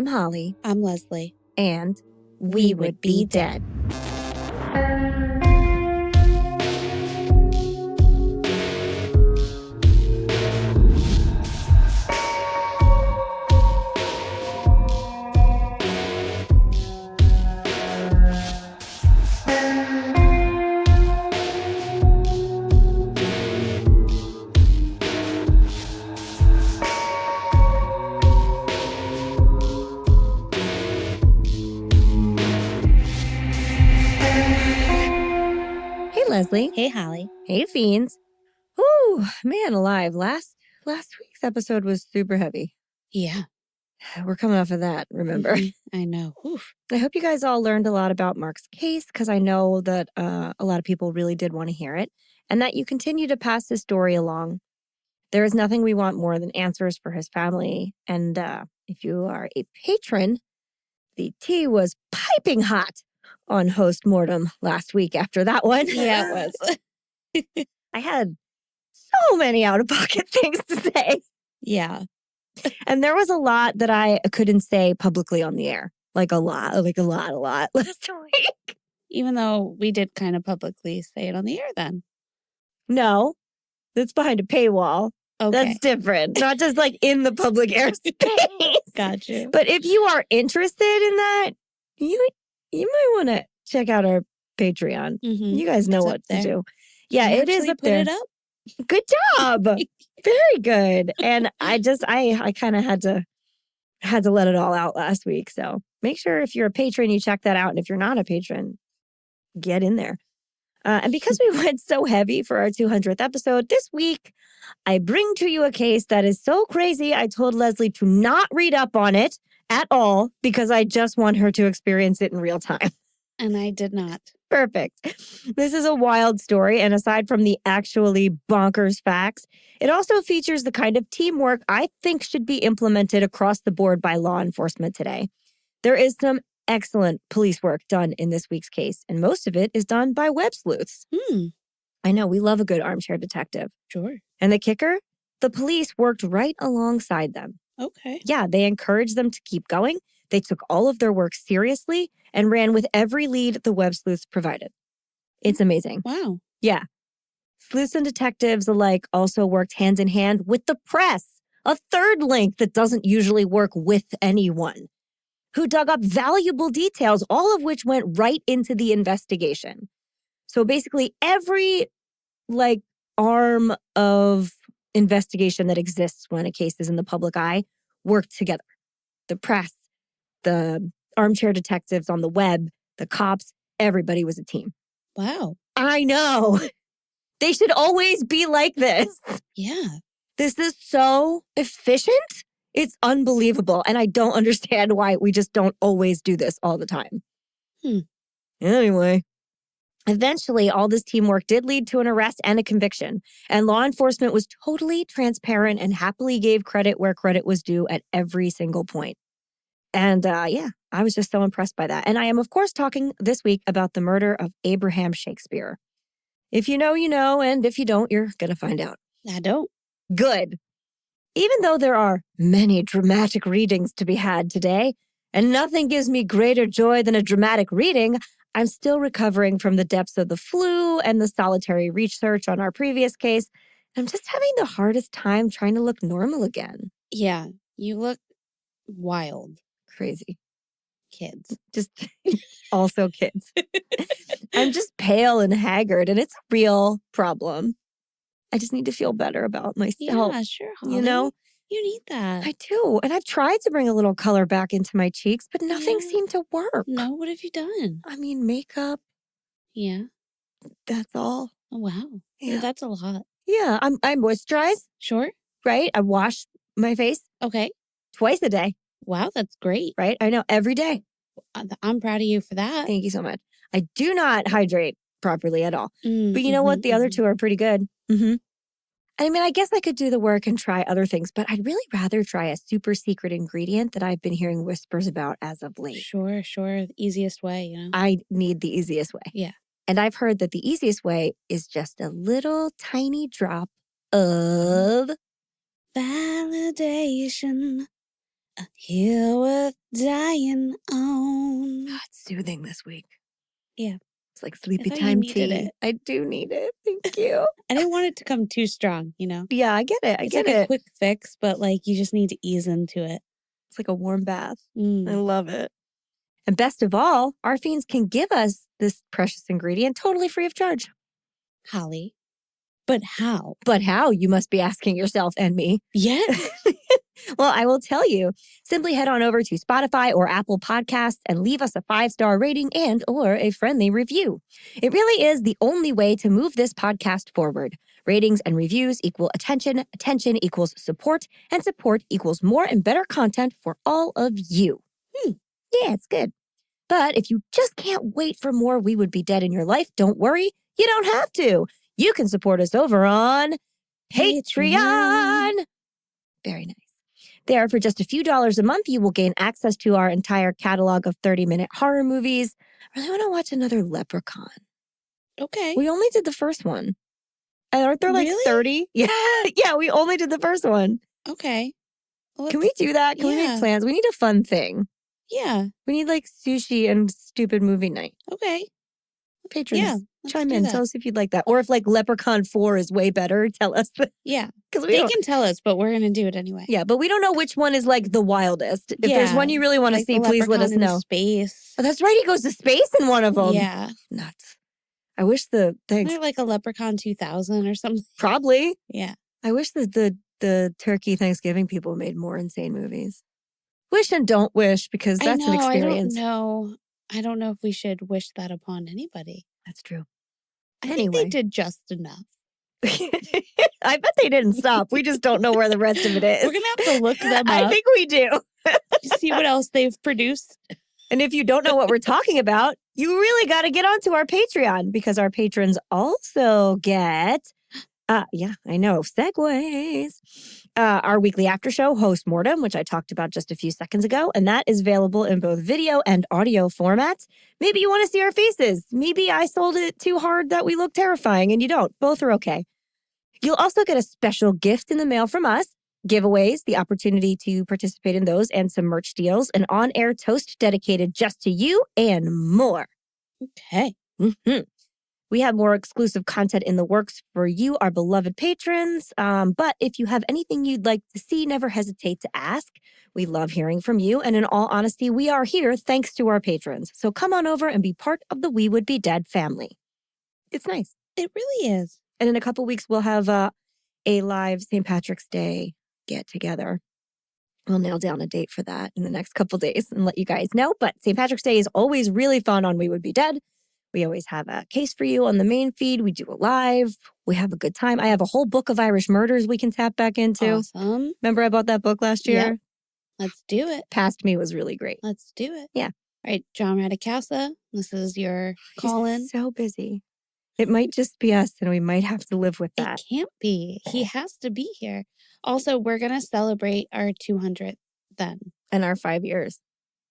Holly. I'm Leslie. And we would be dead. Leslie. Hey, Holly. Hey, Fiends. Ooh, man alive. Last week's episode was super heavy. Yeah. We're coming off of that, remember? I know. Oof. I hope you guys all learned a lot about Mark's case because I know that a lot of people really did want to hear it and that you continue to pass this story along. There is nothing we want more than answers for his family. And if you are a patron, the tea was piping hot on Host Mortem last week after that one. Yeah, it was. I had so many out-of-pocket things to say. Yeah. And there was a lot that I couldn't say publicly on the air. Like a lot last week. Even though we did kind of publicly say it on the air then. No, that's behind a paywall. Okay. That's different. Not just like in the public airspace. Got you. But if you are interested in that, you might want to check out our Patreon. You guys know what to do. Yeah, it is up there. Put it up. Good job. Very good. And I kind of had to let it all out last week. So make sure if you're a patron, you check that out. And if you're not a patron, get in there. And because we went so heavy for our 200th episode, this week, I bring to you a case that is so crazy, I told Leslie to not read up on it at all because I just want her to experience it in real time. And I did not. Perfect. This is a wild story, and aside from the actually bonkers facts, it also features the kind of teamwork I think should be implemented across the board by law enforcement today. There is some excellent police work done in this week's case, and most of it is done by web sleuths. I know, we love a good armchair detective. Sure. And the kicker? The police worked right alongside them. Okay. Yeah, they encouraged them to keep going. They took all of their work seriously and ran with every lead the web sleuths provided. It's amazing. Wow. Yeah. Sleuths and detectives alike also worked hand in hand with the press, a third link that doesn't usually work with anyone, who dug up valuable details, all of which went right into the investigation. So basically every arm of investigation that exists when a case is in the public eye worked together. The press, the armchair detectives on the web, the cops, everybody was a team. Wow. I know. They should always be like this. Yeah. This is so efficient. It's unbelievable. And I don't understand why we just don't always do this all the time. Anyway, eventually, all this teamwork did lead to an arrest and a conviction. And law enforcement was totally transparent and happily gave credit where credit was due at every single point. And I was just so impressed by that. And I am, of course, talking this week about the murder of Abraham Shakespeare. If you know, you know. And if you don't, you're going to find out. I don't. Good. Even though there are many dramatic readings to be had today, and nothing gives me greater joy than a dramatic reading, I'm still recovering from the depths of the flu and the solitary research on our previous case. I'm just having the hardest time trying to look normal again. Yeah, you look wild. Crazy. Kids. Just also kids. I'm just pale and haggard, and it's a real problem. I just need to feel better about myself. Yeah, sure, Holly. You know? You need that. I do. And I've tried to bring a little color back into my cheeks, but nothing seemed to work. No, what have you done? I mean, makeup. Yeah. That's all. Oh, wow. Yeah. That's a lot. Yeah. I moisturize. Sure. Right? I wash my face. Okay. Twice a day. Wow, that's great. Right? I know. Every day. I'm proud of you for that. Thank you so much. I do not hydrate properly at all. But you know what? The other two are pretty good. I mean, I guess I could do the work and try other things, but I'd really rather try a super secret ingredient that I've been hearing whispers about as of late. Sure. The easiest way, you know? I need the easiest way. Yeah. And I've heard that the easiest way is just a little tiny drop of validation. A hill worth dying on. It's soothing this week. Yeah. It's like sleepy thought you time needed tea. it. I do need it. Thank you. I didn't want it to come too strong, you know? Yeah, I get it. It's like a quick fix, but like you just need to ease into it. It's like a warm bath. I Mm. love it. And best of all, our fiends can give us this precious ingredient totally free of charge. Holly. But how? But how, you must be asking yourself and me. Yeah. Well, I will tell you. Simply head on over to Spotify or Apple Podcasts and leave us a 5-star rating and or a friendly review. It really is the only way to move this podcast forward. Ratings and reviews equal attention, attention equals support, and support equals more and better content for all of you. Yeah, it's good. But if you just can't wait for more We Would Be Dead in your life, don't worry. You don't have to. You can support us over on Patreon. Very nice. There, for just a few dollars a month, you will gain access to our entire catalog of 30-minute horror movies. I really want to watch another Leprechaun. Okay. We only did the first one. Aren't there like Really? 30? Yeah, we only did the first one. Okay. Well, Can we do that? Can we make plans? We need a fun thing. Yeah. We need like sushi and stupid movie night. Okay. Patrons, chime in. Tell us if you'd like that. Or if like Leprechaun 4 is way better, tell us. Yeah. Because they can tell us, but we're going to do it anyway. Yeah, but we don't know which one is like the wildest. If there's one you really want to see, please let us know. Space. Oh, that's right. He goes to space in one of them. Yeah. Nuts. I wish They're like a Leprechaun 2000 or something. Probably. Yeah. I wish that the Turkey Thanksgiving people made more insane movies. Wish and don't wish, because that's an experience. I don't know if we should wish that upon anybody. That's true. I think they did just enough. I bet they didn't stop. We just don't know where the rest of it is. We're going to have to look them up. I think we do. See what else they've produced. And if you don't know what we're talking about, you really got to get onto our Patreon, because our patrons also get, yeah, I know, segues. Our weekly after show, Host Mortem, which I talked about just a few seconds ago, and that is available in both video and audio formats. Maybe you want to see our faces. Maybe I sold it too hard that we look terrifying and you don't. Both are okay. You'll also get a special gift in the mail from us, giveaways, the opportunity to participate in those, and some merch deals, an on-air toast dedicated just to you, and more. Okay. Mm-hmm. We have more exclusive content in the works for you, our beloved patrons. But if you have anything you'd like to see, never hesitate to ask. We love hearing from you. And in all honesty, we are here thanks to our patrons. So come on over and be part of the We Would Be Dead family. It's nice. It really is. And in a couple weeks, we'll have a live St. Patrick's Day get together. We'll nail down a date for that in the next couple days and let you guys know. But St. Patrick's Day is always really fun on We Would Be Dead. We always have a case for you on the main feed. We do a live. We have a good time. I have a whole book of Irish murders we can tap back into. Awesome. Remember I bought that book last year? Yep. Let's do it. Past Me was really great. Let's do it. Yeah. All right, John Radicasa, this is your call-in. He's so busy. It might just be us, and we might have to live with that. It can't be. He has to be here. Also, we're going to celebrate our 200th then. And our 5 years.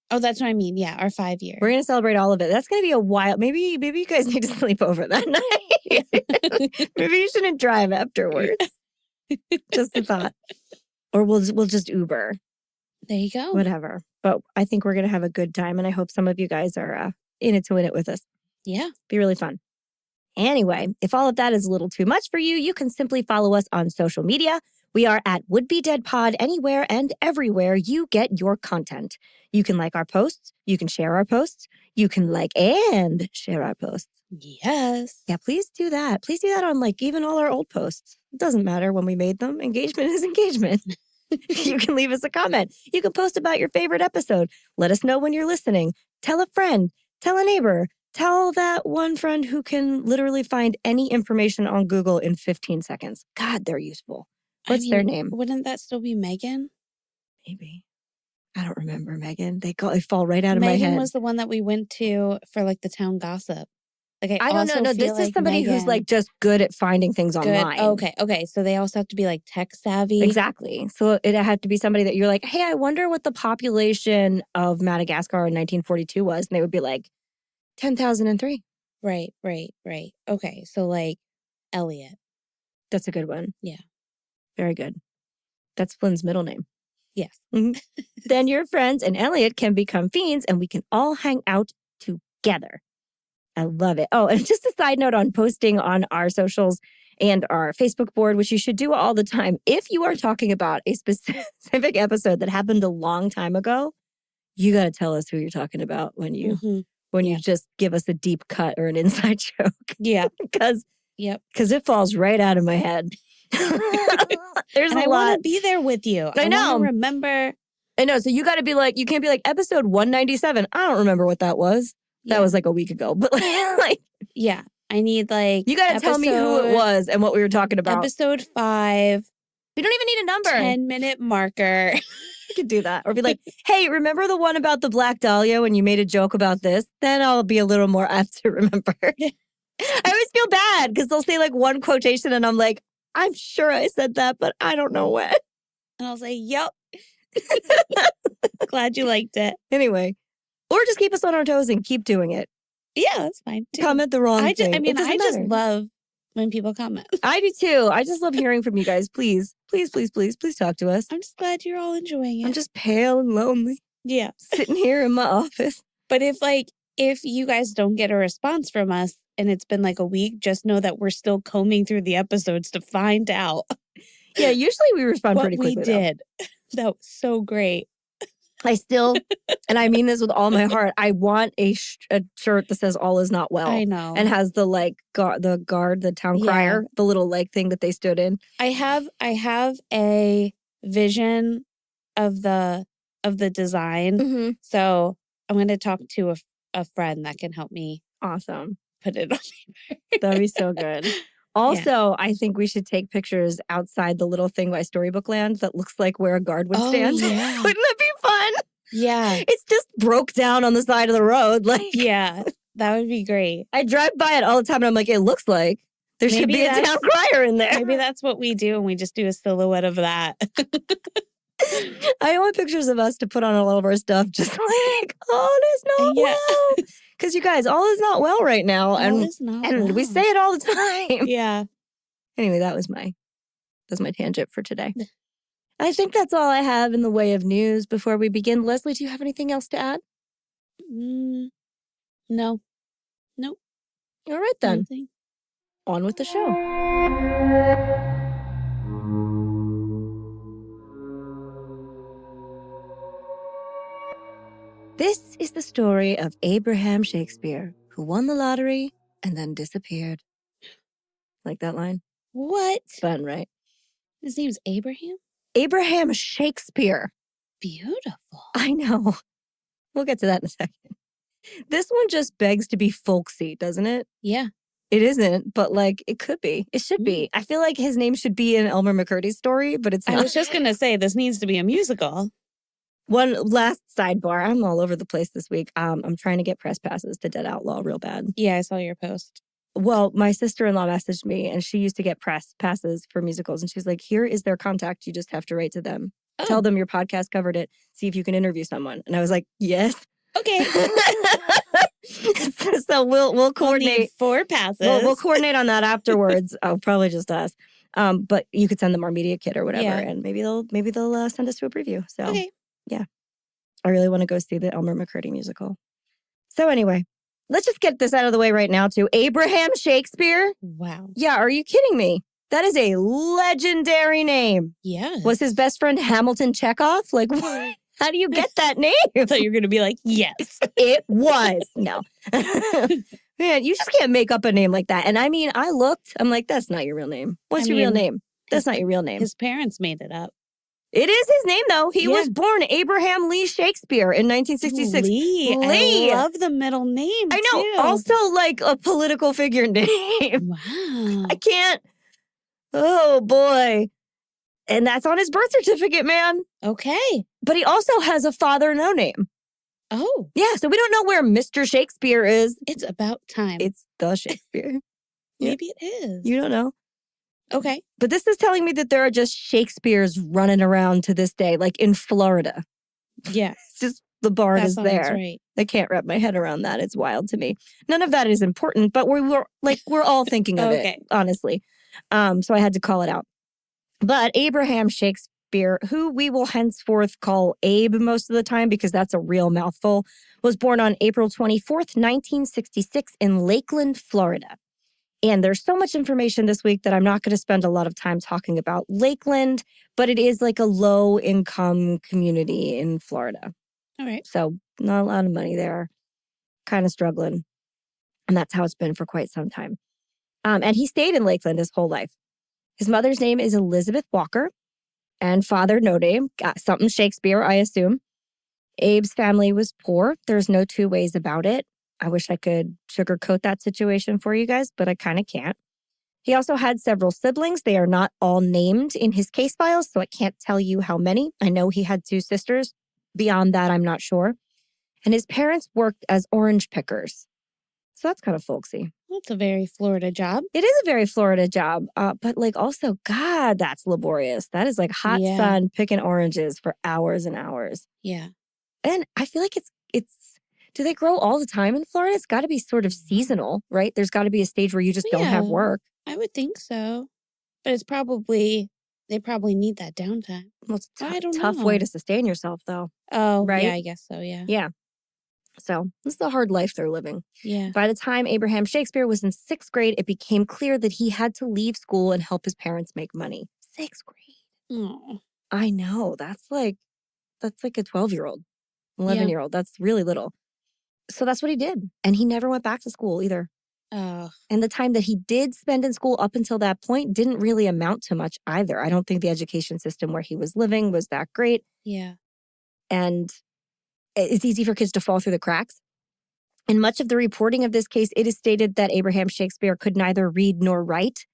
Oh, that's what I mean. Yeah, our 5 years. We're going to celebrate all of it. That's going to be a while. Maybe you guys need to sleep over that night. Maybe you shouldn't drive afterwards. Just a thought. Or we'll just Uber. There you go. Whatever. But I think we're going to have a good time, and I hope some of you guys are in it to win it with us. Yeah. Be really fun. Anyway, if all of that is a little too much for you, you can simply follow us on social media. We are at Would Be Dead Pod anywhere and everywhere you get your content. You can like our posts. You can share our posts. You can like and share our posts. Yes. Yeah, please do that. Please do that on like even all our old posts. It doesn't matter when we made them. Engagement is engagement. You can leave us a comment. You can post about your favorite episode. Let us know when you're listening. Tell a friend. Tell a neighbor. Tell that one friend who can literally find any information on Google in 15 seconds. God, they're useful. What's their name? Wouldn't that still be Megan? Maybe. I don't remember Megan. They fall right out of my head. Megan was the one that we went to for like the town gossip. Like I don't know. No, this is somebody who's like just good at finding things online. Okay. So they also have to be like tech savvy. Exactly. So it had to be somebody that you're like, hey, I wonder what the population of Madagascar in 1942 was. And they would be like, 10,003. Right. Okay. So like Elliot. That's a good one. Yeah. Very good. That's Flynn's middle name. Yes. Then your friends and Elliot can become fiends and we can all hang out together. I love it. Oh, and just a side note on posting on our socials and our Facebook board, which you should do all the time. If you are talking about a specific episode that happened a long time ago, you got to tell us who you're talking about when you you just give us a deep cut or an inside joke. Yeah. Because it falls right out of my head. There's and a I lot. want to be there with you. I know. Want to remember. I know. So you got to be like, you can't be like episode 197. I don't remember what that was. That was like a week ago. But like, yeah, I need like. You got to tell me who it was and what we were talking about. Episode 5. We don't even need a number. 10-minute marker. You could do that. Or be like, hey, remember the one about the Black Dahlia when you made a joke about this? Then I'll be a little more apt to remember. I always feel bad because they'll say like one quotation and I'm like, I'm sure I said that, but I don't know when. And I'll say, yep. Glad you liked it. Anyway. Or just keep us on our toes and keep doing it. Yeah, that's fine too. Comment the wrong thing. I just love when people comment. I do too. I just love hearing from you guys. Please talk to us. I'm just glad you're all enjoying it. I'm just pale and lonely. Yeah. Sitting here in my office. But if you guys don't get a response from us and it's been like a week, just know that we're still combing through the episodes to find out. Yeah, usually we respond pretty quickly. We did. That was so great. I still, and I mean this with all my heart, I want a shirt that says all is not well. I know. And has the the town crier, the little leg thing that they stood in. I have a vision of the design. Mm-hmm. So I'm going to talk to a friend that can help me. Awesome. Put it on paper. That'd be so good. Also, I think we should take pictures outside the little thing by Storybook Land that looks like where a guard would stand. Yeah. Wouldn't that be fun? Yeah. It's just broke down on the side of the road. Yeah, that would be great. I drive by it all the time and I'm like, it looks like there should be a town crier in there. Maybe that's what we do and we just do a silhouette of that. I want pictures of us to put on all of our stuff just like, all is not well. Because you guys, all is not well right now. All is not well. We say it all the time. Yeah. Anyway, that's my tangent for today. I think that's all I have in the way of news before we begin. Leslie, do you have anything else to add? No. Nope. All right, then. Nothing. On with the show. This is the story of Abraham Shakespeare, who won the lottery and then disappeared. Like that line? What? Fun, right? His name's Abraham? Abraham Shakespeare. Beautiful. I know. We'll get to that in a second. This one just begs to be folksy, doesn't it? Yeah. It isn't, but it could be. It should be. I feel like his name should be in Elmer McCurdy's story, but it's not. I was just going to say, this needs to be a musical. One last sidebar. I'm all over the place this week. I'm trying to get press passes to Dead Outlaw real bad. Yeah, I saw your post. Well, my sister-in-law messaged me and she used to get press passes for musicals. And she's like, here is their contact. You just have to write to them. Oh. Tell them your podcast covered it. See if you can interview someone. And I was like, yes. Okay. So we'll coordinate. We'll 4 passes. We'll coordinate on that afterwards. I'll probably just us. But you could send them our media kit or whatever. And maybe they'll send us to a preview. So okay. Yeah. I really want to go see the Elmer McCurdy musical. So anyway, let's just get this out of the way right now too. Abraham Shakespeare? Wow. Yeah, are you kidding me? That is a legendary name. Yes. Was his best friend Hamilton Chekhov? Like, what? How do you get that name? I thought you were going to be like, yes. It was. No. Man, you just can't make up a name like that. And I mean, I looked. I'm like, that's not your real name. What's your real name? That's not your real name. His parents made it up. It is his name, though. He was born Abraham Lee Shakespeare in 1966. Lee. I love the middle name, I know. too. Also, like a political figure name. Wow. I can't. Oh, boy. And that's on his birth certificate, man. Okay. But he also has a father no name. Oh. Yeah, so we don't know where Mr. Shakespeare is. It's about time. It's the Shakespeare. Maybe it is. You don't know. Okay. But this is telling me that there are just Shakespeares running around to this day, like in Florida. Yeah. It's just the bard is there. That's right. I can't wrap my head around that. It's wild to me. None of that is important, but we're all thinking of it, honestly. So I had to call it out. But Abraham Shakespeare Shakespeare, who we will henceforth call Abe most of the time because that's a real mouthful, was born on April 24th, 1966 in Lakeland, Florida. And there's so much information this week that I'm not going to spend a lot of time talking about Lakeland, but it is like a low-income community in Florida. All right. So not a lot of money there, kind of struggling. And that's how it's been for quite some time. And he stayed in Lakeland his whole life. His mother's name is Elizabeth Walker, and father, no name, something Shakespeare, I assume. Abe's family was poor. There's no two ways about it. I wish I could sugarcoat that situation for you guys, but I kind of can't. He also had several siblings. They are not all named in his case files, so I can't tell you how many. I know he had 2 sisters. Beyond that, I'm not sure. And his parents worked as orange pickers. So that's kind of folksy. That's a very Florida job. It is a very Florida job, but like also, God, that's laborious. That is like hot sun picking oranges for hours and hours. Yeah. And I feel like it's, do they grow all the time in Florida? It's got to be sort of seasonal, right? There's got to be a stage where you just don't have work. I would think so. But it's probably, they probably need that downtime. Well, it's a tough way to sustain yourself though. Oh, right? Yeah, I guess so, yeah. Yeah. So this is the hard life they're living. Yeah. By the time Abraham Shakespeare was in 6th grade, it became clear that he had to leave school and help his parents make money. 6th grade. Oh. I know. That's like a 12-year-old, 11-year-old. That's really little. So that's what he did. And he never went back to school either. Oh. And the time that he did spend in school up until that point didn't really amount to much either. I don't think the education system where he was living was that great. Yeah. And it's easy for kids to fall through the cracks. In much of the reporting of this case, it is stated that Abraham Shakespeare could neither read nor write,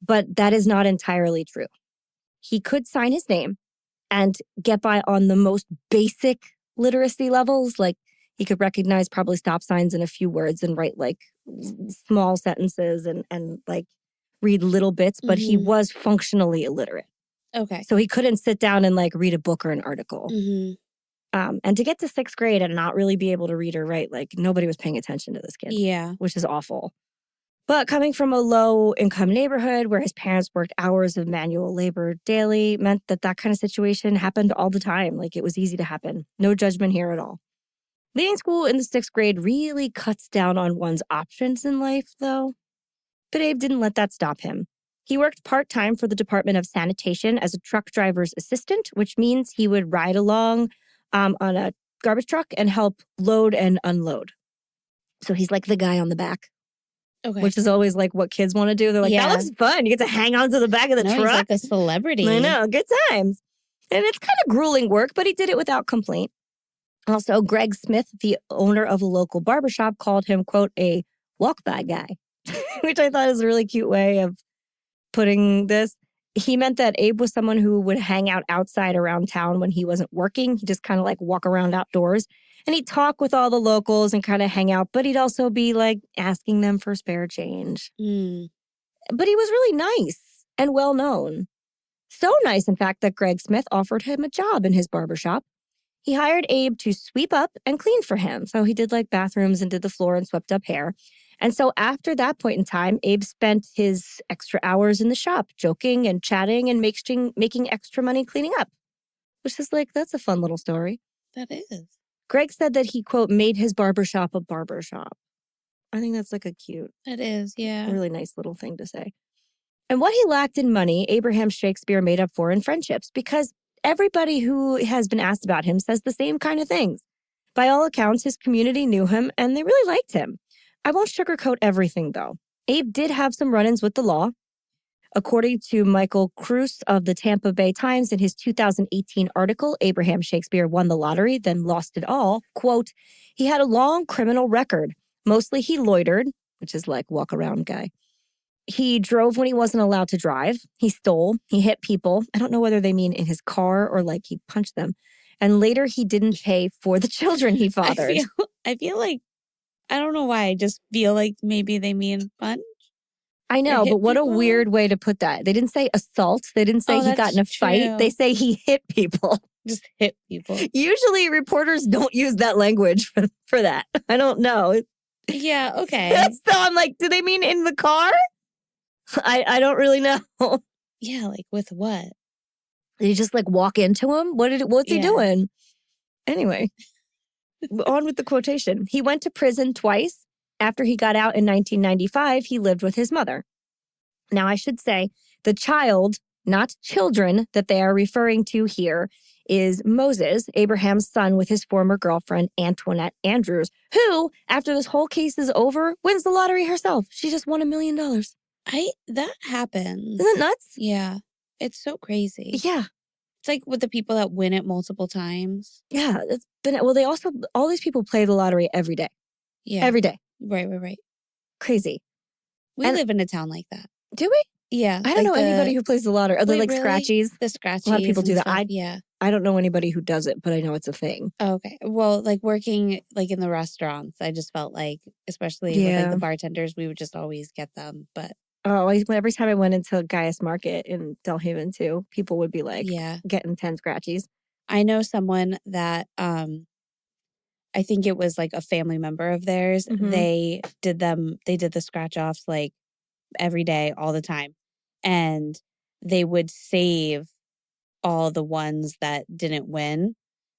but that is not entirely true. He could sign his name and get by on the most basic literacy levels, like he could recognize probably stop signs in a few words and write like small sentences and like read little bits, but he was functionally illiterate. Okay. So he couldn't sit down and like read a book or an article. And to get to 6th grade and not really be able to read or write, like nobody was paying attention to this kid. Yeah. Which is awful. But coming from a low-income neighborhood where his parents worked hours of manual labor daily meant that that kind of situation happened all the time. Like it was easy to happen. No judgment here at all. Leaving school in the 6th grade really cuts down on one's options in life, though. But Abe didn't let that stop him. He worked part-time for the Department of Sanitation as a truck driver's assistant, which means he would ride along on a garbage truck and help load and unload. So he's like the guy on the back. Okay. Which is always like what kids want to do. They're like, that looks fun. You get to hang on to the back of the truck. He's like a celebrity. I know, good times. And it's kind of grueling work, but he did it without complaint. Also, Greg Smith, the owner of a local barbershop, called him, quote, a walk-by guy, which I thought is a really cute way of putting this. He meant that Abe was someone who would hang out outside around town when he wasn't working. He'd just kind of like walk around outdoors. And he'd talk with all the locals and kind of hang out, but he'd also be like asking them for spare change. But he was really nice and well known. So nice, in fact, that Greg Smith offered him a job in his barbershop. He hired Abe to sweep up and clean for him. So he did like bathrooms and did the floor and swept up hair. And so after that point in time, Abe spent his extra hours in the shop, joking and chatting and making extra money cleaning up. Which is like, that's a fun little story. That is. Greg said that he, quote, made his barbershop a barbershop. I think that's like a cute. That is, yeah. Really nice little thing to say. And what he lacked in money, Abraham Shakespeare made up for in friendships, because everybody who has been asked about him says the same kind of things. By all accounts, his community knew him and they really liked him. I won't sugarcoat everything, though. Abe did have some run-ins with the law. According to Michael Kruse of the Tampa Bay Times in his 2018 article, Abraham Shakespeare won the lottery, then lost it all. Quote, he had a long criminal record. Mostly he loitered, which is like walk around guy. He drove when he wasn't allowed to drive. He stole. He hit people. I don't know whether they mean in his car or like he punched them. And later he didn't pay for the children he fathered. I feel like, I don't know why, I just feel like maybe they mean punch. I know, but what a weird way to put that. They didn't say assault. They didn't say he got in a fight. They say he hit people. Just hit people. Usually reporters don't use that language for that. I don't know. Yeah, okay. So I'm like, do they mean in the car? I don't really know. Yeah, like with what? Did he just like walk into him? What's he doing? Anyway, on with the quotation. He went to prison twice. After he got out in 1995, he lived with his mother. Now, I should say the child, not children, that they are referring to here is Moses, Abraham's son, with his former girlfriend, Antoinette Andrews, who, after this whole case is over, wins the lottery herself. She just won $1 million. That happens. Isn't it nuts? Yeah. It's so crazy. Yeah. It's like with the people that win it multiple times. Yeah. All these people play the lottery every day. Yeah. Every day. Right. Crazy. We live in a town like that. Do we? Yeah. I don't know anybody who plays the lottery. Are they like scratchies? The scratchies. A lot of people do that. Yeah. I don't know anybody who does it, but I know it's a thing. Okay. Well, like working like in the restaurants, I just felt like, especially with like the bartenders, we would just always get them. But every time I went into Gaius Market in Delhaven too, people would be like getting 10 scratchies. I know someone that I think it was like a family member of theirs. Mm-hmm. They did the scratch offs like every day, all the time. And they would save all the ones that didn't win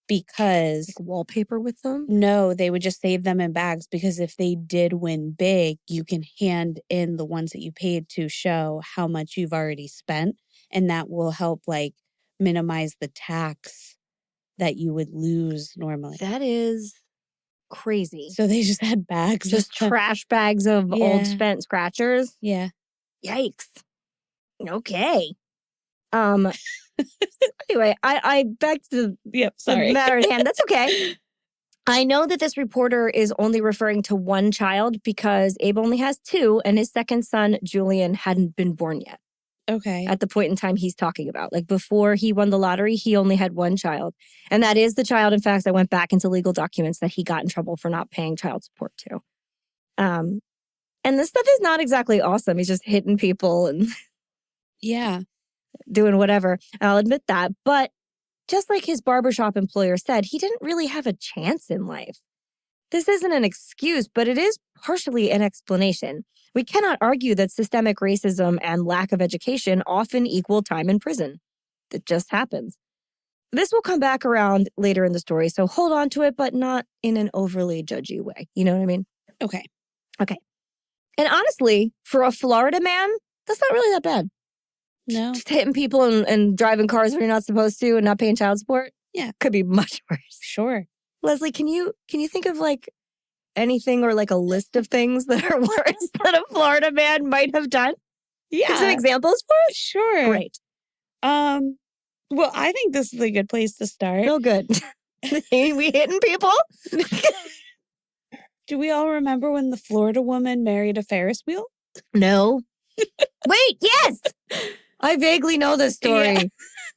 because... Like wallpaper with them? No, they would just save them in bags because if they did win big, you can hand in the ones that you paid to show how much you've already spent. And that will help like minimize the tax that you would lose normally. That is crazy. So they just had bags. Just trash bags of old spent scratchers? Yeah. Yikes. Okay. Anyway, I back to the matter at hand. That's okay. I know that this reporter is only referring to one child because Abe only has two and his second son, Julian, hadn't been born yet. Okay. At the point in time he's talking about. Like before he won the lottery, he only had one child. And that is the child, in fact, I went back into legal documents that he got in trouble for not paying child support to. And this stuff is not exactly awesome. He's just hitting people and doing whatever. I'll admit that. But just like his barbershop employer said, he didn't really have a chance in life. This isn't an excuse, but it is partially an explanation. We cannot argue that systemic racism and lack of education often equal time in prison. It just happens. This will come back around later in the story, so hold on to it, but not in an overly judgy way. You know what I mean? Okay. And honestly, for a Florida man, that's not really that bad. No. Just hitting people and driving cars when you're not supposed to and not paying child support? Yeah. Could be much worse. Sure. Leslie, can you think of like anything or like a list of things that are worse that a Florida man might have done? Yeah. Give some examples for us? Sure. Great. Well, I think this is a good place to start. Oh, good. We hitting people? Do we all remember when the Florida woman married a Ferris wheel? No. Wait, yes! I vaguely know this story.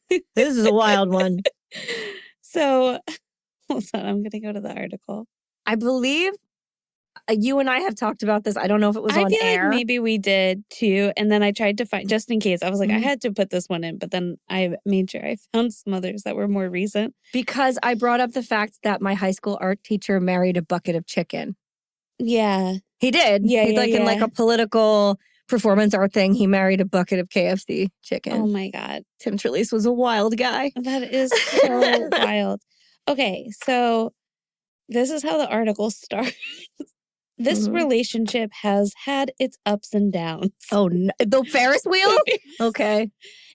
Yeah. This is a wild one. So, hold on, I'm going to go to the article. I believe you and I have talked about this. I don't know if it was on air. Like maybe we did too. And then I tried to find, just in case, I was like, I had to put this one in. But then I made sure I found some others that were more recent. Because I brought up the fact that my high school art teacher married a bucket of chicken. Yeah. He did. Yeah, in like a political performance art thing, he married a bucket of KFC chicken. Oh my God. Tim Trelease was a wild guy. That is so wild. Okay, so this is how the article starts. This relationship has had its ups and downs. Oh, no. The Ferris wheel? Okay.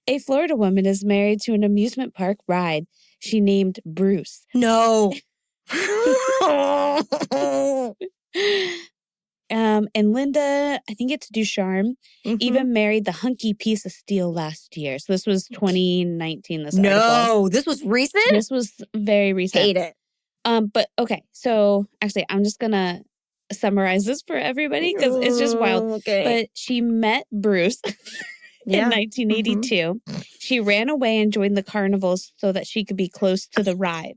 A Florida woman is married to an amusement park ride she named Bruce. No. And Linda, I think it's Ducharme, even married the hunky piece of steel last year. So this was 2019, this article. No, this was recent? This was very recent. Hate it. But okay, so actually, I'm just going to summarize this for everybody because it's just wild. Okay. But she met Bruce in 1982. She ran away and joined the carnivals so that she could be close to the ride.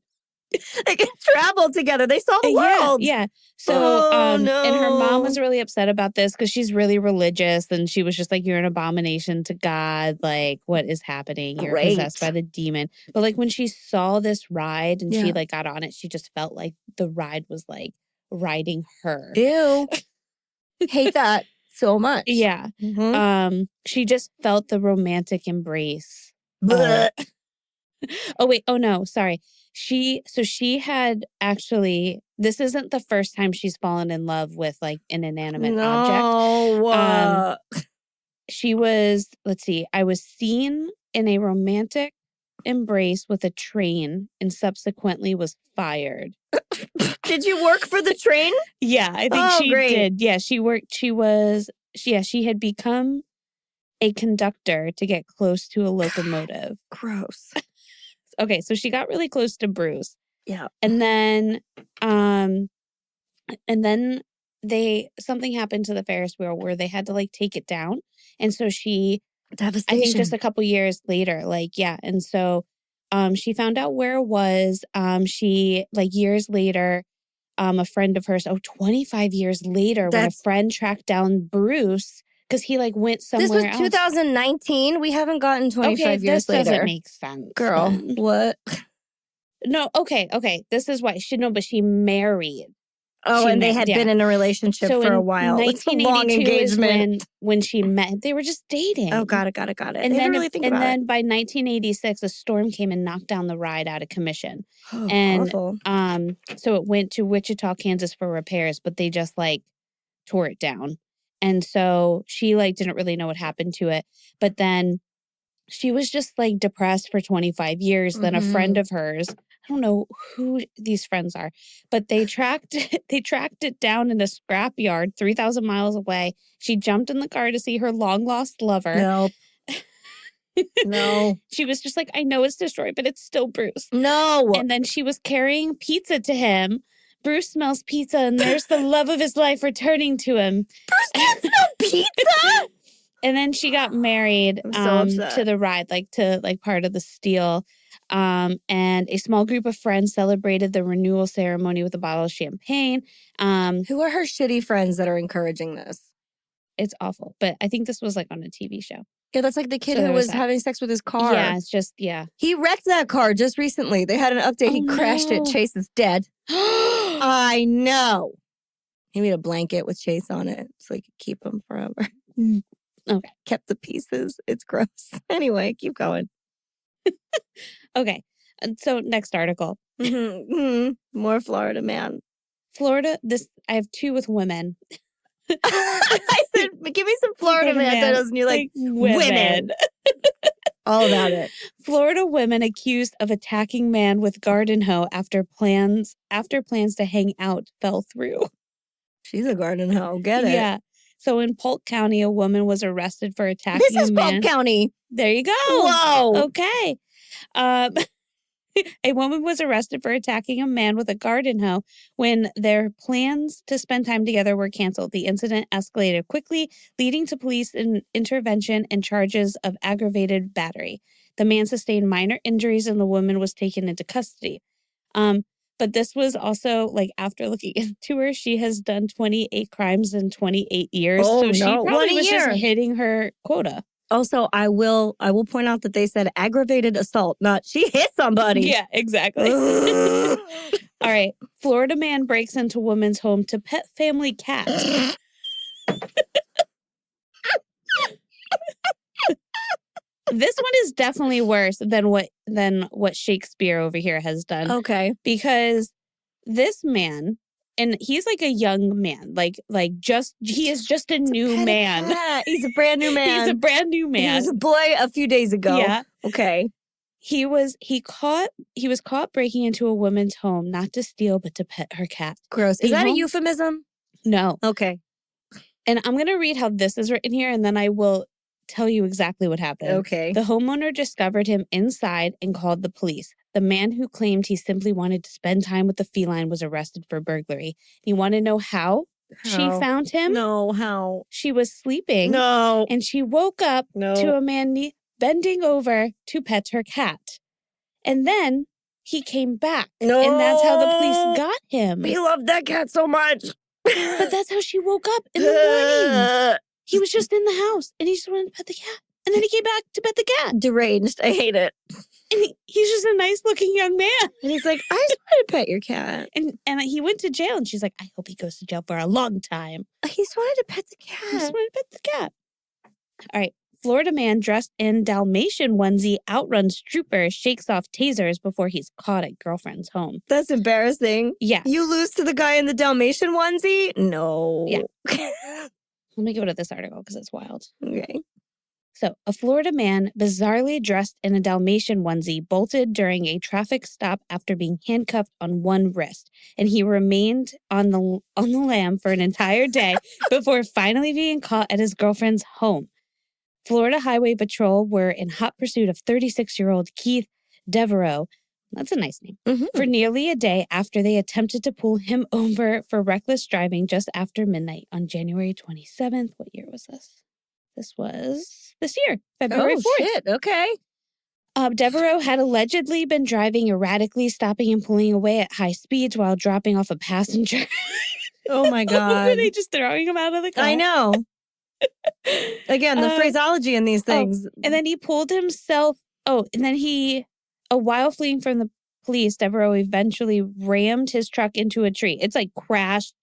They could travel together. They saw the world. Yeah. So, and her mom was really upset about this because she's really religious. And she was just like, you're an abomination to God. Like, what is happening? You're possessed by the demon. But like when she saw this ride and she like got on it, she just felt like the ride was like riding her. Ew. Hate that so much. Yeah. She just felt the romantic embrace Oh, wait. Oh, no. Sorry. She had actually, this isn't the first time she's fallen in love with like an inanimate object. She was, let's see, I was seen in a romantic embrace with a train and subsequently was fired. Did you work for the train? Yeah, I think she did. Yeah, she worked. She had become a conductor to get close to a locomotive. Gross. Okay, so she got really close to Bruce. Yeah. And then something happened to the Ferris wheel where they had to like take it down. And so Devastation. I think just a couple years later, and so she found out where it was. She like years later, a friend of hers, 25 years later, when a friend tracked down Bruce because he like went somewhere else. This was 2019. We haven't gotten 25 years later. This doesn't make sense. Girl, what? No, okay. This is why but she married. And they had been in a relationship for a while. It's a long engagement. Is when she met, they were just dating. Oh, got it. And then by 1986, a storm came and knocked down the ride out of commission. Oh, and awful. So it went to Wichita, Kansas for repairs, but they just like tore it down. And so she like didn't really know what happened to it. But then she was just like depressed for 25 years. Then a friend of hers, I don't know who these friends are, but they tracked it down in a scrapyard 3,000 miles away. She jumped in the car to see her long lost lover. No. No. She was just like, I know it's destroyed, but it's still Bruce. No. And then she was carrying pizza to him. Bruce smells pizza and there's the love of his life returning to him. Bruce can't smell pizza? And then she got married to the ride, to part of the steal. And a small group of friends celebrated the renewal ceremony with a bottle of champagne. Who are her shitty friends that are encouraging this? It's awful. But I think this was like on a TV show. Yeah, that's like the kid who was having sex with his car. Yeah, it's just, yeah. He wrecked that car just recently. They had an update. He crashed it. Chase is dead. I know. He made a blanket with Chase on it so he could keep him forever. Okay. Kept the pieces. It's gross. Anyway, keep going. Okay. And so next article. More Florida man. Florida, I have two with women. I said, give me some Florida man titles, and you're like women. All about it. Florida women accused of attacking man with garden hoe after plans to hang out fell through. She's a garden hoe. Get it? Yeah. So in Polk County, a woman was arrested for attacking a man. This is Polk County. There you go. Whoa. Okay. A woman was arrested for attacking a man with a garden hoe when their plans to spend time together were canceled. The incident escalated quickly, leading to police intervention and charges of aggravated battery. The man sustained minor injuries and the woman was taken into custody. But this was also, after looking into her, she has done 28 crimes in 28 years. Oh, so she probably was just hitting her quota. Also, I will point out that they said aggravated assault, not she hit somebody. Yeah, exactly. All right. Florida man breaks into woman's home to pet family cat. This one is definitely worse than what Shakespeare over here has done. Okay. Because this man, and he's like a young man, he is just a new man. He's a brand new man. He's a brand new man. He was a boy a few days ago. Yeah. Okay. He was caught breaking into a woman's home, not to steal, but to pet her cat. Gross. Is that a euphemism? No. Okay. And I'm going to read how this is written here, and then I will tell you exactly what happened. Okay. The homeowner discovered him inside and called the police. The man who claimed he simply wanted to spend time with the feline was arrested for burglary. You want to know how she found him? No, how? She was sleeping. No. And she woke up to a man bending over to pet her cat. And then he came back. No. And that's how the police got him. He loved that cat so much. But that's how she woke up in the morning. He was just in the house and he just wanted to pet the cat. And then he came back to pet the cat. Deranged. I hate it. And he's just a nice looking young man. And he's like, I just wanted to pet your cat. And he went to jail and she's like, I hope he goes to jail for a long time. He just wanted to pet the cat. He just wanted to pet the cat. All right. Florida man dressed in Dalmatian onesie outruns trooper, shakes off tasers before he's caught at girlfriend's home. That's embarrassing. Yes. You lose to the guy in the Dalmatian onesie? No. Yeah. Let me go to this article because it's wild. Okay. So, a Florida man bizarrely dressed in a Dalmatian onesie bolted during a traffic stop after being handcuffed on one wrist, and he remained on the lam for an entire day before finally being caught at his girlfriend's home. Florida Highway Patrol were in hot pursuit of 36-year-old Keith Devereaux. That's a nice name. Mm-hmm. For nearly a day after they attempted to pull him over for reckless driving just after midnight on January 27th. What year was this? This was this year, February 4th. Oh, shit. Okay. Devereaux had allegedly been driving erratically, stopping and pulling away at high speeds while dropping off a passenger. Oh, my God. Were they just throwing him out of the car? I know. Again, the phraseology in these things. And then he pulled himself. While fleeing from the police, Devereaux eventually rammed his truck into a tree. It's like crashed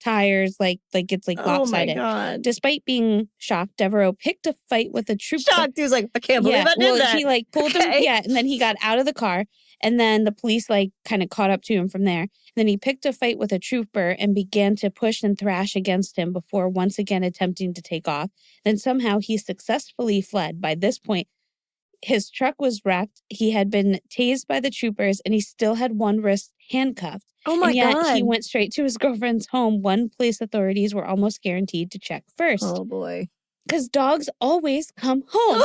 tires, like it's like lopsided. Oh my God. Despite being shocked, Devereaux picked a fight with a trooper. Shocked. He was like, I can't believe I did that. He like pulled him. Yeah. And then he got out of the car. And then the police like kind of caught up to him from there. And then he picked a fight with a trooper and began to push and thrash against him before once again attempting to take off. Then somehow he successfully fled. By this point, his truck was wrecked. He had been tased by the troopers and he still had one wrist handcuffed. Oh my God. He went straight to his girlfriend's home. One place authorities were almost guaranteed to check first. Oh boy. Because dogs always come home.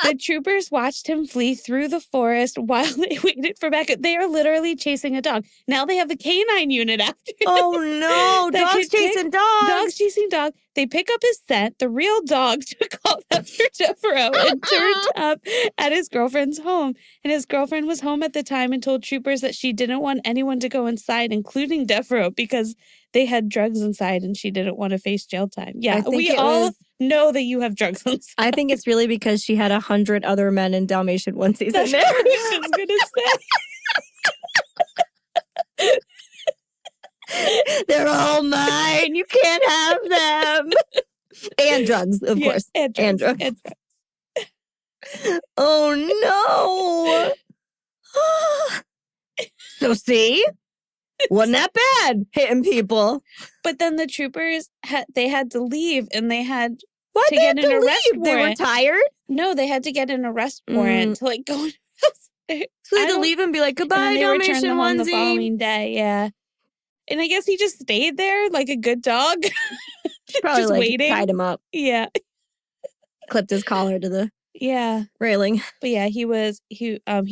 The troopers watched him flee through the forest while they waited for backup. They are literally chasing a dog. Now they have the canine unit after him. Oh no, dogs chasing dogs. Dogs chasing dogs. They pick up his scent. The real dog took off after Devereaux and turned up at his girlfriend's home. And his girlfriend was home at the time and told troopers that she didn't want anyone to go inside, including Devereaux, because they had drugs inside and she didn't want to face jail time. Yeah, we all know that you have drugs inside. I think it's really because she had 100 other men in Dalmatian onesies in there. That's what I was going to say. They're all mine. You can't have them. And drugs, of course. And drugs. And drugs. Oh, no. So, see? Wasn't that bad, hitting people. But then the troopers, they had to leave and they had to get an arrest warrant. They were tired? No, they had to get an arrest warrant to like go. So they had to leave and be like, goodbye, Dalmatian onesie. On the following day, yeah. And I guess he just stayed there like a good dog. Probably just like waiting. Tied him up. Yeah. Clipped his collar to the railing. But yeah, he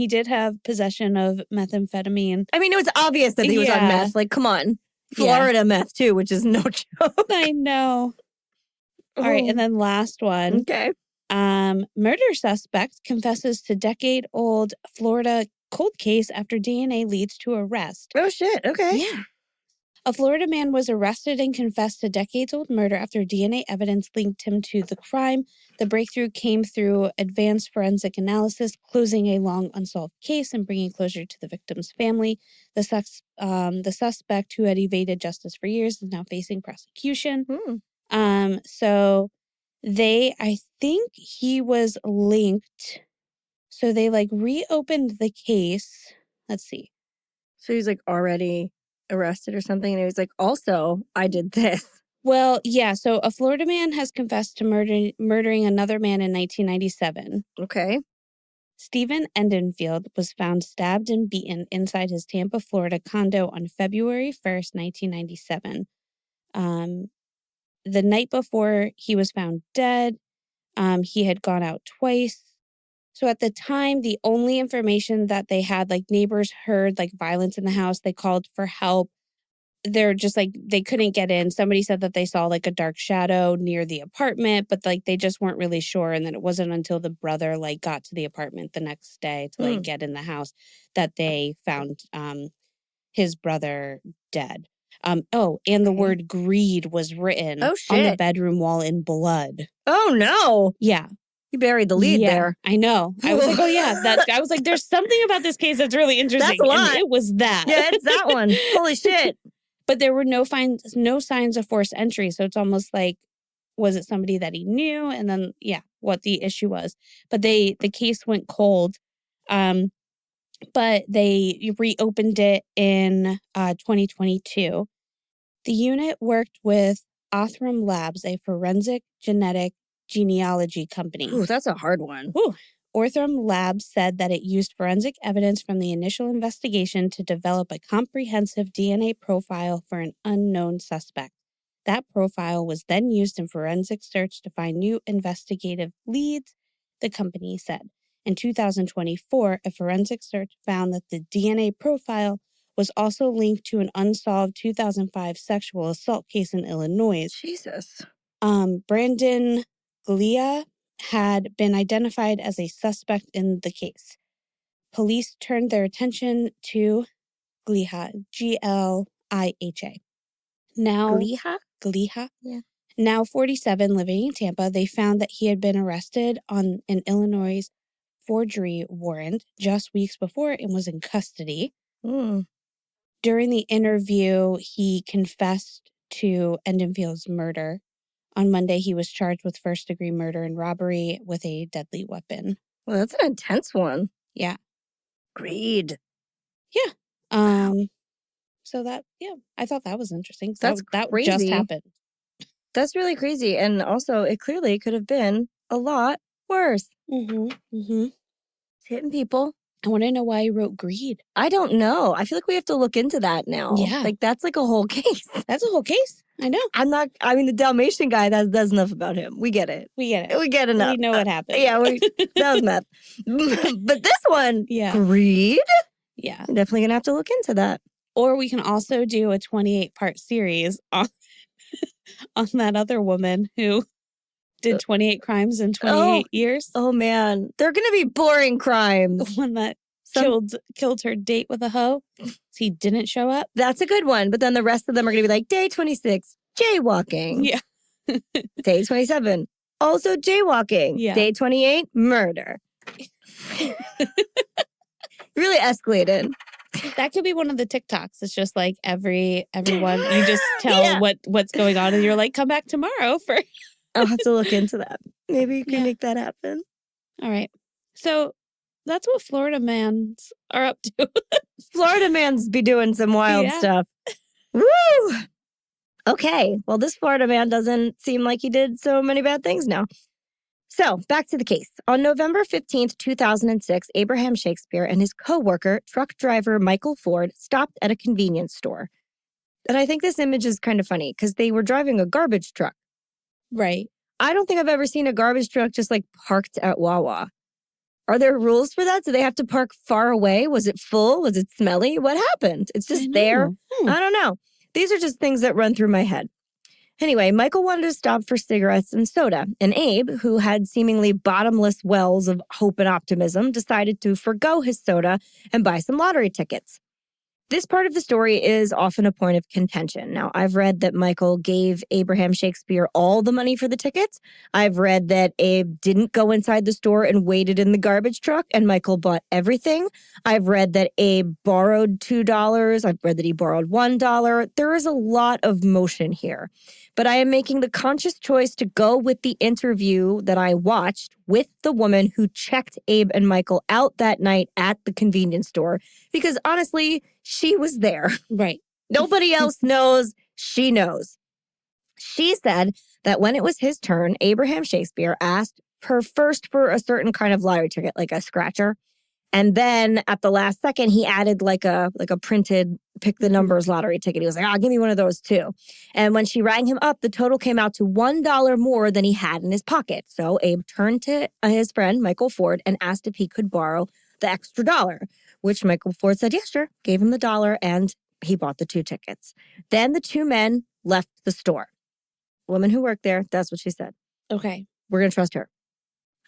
did have possession of methamphetamine. I mean, it was obvious that he was on meth. Like, come on. Florida meth too, which is no joke. I know. All right, and then last one. Okay. Murder suspect confesses to decade-old Florida cold case after DNA leads to arrest. Oh, shit. Okay. Yeah. A Florida man was arrested and confessed to decades-old murder after DNA evidence linked him to the crime. The breakthrough came through advanced forensic analysis, closing a long unsolved case and bringing closure to the victim's family. The suspect, who had evaded justice for years, is now facing prosecution. So I think he was linked. So they like reopened the case. Let's see. So he's like already arrested or something, and he was like, also, I did this. Well, yeah, so a Florida man has confessed to murdering another man in 1997. Okay. Stephen Endenfield was found stabbed and beaten inside his Tampa, Florida condo on February 1st, 1997. The night before he was found dead, he had gone out twice. So at the time, the only information that they had, like neighbors heard like violence in the house. They called for help. They're just like, they couldn't get in. Somebody said that they saw like a dark shadow near the apartment, but like they just weren't really sure. And then it wasn't until the brother like got to the apartment the next day to like get in the house that they found his brother dead. And the word greed was written on the bedroom wall in blood. Oh, no. Yeah. You buried the lead there. I know. I was like, oh, yeah. I was like, there's something about this case that's really interesting. That's a lot. And it was that. Yeah, it's that one. Holy shit. But there were no signs of forced entry. So it's almost like was it somebody that he knew? And then, what the issue was. But the case went cold. But they reopened it in 2022. The unit worked with Othram Labs, a forensic genetic genealogy company. Ooh, that's a hard one. Ooh. Othram Labs said that it used forensic evidence from the initial investigation to develop a comprehensive DNA profile for an unknown suspect. That profile was then used in forensic search to find new investigative leads, the company said. In 2024, a forensic search found that the DNA profile was also linked to an unsolved 2005 sexual assault case in Illinois. Jesus. Brandon Glia had been identified as a suspect in the case. Police turned their attention to Gliha, Gliha. Now, Gliha? Yeah. Now 47, living in Tampa, they found that he had been arrested on an Illinois forgery warrant just weeks before and was in custody. During the interview, he confessed to Endenfield's murder. On Monday, he was charged with first-degree murder and robbery with a deadly weapon. Well, that's an intense one. Yeah. Greed. Yeah. So I thought that was interesting. That's that crazy. Just happened. That's really crazy. And also, it clearly could have been a lot worse. Hitting people. I want to know why he wrote greed. I don't know. I feel like we have to look into that now. Yeah. Like, that's like a whole case. That's a whole case. I know. The Dalmatian guy, that's enough about him. We get it. We get it. We get enough. We know what happened. That was meth. But this one, greed? Yeah. I'm definitely going to have to look into that. Or we can also do a 28-part series on that other woman who did 28 crimes in 28 years. Oh, man. They're going to be boring crimes. The one that killed her date with a hoe. He didn't show up. That's a good one. But then the rest of them are going to be like, day 26, jaywalking. Yeah. Day 27, also jaywalking. Yeah. Day 28, murder. Really escalated. That could be one of the TikToks. It's just like everyone, you just tell what's going on and you're like, come back tomorrow for... I'll have to look into that. Maybe you can make that happen. All right. So that's what Florida mans are up to. Florida mans be doing some wild stuff. Woo! Okay. Well, this Florida man doesn't seem like he did so many bad things now. So, back to the case. On November 15th, 2006, Abraham Shakespeare and his co-worker, truck driver Michael Ford, stopped at a convenience store. And I think this image is kind of funny because they were driving a garbage truck. Right. I don't think I've ever seen a garbage truck just like parked at Wawa. Are there rules for that? Do they have to park far away? Was it full? Was it smelly? What happened? It's just there. I don't know. These are just things that run through my head. Anyway, Michael wanted to stop for cigarettes and soda, and Abe, who had seemingly bottomless wells of hope and optimism, decided to forgo his soda and buy some lottery tickets. This part of the story is often a point of contention. Now, I've read that Michael gave Abraham Shakespeare all the money for the tickets. I've read that Abe didn't go inside the store and waited in the garbage truck, and Michael bought everything. I've read that Abe borrowed $2. I've read that he borrowed $1. There is a lot of motion here. But I am making the conscious choice to go with the interview that I watched with the woman who checked Abe and Michael out that night at the convenience store. Because honestly, she was there. Right. Nobody else knows. She knows. She said that when it was his turn, Abraham Shakespeare asked her first for a certain kind of lottery ticket, like a scratcher. And then at the last second, he added like a printed pick the numbers lottery ticket. He was like, give me one of those too. And when she rang him up, the total came out to $1 more than he had in his pocket. So Abe turned to his friend, Michael Ford, and asked if he could borrow the extra $1, which Michael Ford said, yes, sure. Gave him the $1 and he bought the 2 tickets. Then the 2 men left the store. Woman who worked there, that's what she said. Okay. We're going to trust her.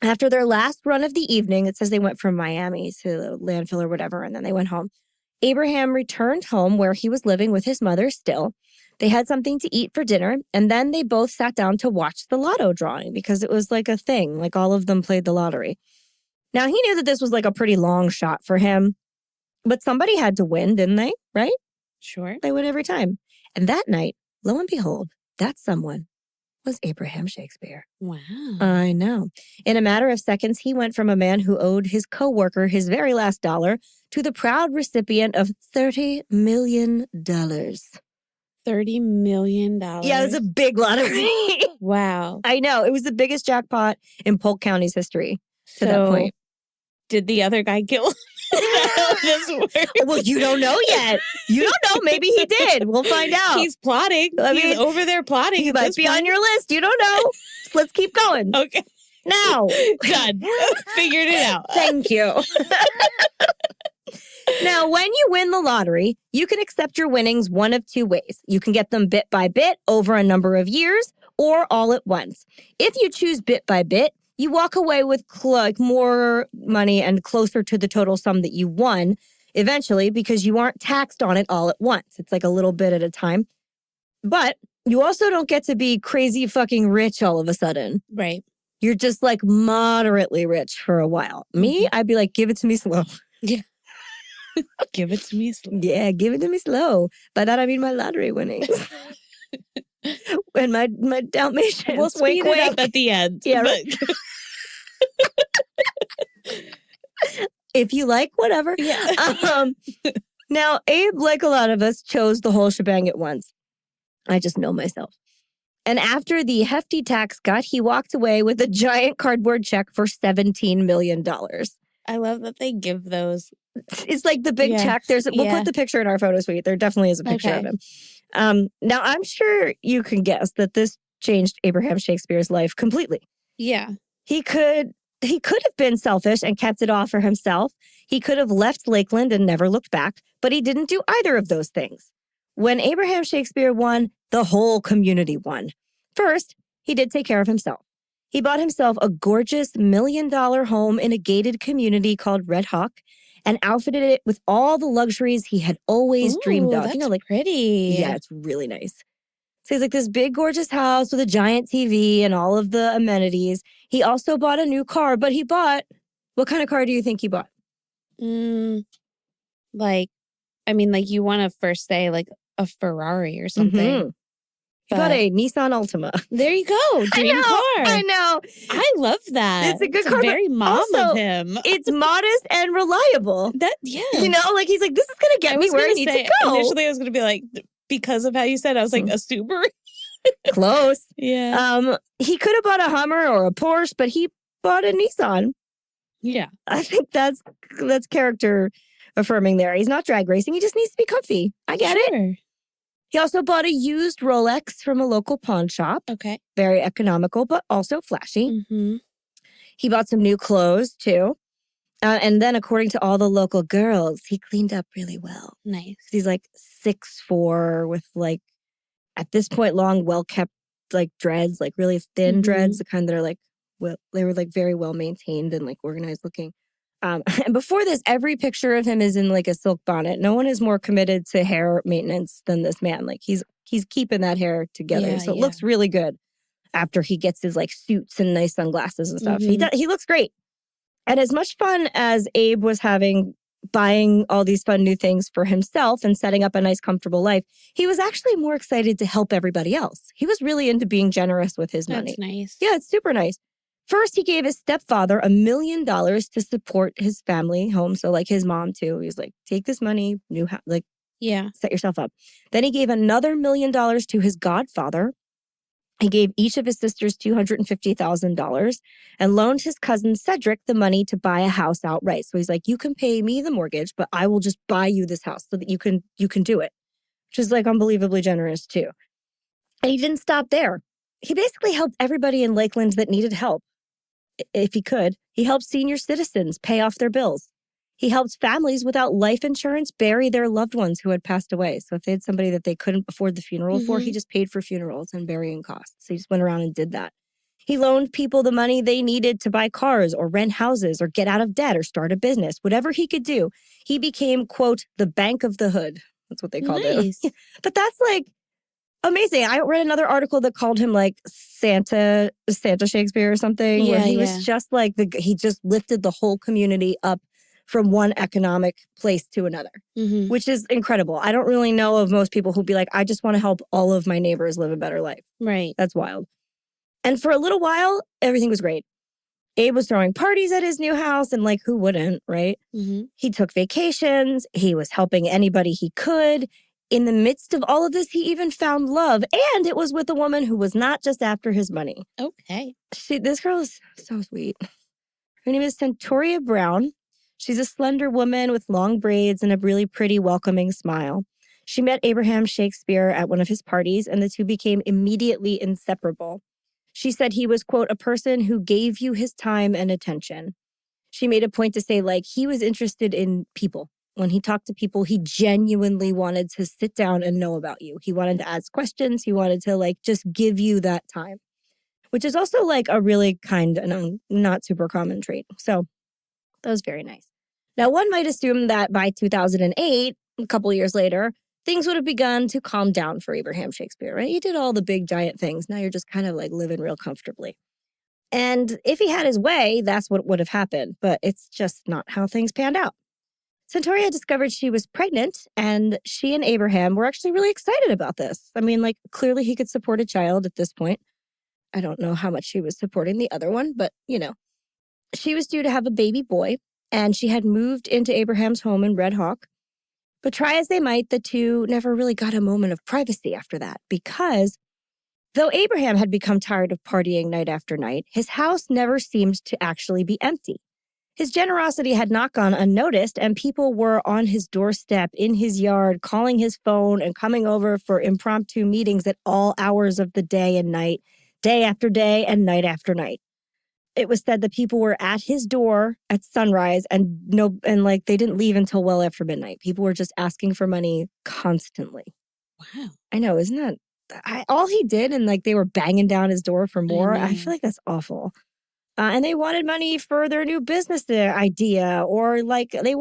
After their last run of the evening, it says they went from Miami to the landfill or whatever, and then they went home. Abraham returned home where he was living with his mother still. They had something to eat for dinner, and then they both sat down to watch the lotto drawing because it was like a thing, like all of them played the lottery. Now, he knew that this was like a pretty long shot for him, but somebody had to win, didn't they? Right? Sure. They win every time. And that night, lo and behold, that someone was Abraham Shakespeare. Wow. I know. In a matter of seconds, he went from a man who owed his coworker his very last dollar to the proud recipient of $30 million. $30 million? Yeah, it's a big lottery. Wow. I know. It was the biggest jackpot in Polk County's history to that point. Did the other guy kill him? Well, you don't know yet. You don't know. Maybe he did. We'll find out. He's plotting. He's over there plotting. He might be on your list. You don't know. Let's keep going. Okay. Now. Done. Figured it out. Thank you. Now, when you win the lottery, you can accept your winnings one of two ways. You can get them bit by bit over a number of years or all at once. If you choose bit by bit, you walk away with more money and closer to the total sum that you won eventually because you aren't taxed on it all at once. It's like a little bit at a time. But you also don't get to be crazy fucking rich all of a sudden. Right. You're just like moderately rich for a while. Me, I'd be like, give it to me slow. Yeah. Give it to me slow. Yeah, give it to me slow. By that, I mean my lottery winnings. And my Dalmatian. We'll speed it up at the end. Yeah, right. If you like, whatever. Yeah. Now, Abe, like a lot of us, chose the whole shebang at once. I just know myself. And after the hefty tax cut, he walked away with a giant cardboard check for $17 million. I love that they give those. It's like the big check. We'll put the picture in our photo suite. There definitely is a picture of him. Now, I'm sure you can guess that this changed Abraham Shakespeare's life completely. Yeah. He could have been selfish and kept it all for himself. He could have left Lakeland and never looked back, but he didn't do either of those things. When Abraham Shakespeare won, the whole community won. First, he did take care of himself. He bought himself a gorgeous $1 million home in a gated community called Red Hawk and outfitted it with all the luxuries he had always dreamed of. That's pretty. Yeah, it's really nice. So he's like this big, gorgeous house with a giant TV and all of the amenities. He also bought a new car, but what kind of car do you think he bought? You want to first say like a Ferrari or something. Mm-hmm. He got a Nissan Altima. There you go. Dream car. I know. I love that. It's a good car. Very mom of him. It's modest and reliable. Yeah. You know, like he's like, this is going to get me where I need to go. Initially, I was going to be like, because of how you said, I was like, a Subaru. Close. Yeah. He could have bought a Hummer or a Porsche, but he bought a Nissan. Yeah. I think that's character affirming there. He's not drag racing. He just needs to be comfy. I get it. He also bought a used Rolex from a local pawn shop. Okay. Very economical, but also flashy. Mm-hmm. He bought some new clothes, too. And then, according to all the local girls, he cleaned up really well. Nice. He's like 6'4" with like, at this point, long, well-kept like dreads, like really thin dreads, the kind that are like, they were like very well maintained and like organized looking. And before this, every picture of him is in like a silk bonnet. No one is more committed to hair maintenance than this man. Like he's keeping that hair together. Yeah, so it looks really good after he gets his like suits and nice sunglasses and stuff. He looks great. And as much fun as Abe was having buying all these fun new things for himself and setting up a nice, comfortable life, he was actually more excited to help everybody else. He was really into being generous with his money. That's nice. Yeah, it's super nice. First, he gave his stepfather $1 million to support his family home. So like his mom too. He was like, take this money, set yourself up. Then he gave another $1 million to his godfather. He gave each of his sisters $250,000 and loaned his cousin Cedric the money to buy a house outright. So he's like, you can pay me the mortgage, but I will just buy you this house so that you can do it, which is like unbelievably generous too. And he didn't stop there. He basically helped everybody in Lakeland that needed help. If he could, he helped senior citizens pay off their bills. He helped families without life insurance bury their loved ones who had passed away. So if they had somebody that they couldn't afford the funeral for, he just paid for funerals and burying costs. So he just went around and did that. He loaned people the money they needed to buy cars or rent houses or get out of debt or start a business. Whatever he could do, he became, quote, the bank of the hood. That's what they called it. But that's like amazing. I read another article that called him like Santa Shakespeare or something. Where he was just like, he just lifted the whole community up from one economic place to another, which is incredible. I don't really know of most people who'd be like, I just want to help all of my neighbors live a better life. Right. That's wild. And for a little while, everything was great. Abe was throwing parties at his new house, and like, who wouldn't, right? Mm-hmm. He took vacations. He was helping anybody he could. In the midst of all of this, he even found love, and it was with a woman who was not just after his money. Okay. This girl is so sweet. Her name is Centauria Brown. She's a slender woman with long braids and a really pretty, welcoming smile. She met Abraham Shakespeare at one of his parties, and the two became immediately inseparable. She said he was, quote, a person who gave you his time and attention. She made a point to say, like, he was interested in people. When he talked to people, he genuinely wanted to sit down and know about you. He wanted to ask questions. He wanted to, like, just give you that time, which is also, like, a really kind and not super common trait. So that was very nice. Now, one might assume that by 2008, a couple years later, things would have begun to calm down for Abraham Shakespeare, right? He did all the big, giant things. Now you're just kind of like living real comfortably. And if he had his way, that's what would have happened. But it's just not how things panned out. Centauria discovered she was pregnant, and she and Abraham were actually really excited about this. I mean, like, clearly he could support a child at this point. I don't know how much she was supporting the other one, but, you know. She was due to have a baby boy, and she had moved into Abraham's home in Red Hawk. But try as they might, the two never really got a moment of privacy after that, because though Abraham had become tired of partying night after night, his house never seemed to actually be empty. His generosity had not gone unnoticed, and people were on his doorstep, in his yard, calling his phone and coming over for impromptu meetings at all hours of the day and night, day after day and night after night. It was said that people were at his door at sunrise and they didn't leave until well after midnight. People were just asking for money constantly. Wow. I know, isn't that all he did? And like they were banging down his door for more. I feel like that's awful. And they wanted money for their new business idea, or like they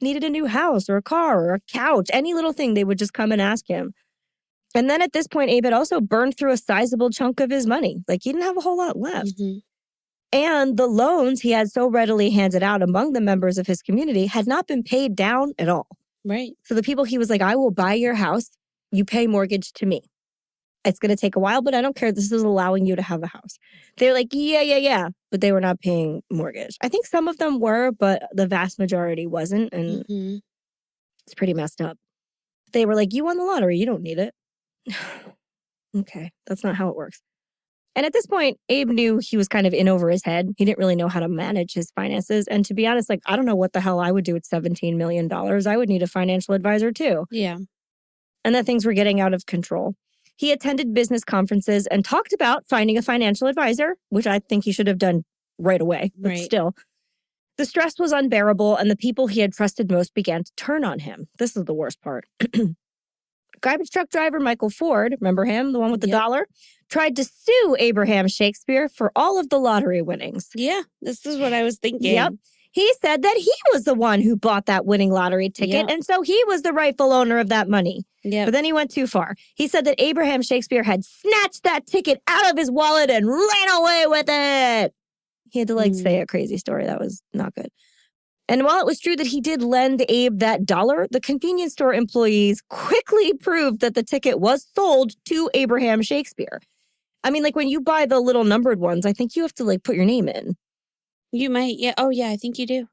needed a new house or a car or a couch, any little thing. They would just come and ask him. And then at this point, Abe had also burned through a sizable chunk of his money. Like he didn't have a whole lot left. Mm-hmm. And the loans he had so readily handed out among the members of his community had not been paid down at all. Right. So the people he was like, I will buy your house. You pay mortgage to me. It's going to take a while, but I don't care. This is allowing you to have a house. They're like, yeah. But they were not paying mortgage. I think some of them were, but the vast majority wasn't. And it's pretty messed up. They were like, you won the lottery. You don't need it. Okay. That's not how it works. And at this point, Abe knew he was kind of in over his head. He didn't really know how to manage his finances. And to be honest, like, I don't know what the hell I would do with $17 million. I would need a financial advisor too. Yeah. And that things were getting out of control. He attended business conferences and talked about finding a financial advisor, which I think he should have done right away. But still, the stress was unbearable, and the people he had trusted most began to turn on him. This is the worst part. Garbage truck driver Michael Ford, remember him, the one with the dollar, tried to sue Abraham Shakespeare for all of the lottery winnings. Yeah, this is what I was thinking. Yep. He said that he was the one who bought that winning lottery ticket, and so he was the rightful owner of that money. Yep. But then he went too far. He said that Abraham Shakespeare had snatched that ticket out of his wallet and ran away with it. He had to say a crazy story. That was not good. And while it was true that he did lend Abe that dollar, the convenience store employees quickly proved that the ticket was sold to Abraham Shakespeare. I mean, like when you buy the little numbered ones, I think you have to like put your name in. You might, yeah. Oh, yeah, I think you do.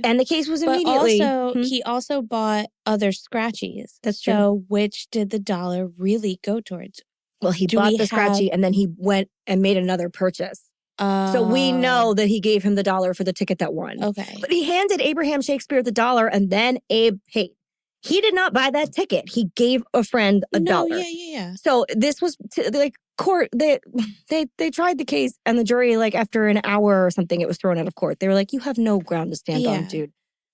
And the case was immediately... But also, he also bought other scratchies. That's true. So which did the dollar really go towards? Well, he bought the scratchy and then he went and made another purchase. So we know that he gave him the dollar for the ticket that won. Okay. But he handed Abraham Shakespeare the dollar and then Abe paid. He did not buy that ticket. He gave a friend a dollar. Yeah. So this was court. They tried the case and the jury, like after an hour or something, it was thrown out of court. They were like, you have no ground to stand on, dude.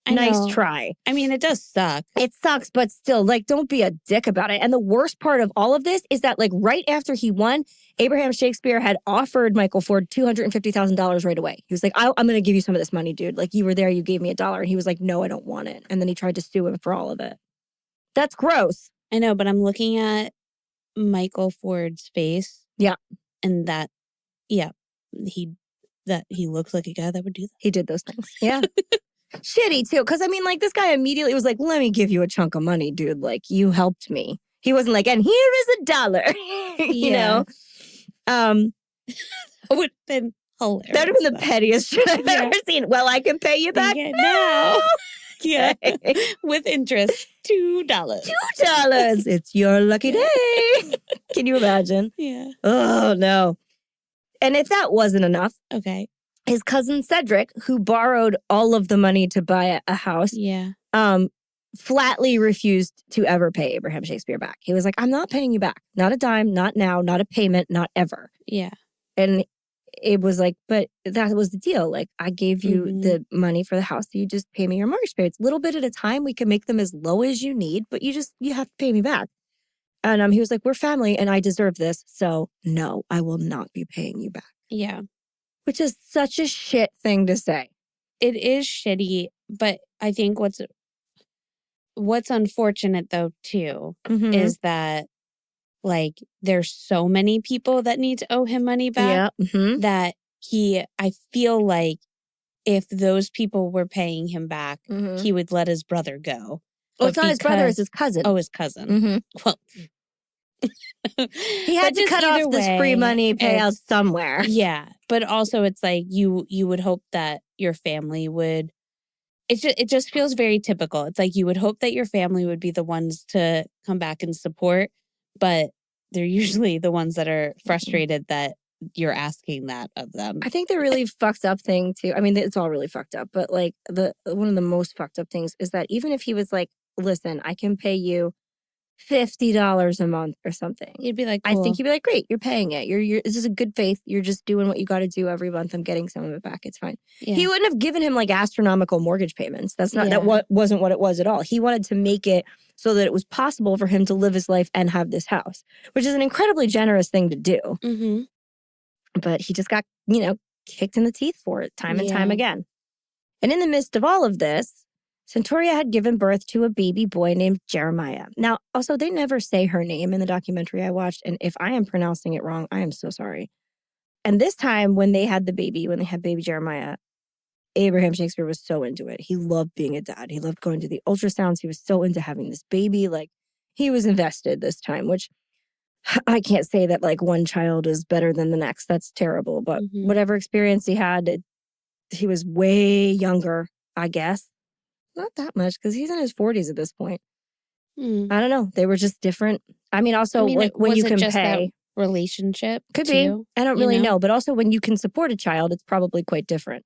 Nice try. I mean, it does suck. It sucks, but still, like, don't be a dick about it. And the worst part of all of this is that, like, right after he won, Abraham Shakespeare had offered Michael Ford $250,000 right away. He was like, I'm going to give you some of this money, dude. Like, you were there, you gave me $1. And he was like, no, I don't want it. And then he tried to sue him for all of it. That's gross. I know, but I'm looking at Michael Ford's face. Yeah. And he looks like a guy that would do that. He did those things. Yeah. Shitty, too. Because, I mean, like, this guy immediately was like, let me give you a chunk of money, dude. Like, you helped me. He wasn't like, and here is $1. You know? That would have been hilarious. That would have been the pettiest shit I've ever seen. Well, I can pay you back now. Yeah. With interest, $2. $2. It's your lucky day. Can you imagine? Yeah. Oh, no. And if that wasn't enough, okay, his cousin Cedric, who borrowed all of the money to buy a house, flatly refused to ever pay Abraham Shakespeare back. He was like, I'm not paying you back. Not a dime, not now, not a payment, not ever. Yeah. And it was like, but that was the deal. Like, I gave you the money for the house. You just pay me your mortgage payments. A little bit at a time. We can make them as low as you need, but you have to pay me back. And he was like, we're family and I deserve this. So no, I will not be paying you back. Yeah. Which is such a shit thing to say. It is shitty, but I think what's unfortunate though too is that like there's so many people that need to owe him money back that I feel like if those people were paying him back, he would let his brother go. Well, it's not his brother, it's his cousin. Oh, his cousin. Well, he had to cut off this free money payout somewhere. Yeah, but also it's like you would hope that your family would. It just feels very typical. It's like you would hope that your family would be the ones to come back and support, but they're usually the ones that are frustrated that you're asking that of them. I think the really fucked up thing too. I mean, it's all really fucked up, but like one of the most fucked up things is that even if he was like, "Listen, I can pay you $50 a month or something," you'd be like, cool. I think you'd be like, "Great, you're paying it. You're this is a good faith. You're just doing what you got to do every month. I'm getting some of it back. It's fine." Yeah. He wouldn't have given him like astronomical mortgage payments. That's not wasn't what it was at all. He wanted to make it so that it was possible for him to live his life and have this house, which is an incredibly generous thing to do. Mm-hmm. But he just got kicked in the teeth for it time and time again. And in the midst of all of this, Centauria had given birth to a baby boy named Jeremiah. Now, also, they never say her name in the documentary I watched, and if I am pronouncing it wrong, I am so sorry. And this time, when they had baby Jeremiah, Abraham Shakespeare was so into it. He loved being a dad. He loved going to the ultrasounds. He was so into having this baby. Like, he was invested this time, which I can't say that, like, one child is better than the next. That's terrible. But whatever experience he had, he was way younger, I guess. Not that much, because he's in his 40s at this point. I don't know. They were just different. I mean, also, like, when you can pay. Relationship? Could be. I don't really know. But also, when you can support a child, it's probably quite different.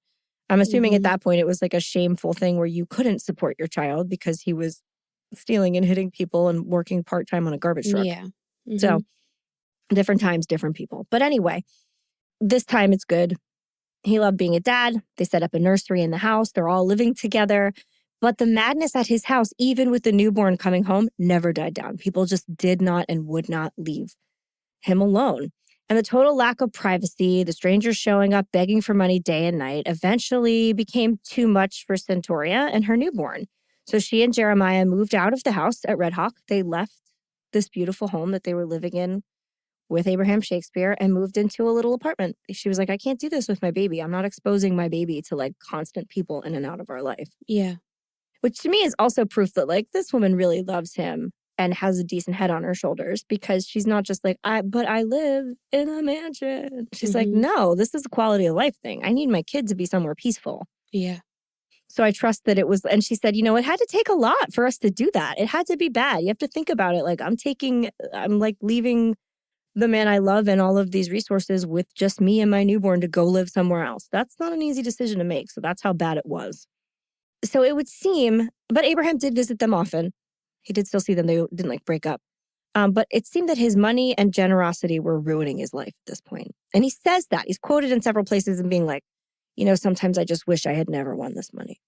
I'm assuming at that point, it was like a shameful thing where you couldn't support your child because he was stealing and hitting people and working part-time on a garbage truck. Yeah. So, different times, different people. But anyway, this time it's good. He loved being a dad. They set up a nursery in the house. They're all living together. But the madness at his house, even with the newborn coming home, never died down. People just did not and would not leave him alone. And the total lack of privacy, the strangers showing up begging for money day and night, eventually became too much for Centauria and her newborn. So she and Jeremiah moved out of the house at Red Hawk. They left this beautiful home that they were living in with Abraham Shakespeare and moved into a little apartment. She was like, I can't do this with my baby. I'm not exposing my baby to like constant people in and out of our life. Yeah. Which to me is also proof that like this woman really loves him and has a decent head on her shoulders, because she's not just like, but I live in a mansion. She's like, no, this is a quality of life thing. I need my kid to be somewhere peaceful. Yeah. So I trust that it was, and she said, it had to take a lot for us to do that. It had to be bad. You have to think about it. Like I'm like leaving the man I love and all of these resources with just me and my newborn to go live somewhere else. That's not an easy decision to make. So that's how bad it was. So it would seem, but Abraham did visit them often. He did still see them. They didn't like break up. But it seemed that his money and generosity were ruining his life at this point. And he says that. He's quoted in several places and being like, sometimes I just wish I had never won this money.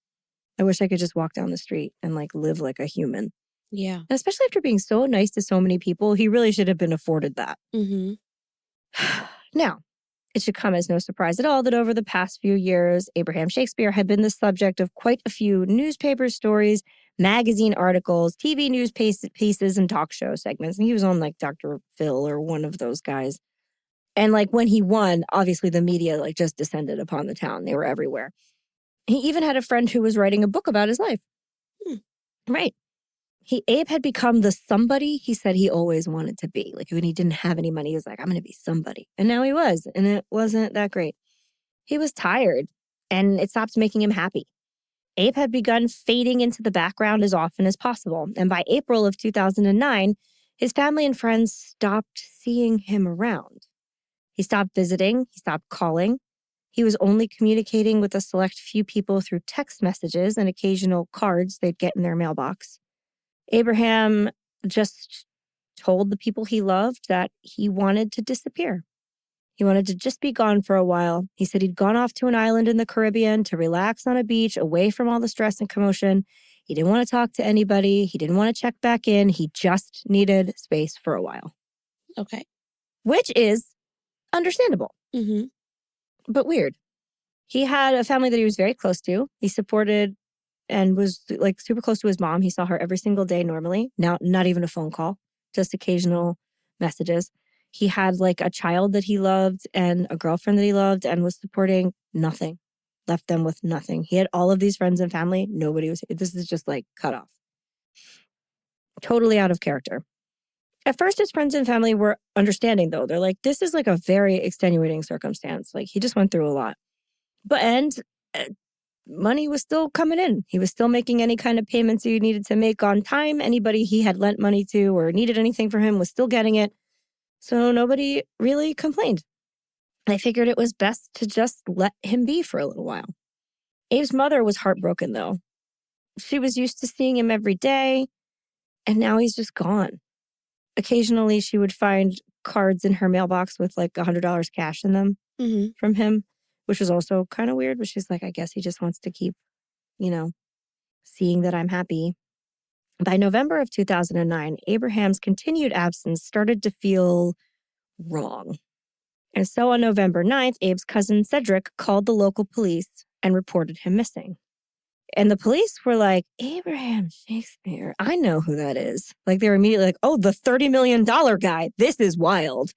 I wish I could just walk down the street and like live like a human. Yeah. And especially after being so nice to so many people, he really should have been afforded that. Mm-hmm. Now, it should come as no surprise at all that over the past few years, Abraham Shakespeare had been the subject of quite a few newspaper stories, magazine articles, TV news pieces, and talk show segments. And he was on like Dr. Phil or one of those guys. And like when he won, obviously the media like just descended upon the town. They were everywhere. He even had a friend who was writing a book about his life. Right. Abe had become the somebody he said he always wanted to be. Like when he didn't have any money, he was like, I'm going to be somebody. And now he was, and it wasn't that great. He was tired, and it stopped making him happy. Abe had begun fading into the background as often as possible. And by April of 2009, his family and friends stopped seeing him around. He stopped visiting. He stopped calling. He was only communicating with a select few people through text messages and occasional cards they'd get in their mailbox. Abraham just told the people he loved that he wanted to disappear. He wanted to just be gone for a while. He said he'd gone off to an island in the Caribbean to relax on a beach away from all the stress and commotion. He didn't want to talk to anybody. He didn't want to check back in. He just needed space for a while. Okay. Which is understandable. Mm-hmm. But weird. He had a family that he was very close to. He supported and was like super close to his mom. He saw her every single day normally. Now, not even a phone call, just occasional messages. He had like a child that he loved and a girlfriend that he loved and was supporting nothing. Left them with nothing. He had all of these friends and family. Nobody was, this is just like cut off. Totally out of character. At first, his friends and family were understanding though. They're like, this is like a very extenuating circumstance. Like he just went through a lot. But money was still coming in. He was still making any kind of payments he needed to make on time. Anybody he had lent money to or needed anything from him was still getting it. So nobody really complained. I figured it was best to just let him be for a little while. Abe's mother was heartbroken, though. She was used to seeing him every day, and now he's just gone. Occasionally, she would find cards in her mailbox with like $100 cash in them from him, which was also kind of weird. But she's like, I guess he just wants to keep, seeing that I'm happy. By November of 2009, Abraham's continued absence started to feel wrong. And so on November 9th, Abe's cousin Cedric called the local police and reported him missing. And the police were like, Abraham Shakespeare, I know who that is. Like they were immediately like, oh, the $30 million guy. This is wild.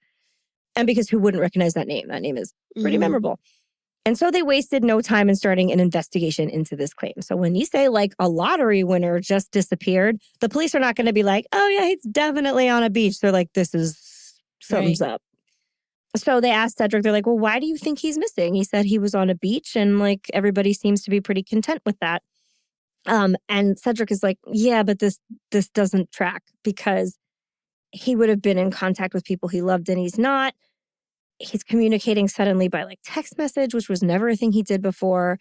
And because who wouldn't recognize that name? That name is pretty memorable. And so they wasted no time in starting an investigation into this claim. So when you say like a lottery winner just disappeared, the police are not going to be like, oh yeah, he's definitely on a beach. They're like, this is something's up. So they asked Cedric, they're like, well, why do you think he's missing? He said he was on a beach and like everybody seems to be pretty content with that. And Cedric is like, yeah, but this doesn't track because he would have been in contact with people he loved and he's not. He's communicating suddenly by like text message, which was never a thing he did before.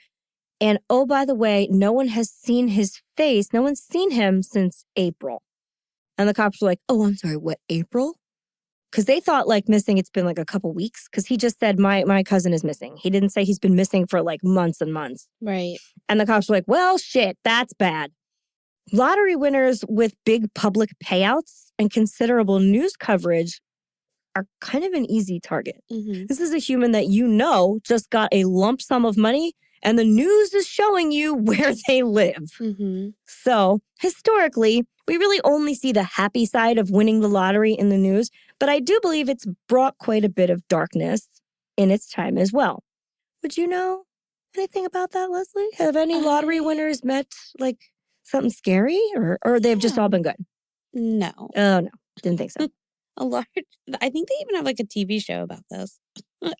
And oh, by the way, no one has seen his face. No one's seen him since April. And the cops were like, oh, I'm sorry, what, April? Because they thought like missing, it's been like a couple weeks. Because he just said, my cousin is missing. He didn't say he's been missing for like months and months. Right. And the cops were like, well, shit, that's bad. Lottery winners with big public payouts and considerable news coverage are kind of an easy target. This is a human that just got a lump sum of money and the news is showing you where they live. So historically, we really only see the happy side of winning the lottery in the news, but I do believe it's brought quite a bit of darkness in its time as well. Would you know anything about that, Leslie? Have any lottery winners met like something scary or they've just all been good? No. Oh, no. Didn't think so. I think they even have like a TV show about this.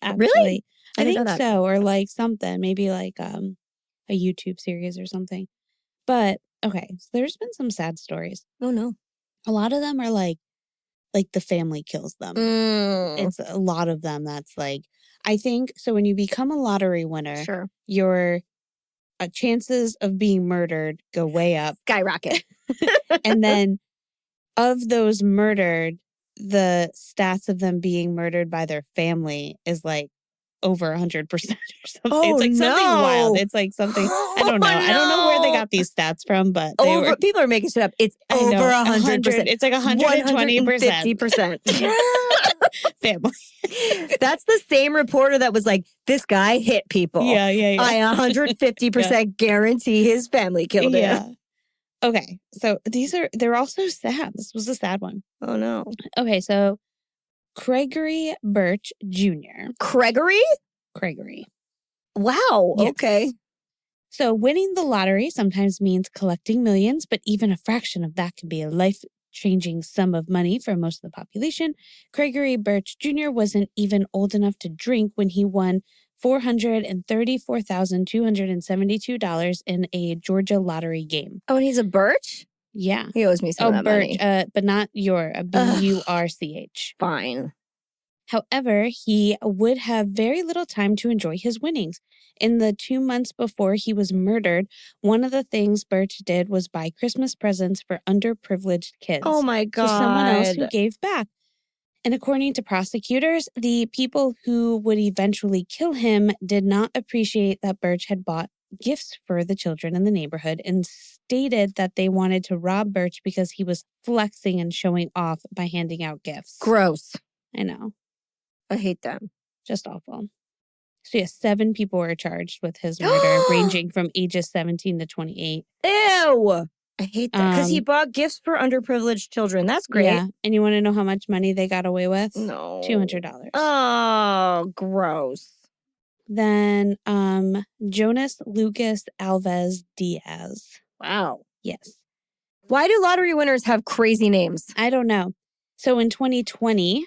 Actually. Really? I think so. Or like something, maybe like a YouTube series or something. But okay, so there's been some sad stories. Oh no. A lot of them are like the family kills them. It's a lot of them that's like, I think, so when you become a lottery winner, your chances of being murdered go way up. Skyrocket. And then of those murdered, the stats of them being murdered by their family is like over 100% or something. It's like something wild. It's like something, I don't know. I don't know where they got these stats from, but people are making shit up. It's over 100%. It's like 120%. 150%. Family. That's the same reporter that was like, this guy hit people. Yeah. I 150% guarantee his family killed him. Okay, so they're also sad. This was a sad one. Oh, no. Okay, so Gregory Birch Jr. Gregory? Gregory. Wow, yes. Okay. So winning the lottery sometimes means collecting millions, but even a fraction of that can be a life-changing sum of money for most of the population. Gregory Birch Jr. wasn't even old enough to drink when he won $434,272 in a Georgia lottery game. Oh, and he's a Birch? Yeah. He owes me some of that Birch, money. but not your, a Burch. Fine. However, he would have very little time to enjoy his winnings. In the 2 months before he was murdered, one of the things Birch did was buy Christmas presents for underprivileged kids. Oh my God. So someone else who gave back. And according to prosecutors, the people who would eventually kill him did not appreciate that Birch had bought gifts for the children in the neighborhood and stated that they wanted to rob Birch because he was flexing and showing off by handing out gifts. Gross. I know. I hate them. Just awful. So yeah, 7 people were charged with his murder, ranging from ages 17 to 28. Ew! I hate that. Because he bought gifts for underprivileged children. That's great. Yeah. And you want to know how much money they got away with? No. $200. Oh, gross. Then Jonas Lucas Alves Diaz. Wow. Yes. Why do lottery winners have crazy names? I don't know. So in 2020,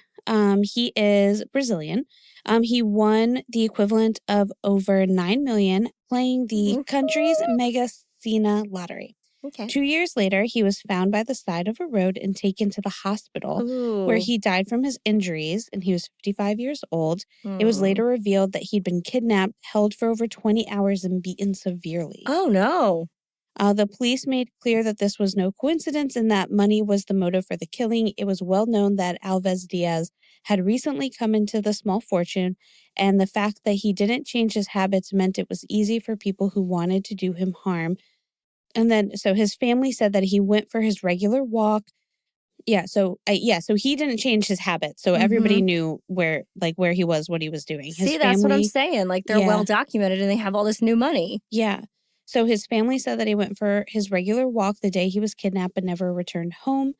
he is Brazilian. He won the equivalent of over $9 million playing the country's Mega Sena lottery. Okay. 2 years later, he was found by the side of a road and taken to the hospital where he died from his injuries, and he was 55 years old. It was later revealed that he'd been kidnapped, held for over 20 hours, and beaten severely. Oh, no. The police made clear that this was no coincidence and that money was the motive for the killing. It was well known that Alves Diaz had recently come into the small fortune, and the fact that he didn't change his habits meant it was easy for people who wanted to do him harm. And then, so his family said that he went for his regular walk. So he didn't change his habits. So everybody knew where he was, what he was doing. That's what I'm saying. Like, they're well documented and they have all this new money. Yeah. So his family said that he went for his regular walk the day he was kidnapped but never returned home.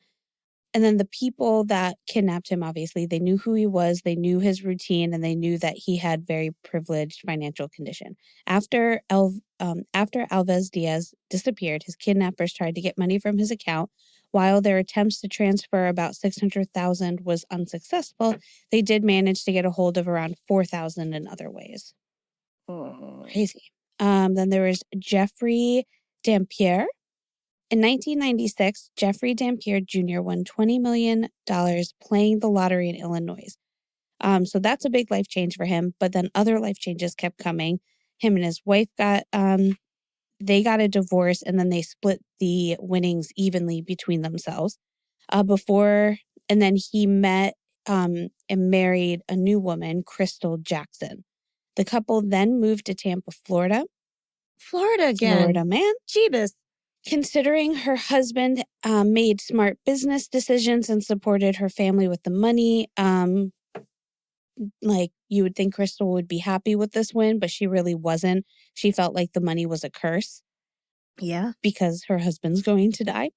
And then the people that kidnapped him, obviously, they knew who he was, they knew his routine, and they knew that he had very privileged financial condition. After Alves Diaz disappeared, his kidnappers tried to get money from his account. While their attempts to transfer about $600,000 was unsuccessful, they did manage to get a hold of around $4,000 in other ways. Crazy. Then there was Jeffrey Dampier. In 1996, Jeffrey Dampier Jr. won $20 million playing the lottery in Illinois. So that's a big life change for him. But then other life changes kept coming. Him and his wife got a divorce, and then they split the winnings evenly between themselves. And then he met and married a new woman, Crystal Jackson. The couple then moved to Tampa, Florida. Florida again. Florida, man. Jeebus. Considering her husband made smart business decisions and supported her family with the money, you would think Crystal would be happy with this win, but she really wasn't. She felt like the money was a curse. Yeah. Because her husband's going to die.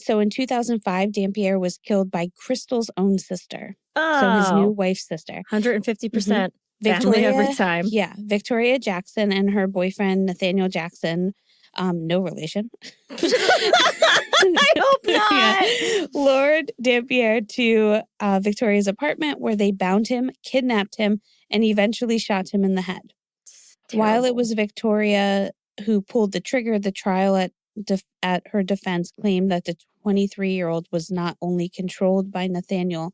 So in 2005, Dampier was killed by Crystal's own sister. Oh. So his new wife's sister. 150%. Victoria every time. Yeah. Victoria Jackson and her boyfriend, Nathaniel Jackson. No relation. I hope not. Lured Dampier to Victoria's apartment where they bound him, kidnapped him, and eventually shot him in the head. While it was Victoria who pulled the trigger, the trial at her defense claimed that the 23-year-old was not only controlled by Nathaniel,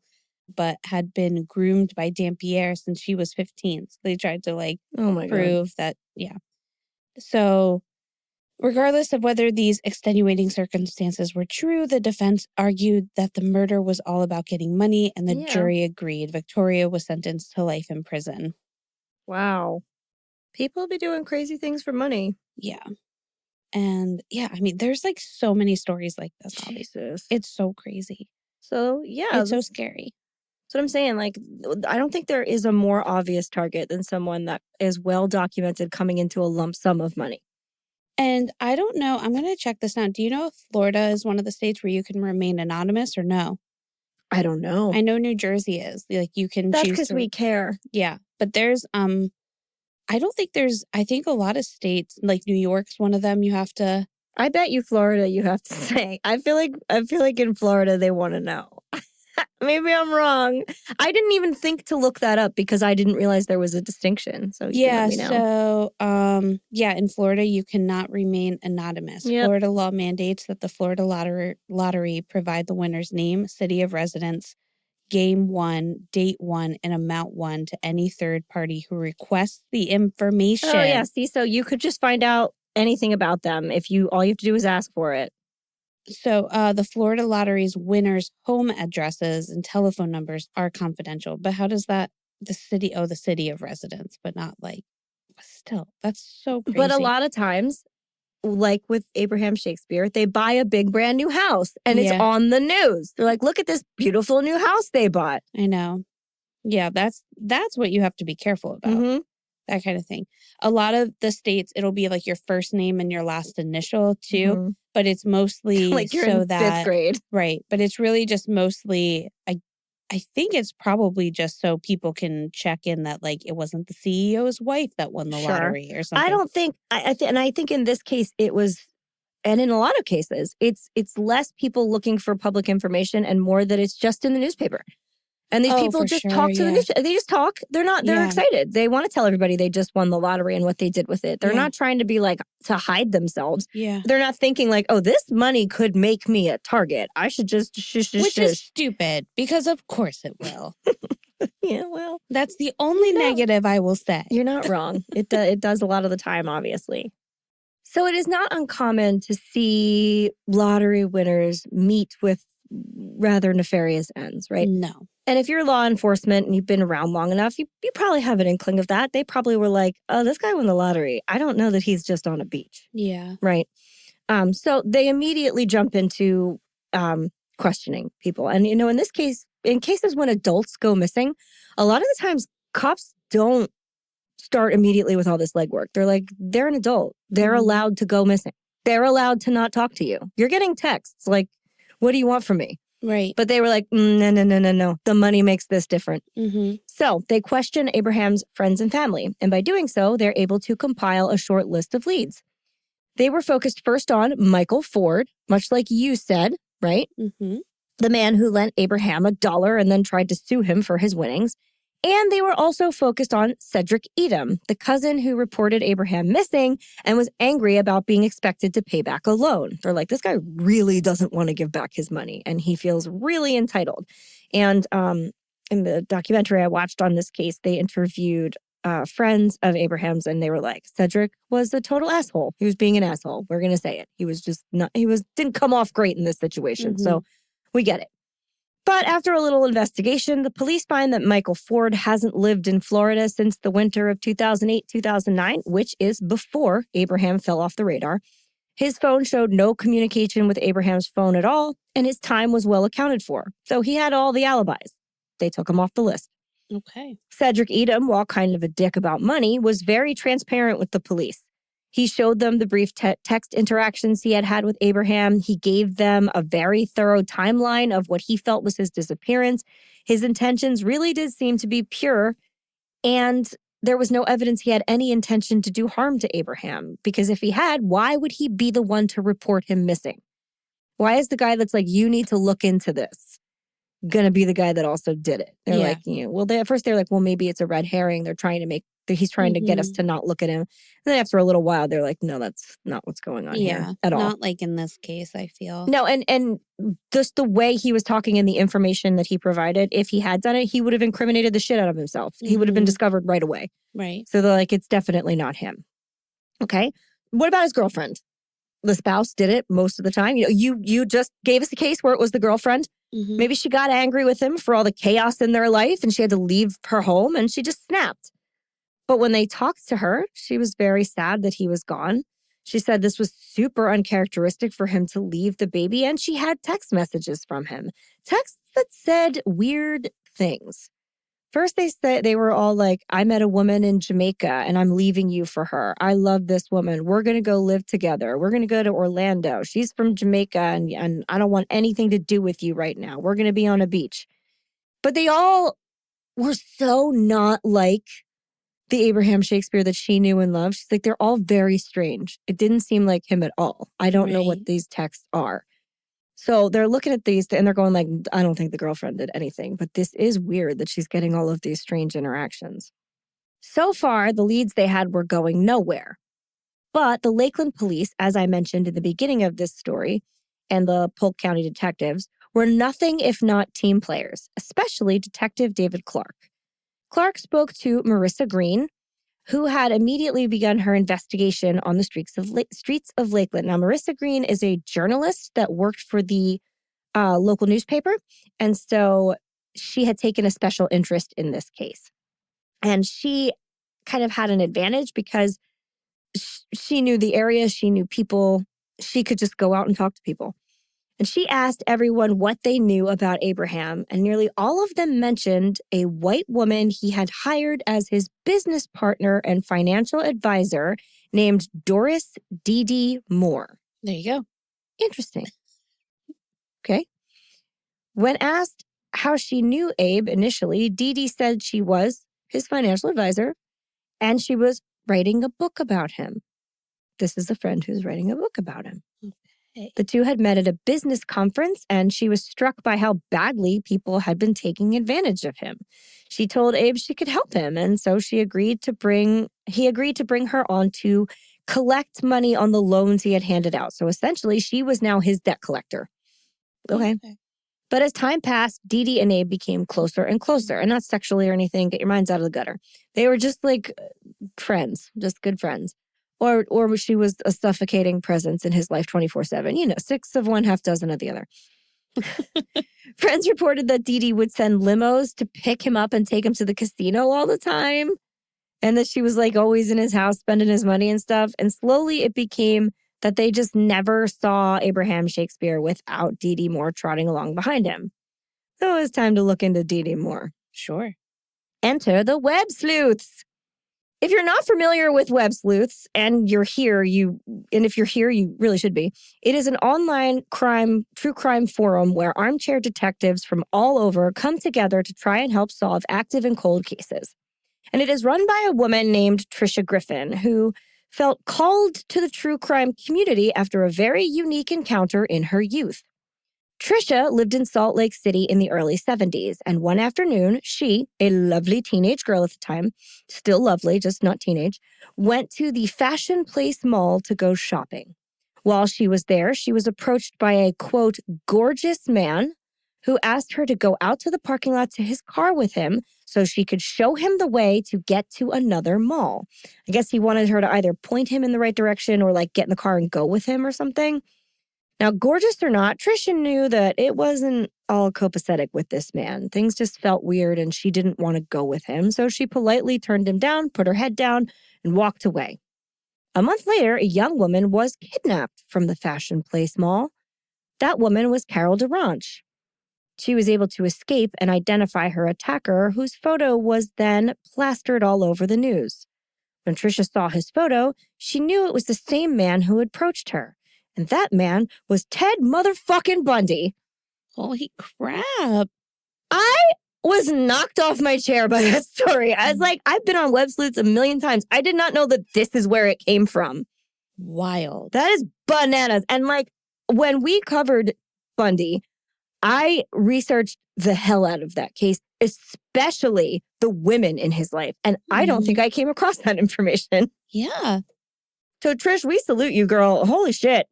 but had been groomed by Dampier since she was 15. So they tried to prove that, yeah. So regardless of whether these extenuating circumstances were true, the defense argued that the murder was all about getting money, and the jury agreed. Victoria was sentenced to life in prison. Wow. People be doing crazy things for money. Yeah. And there's so many stories like this. Jesus. It's so crazy. So, yeah. It's so scary. That's what I'm saying. I don't think there is a more obvious target than someone that is well documented coming into a lump sum of money. And I don't know. I'm going to check this out. Do you know if Florida is one of the states where you can remain anonymous or no? I don't know. I know New Jersey is. You can choose. That's because we care. Yeah. But there's I don't think I think a lot of states, like New York's one of them, you have to. I bet you Florida, you have to say. I feel like in Florida they want to know. Maybe I'm wrong. I didn't even think to look that up because I didn't realize there was a distinction. So you can let me know. So in Florida you cannot remain anonymous. Yep. Florida law mandates that the Florida lottery provide the winner's name, city of residence, game won, date won, and amount won to any third party who requests the information. Oh yeah, see, so you could just find out anything about them if all you have to do is ask for it. So the Florida Lottery's winners' home addresses and telephone numbers are confidential. But how does that, the city of residence, but not like, still, that's so crazy. But a lot of times, like with Abraham Shakespeare, they buy a big brand new house and it's on the news. They're like, look at this beautiful new house they bought. I know. Yeah, that's what you have to be careful about. Mm-hmm. That kind of thing. A lot of the states, it'll be like your first name and your last initial too. Mm-hmm. But it's mostly like you're in fifth grade. Right. But it's really just mostly, I think it's probably just so people can check in that like it wasn't the CEO's wife that won the lottery or something. I don't think, and I think in this case it was, and in a lot of cases, it's less people looking for public information and more that it's just in the newspaper. And these people just talk to the news. They just talk. They're excited. They want to tell everybody they just won the lottery and what they did with it. They're not trying to be like to hide themselves. Yeah. They're not thinking like, oh, this money could make me a target. I should just Which is stupid because of course it will. Yeah, well. That's the only negative I will say. You're not wrong. It does a lot of the time, obviously. So it is not uncommon to see lottery winners meet with rather nefarious ends, right? No. And if you're law enforcement and you've been around long enough, you probably have an inkling of that. They probably were like, oh, this guy won the lottery. I don't know that he's just on a beach. Yeah. Right. So they immediately jump into questioning people. And, in this case, in cases when adults go missing, a lot of the times cops don't start immediately with all this legwork. They're like, they're an adult. They're allowed to go missing. They're allowed to not talk to you. You're getting texts like, what do you want from me? Right. But they were like, no. The money makes this different. Mm-hmm. So they question Abraham's friends and family. And by doing so, they're able to compile a short list of leads. They were focused first on Michael Ford, much like you said, right? Mm-hmm. The man who lent Abraham $1 and then tried to sue him for his winnings. And they were also focused on Cedric Edom, the cousin who reported Abraham missing and was angry about being expected to pay back a loan. They're like, this guy really doesn't want to give back his money, and he feels really entitled. And in the documentary I watched on this case, they interviewed friends of Abraham's, and they were like, Cedric was a total asshole. He was being an asshole. We're going to say it. He was just not, didn't come off great in this situation. Mm-hmm. So we get it. But after a little investigation, the police find that Michael Ford hasn't lived in Florida since the winter of 2008-2009, which is before Abraham fell off the radar. His phone showed no communication with Abraham's phone at all, and his time was well accounted for. So he had all the alibis. They took him off the list. Okay. Cedric Edom, while kind of a dick about money, was very transparent with the police. He showed them the brief text interactions he had with Abraham. He gave them a very thorough timeline of what he felt was his disappearance. His intentions really did seem to be pure, and there was no evidence he had any intention to do harm to Abraham, because if he had, why would he be the one to report him missing? Why is the guy that's like, you need to look into this, gonna be the guy that also did it? They're like, at first they're like, well, maybe it's a red herring. They're trying to he's trying to get us to not look at him. And then after a little while, they're like, no, that's not what's going on here at all. Not like in this case, I feel. No, and just the way he was talking and the information that he provided, if he had done it, he would have incriminated the shit out of himself. Mm-hmm. He would have been discovered right away. Right. So they're like, it's definitely not him. Okay. What about his girlfriend? The spouse did it most of the time. You just gave us a case where it was the girlfriend. Mm-hmm. Maybe she got angry with him for all the chaos in their life and she had to leave her home and she just snapped. But when they talked to her, she was very sad that he was gone. She said this was super uncharacteristic for him to leave the baby, and she had text messages from him. Texts that said weird things. First, they said they were all like, I met a woman in Jamaica and I'm leaving you for her. I love this woman. We're going to go live together. We're going to go to Orlando. She's from Jamaica and I don't want anything to do with you right now. We're going to be on a beach. But they all were so not like the Abraham Shakespeare that she knew and loved. She's like, they're all very strange. It didn't seem like him at all. I don't know what these texts are. So they're looking at these and they're going like, I don't think the girlfriend did anything, but this is weird that she's getting all of these strange interactions. So far, the leads they had were going nowhere. But the Lakeland police, as I mentioned in the beginning of this story, and the Polk County detectives were nothing if not team players, especially Detective David Clark. Clark spoke to Marissa Green, who had immediately begun her investigation on the streets of Lakeland. Now, Marissa Green is a journalist that worked for the local newspaper, and so she had taken a special interest in this case. And she kind of had an advantage because she knew the area, she knew people, she could just go out and talk to people. And she asked everyone what they knew about Abraham, and nearly all of them mentioned a white woman he had hired as his business partner and financial advisor named Doris Dee Moore. There you go. Interesting. Okay. When asked how she knew Abe initially, Dee said she was his financial advisor and she was writing a book about him. This is a friend who's writing a book about him. The two had met at a business conference, and she was struck by how badly people had been taking advantage of him. She told Abe she could help him, and so he agreed to bring her on to collect money on the loans he had handed out. So essentially, she was now his debt collector. Okay. But as time passed, Dee and Abe became closer and closer, and not sexually or anything. Get your minds out of the gutter. They were just like friends, just good friends. Or she was a suffocating presence in his life 24/7. You know, 6 of one, half dozen of the other. Friends reported that Dee would send limos to pick him up and take him to the casino all the time. And that she was like always in his house spending his money and stuff. And slowly it became that they just never saw Abraham Shakespeare without Dee Moore trotting along behind him. So it was time to look into Dee more. Sure. Enter the web sleuths. If you're not familiar with web sleuths and you're here, if you're here, you really should be. It is an online true crime forum where armchair detectives from all over come together to try and help solve active and cold cases. And it is run by a woman named Trisha Griffin, who felt called to the true crime community after a very unique encounter in her youth. Trisha lived in Salt Lake City in the early 70s, and one afternoon, she, a lovely teenage girl at the time, still lovely, just not teenage, went to the Fashion Place Mall to go shopping. While she was there, she was approached by a, quote, gorgeous man who asked her to go out to the parking lot to his car with him so she could show him the way to get to another mall. I guess he wanted her to either point him in the right direction or like get in the car and go with him or something. Now, gorgeous or not, Trisha knew that it wasn't all copacetic with this man. Things just felt weird and she didn't want to go with him. So she politely turned him down, put her head down, and walked away. A month later, a young woman was kidnapped from the Fashion Place Mall. That woman was Carol DeRanch. She was able to escape and identify her attacker, whose photo was then plastered all over the news. When Trisha saw his photo, she knew it was the same man who had approached her. And that man was Ted motherfucking Bundy. Holy crap. I was knocked off my chair by that story. I was like, I've been on web sleuths a million times. I did not know that this is where it came from. Wild. That is bananas. And like, when we covered Bundy, I researched the hell out of that case, especially the women in his life. And I don't think I came across that information. Yeah. So Trish, we salute you, girl. Holy shit.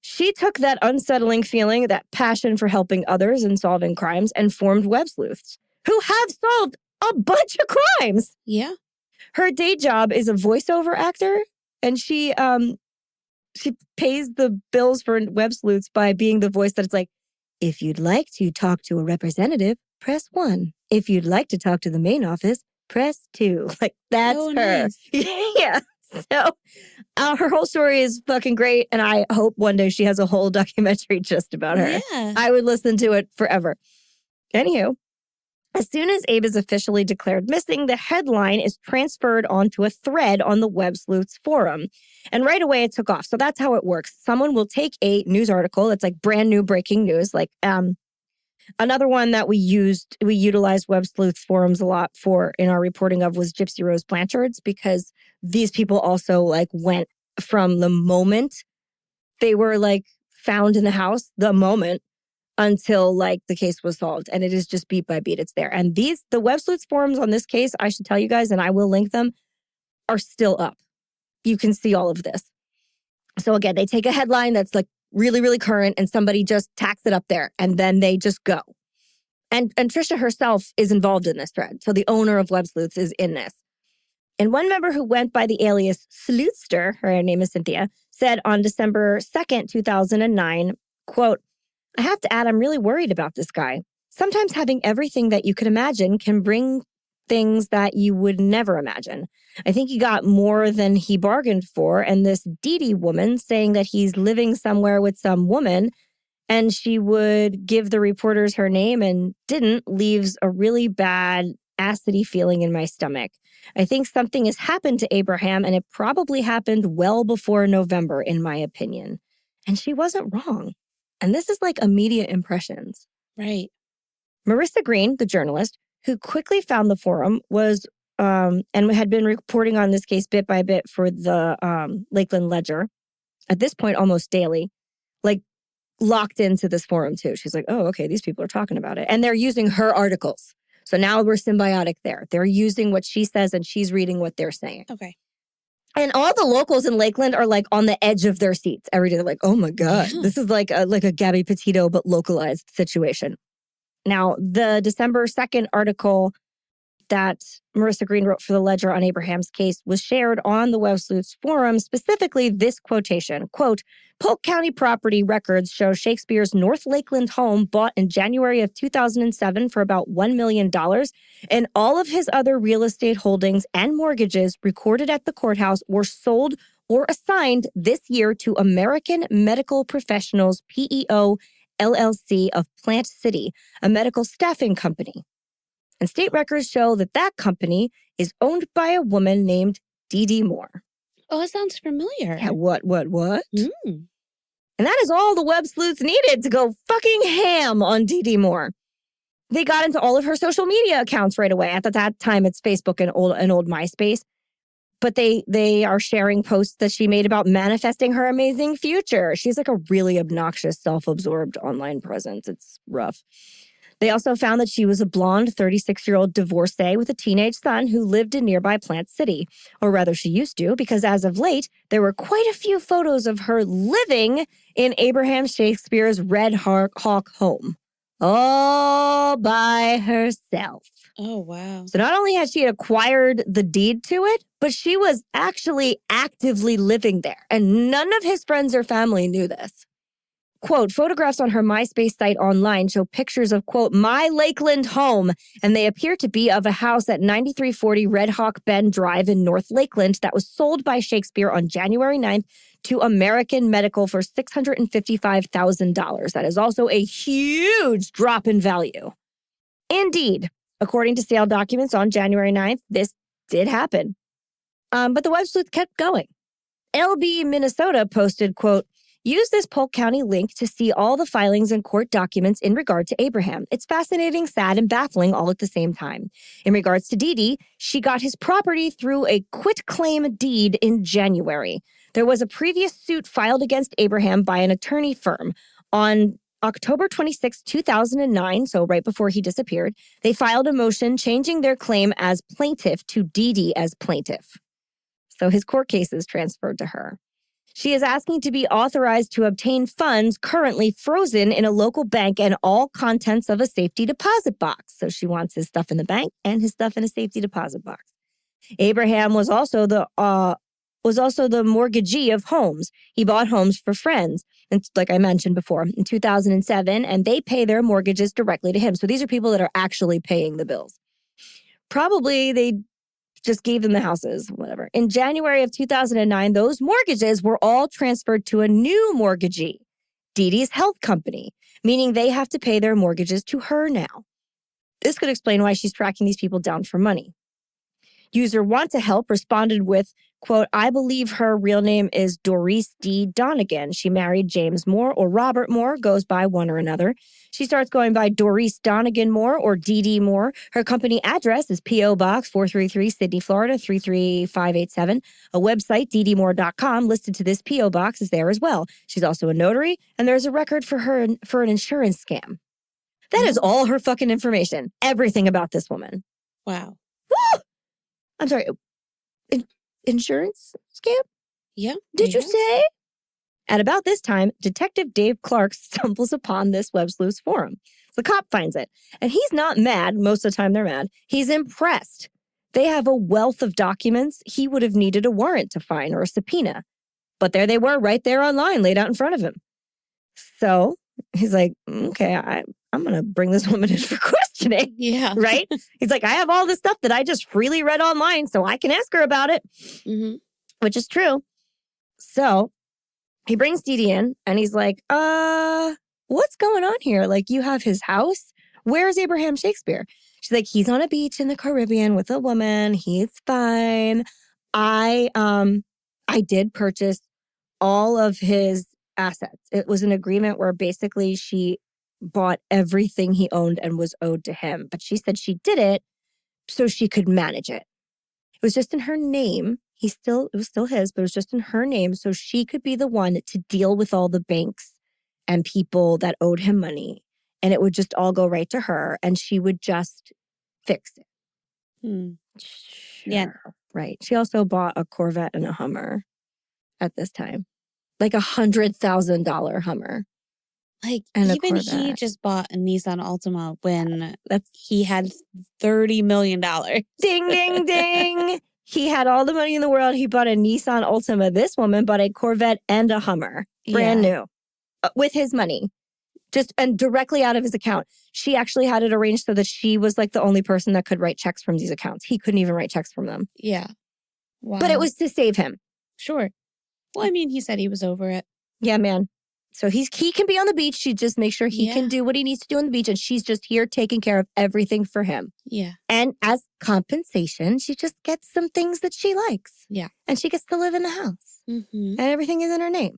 She took that unsettling feeling, that passion for helping others and solving crimes, and formed web sleuths, who have solved a bunch of crimes. Yeah. Her day job is a voiceover actor, and she pays the bills for web sleuths by being the voice that it's like, if you'd like to talk to a representative, press 1. If you'd like to talk to the main office, press 2. Like, that's her. Nice. Yeah. So her whole story is fucking great. And I hope one day she has a whole documentary just about her. Yeah. I would listen to it forever. Anywho, as soon as Abe is officially declared missing, the headline is transferred onto a thread on the Web Sleuths forum. And right away it took off. So that's how it works. Someone will take a news article that's like brand new breaking news, like Another one that we utilized Web Sleuth forums a lot for in our reporting of was Gypsy Rose Blanchard's, because these people also like went from the moment they were like found in the house, the moment, until like the case was solved. And it is just beat by beat. It's there. And the Web Sleuth forums on this case, I should tell you guys, and I will link them, are still up. You can see all of this. So again, they take a headline that's like really, really current and somebody just tacks it up there and then they just go. And Trisha herself is involved in this thread. So the owner of Web Sleuths is in this. And one member who went by the alias Sleuthster, her name is Cynthia, said on December 2nd, 2009, quote, "I have to add, I'm really worried about this guy. Sometimes having everything that you could imagine can bring things that you would never imagine. I think he got more than he bargained for, and this Dee woman saying that he's living somewhere with some woman and she would give the reporters her name and didn't leaves a really bad acidy feeling in my stomach. I think something has happened to Abraham, and it probably happened well before November, in my opinion." And she wasn't wrong. And this is like immediate impressions. Right. Marissa Green, the journalist, who quickly found the forum, was and had been reporting on this case bit by bit for the Lakeland Ledger, at this point almost daily, like locked into this forum too. She's like, oh, okay, these people are talking about it. And they're using her articles. So now we're symbiotic there. They're using what she says and she's reading what they're saying. Okay. And all the locals in Lakeland are like on the edge of their seats every day. They're like, oh my God, this is like a Gabby Petito but localized situation. Now, the December 2nd article that Marissa Green wrote for the Ledger on Abraham's case was shared on the Web Sleuths forum, specifically this quotation, quote, "Polk County property records show Shakespeare's North Lakeland home bought in January of 2007 for about $1 million, and all of his other real estate holdings and mortgages recorded at the courthouse were sold or assigned this year to American Medical Professionals, PEO, LLC of Plant City, a medical staffing company. And state records show that that company is owned by a woman named Dee Moore." Oh, it sounds familiar. Yeah, what? Mm. And that is all the Web Sleuths needed to go fucking ham on Dee Moore. They got into all of her social media accounts right away. At that time, it's Facebook and old MySpace. But they are sharing posts that she made about manifesting her amazing future. She's like a really obnoxious, self-absorbed online presence. It's rough. They also found that she was a blonde 36-year-old divorcee with a teenage son who lived in nearby Plant City. Or rather, she used to, because as of late, there were quite a few photos of her living in Abraham Shakespeare's Red Hawk home. All by herself. Oh, wow. So not only had she acquired the deed to it, but she was actually actively living there. And none of his friends or family knew this. Quote, "Photographs on her MySpace site online show pictures of, quote, my Lakeland home, and they appear to be of a house at 9340 Red Hawk Bend Drive in North Lakeland that was sold by Shakespeare on January 9th to American Medical for $655,000. That is also a huge drop in value." Indeed, according to sale documents on January 9th, this did happen. But the Web Sleuth kept going. LB Minnesota posted, quote, "Use this Polk County link to see all the filings and court documents in regard to Abraham. It's fascinating, sad, and baffling all at the same time. In regards to Dee, she got his property through a quitclaim deed in January. There was a previous suit filed against Abraham by an attorney firm. On October 26, 2009, so right before he disappeared, they filed a motion changing their claim as plaintiff to Dee as plaintiff. So his court case is transferred to her. She is asking to be authorized to obtain funds currently frozen in a local bank and all contents of a safety deposit box. So she wants his stuff in the bank and his stuff in a safety deposit box. Abraham was also the mortgagee of homes. He bought homes for friends, and like I mentioned before, in 2007, and they pay their mortgages directly to him. So these are people that are actually paying the bills. Probably they just gave them the houses, whatever. In January of 2009, those mortgages were all transferred to a new mortgagee, Dee's health company, meaning they have to pay their mortgages to her now. This could explain why she's tracking these people down for money. User Want to Help responded with, Quote, I believe her real name is Doris D. Donegan. She married James Moore or Robert Moore, goes by one or another. She starts going by Doris Donegan Moore or DD Moore. Her company address is P.O. Box 433, Sydney, Florida, 33587. A website, ddmore.com, listed to this P.O. Box is there as well. She's also a notary, and there's a record for her for an insurance scam. That is all her fucking information. Everything about this woman. Wow. Woo! I'm sorry. Insurance scam? Yeah. Did you say? At about this time, Detective Dave Clark stumbles upon this Web Sleuths forum. The cop finds it, and he's not mad. Most of the time they're mad. He's impressed. They have a wealth of documents he would have needed a warrant to find or a subpoena. But there they were, right there online, laid out in front of him. So he's like, okay, I'm going to bring this woman in for questioning. Yeah. Right? He's like, I have all this stuff that I just freely read online, so I can ask her about it, which is true. So he brings Dee Dee in, and he's like, what's going on here? Like, you have his house? Where's Abraham Shakespeare? She's like, he's on a beach in the Caribbean with a woman. He's fine. I did purchase all of his assets. It was an agreement where basically she bought everything he owned and was owed to him. But she said she did it so she could manage it. It was just in her name. It was still his, but it was just in her name. So she could be the one to deal with all the banks and people that owed him money. And it would just all go right to her. And she would just fix it. Sure. Yeah. Right. She also bought a Corvette and a Hummer at this time. Like $100,000 Hummer. Like, even he just bought a Nissan Altima when he had $30 million. Ding, ding, ding. He had all the money in the world. He bought a Nissan Altima. This woman bought a Corvette and a Hummer. Brand new. With his money. And directly out of his account. She actually had it arranged so that she was like the only person that could write checks from these accounts. He couldn't even write checks from them. Yeah. Wow. But it was to save him. Sure. Well, I mean, he said he was over it. Yeah, man. So he can be on the beach. She just makes sure he can do what he needs to do on the beach. And she's just here taking care of everything for him. Yeah. And as compensation, she just gets some things that she likes. Yeah. And she gets to live in the house. Mm-hmm. And everything is in her name.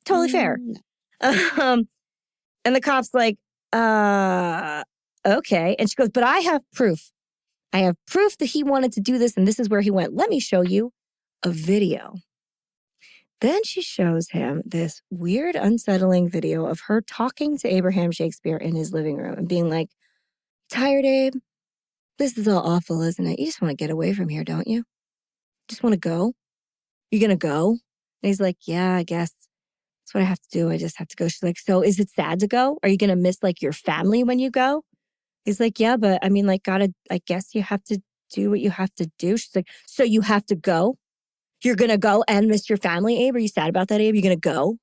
Totally fair. And the cop's like, okay. And she goes, but I have proof. I have proof that he wanted to do this. And this is where he went. Let me show you a video. Then she shows him this weird, unsettling video of her talking to Abraham Shakespeare in his living room and being like, tired, Abe? This is all awful, isn't it? You just want to get away from here, don't you? Just want to go? You going to go? And he's like, yeah, I guess that's what I have to do. I just have to go. She's like, so is it sad to go? Are you going to miss like your family when you go? He's like, yeah, but I mean, like, I guess you have to do what you have to do. She's like, so you have to go? You're going to go and miss your family, Abe? Are you sad about that, Abe? You're going to go?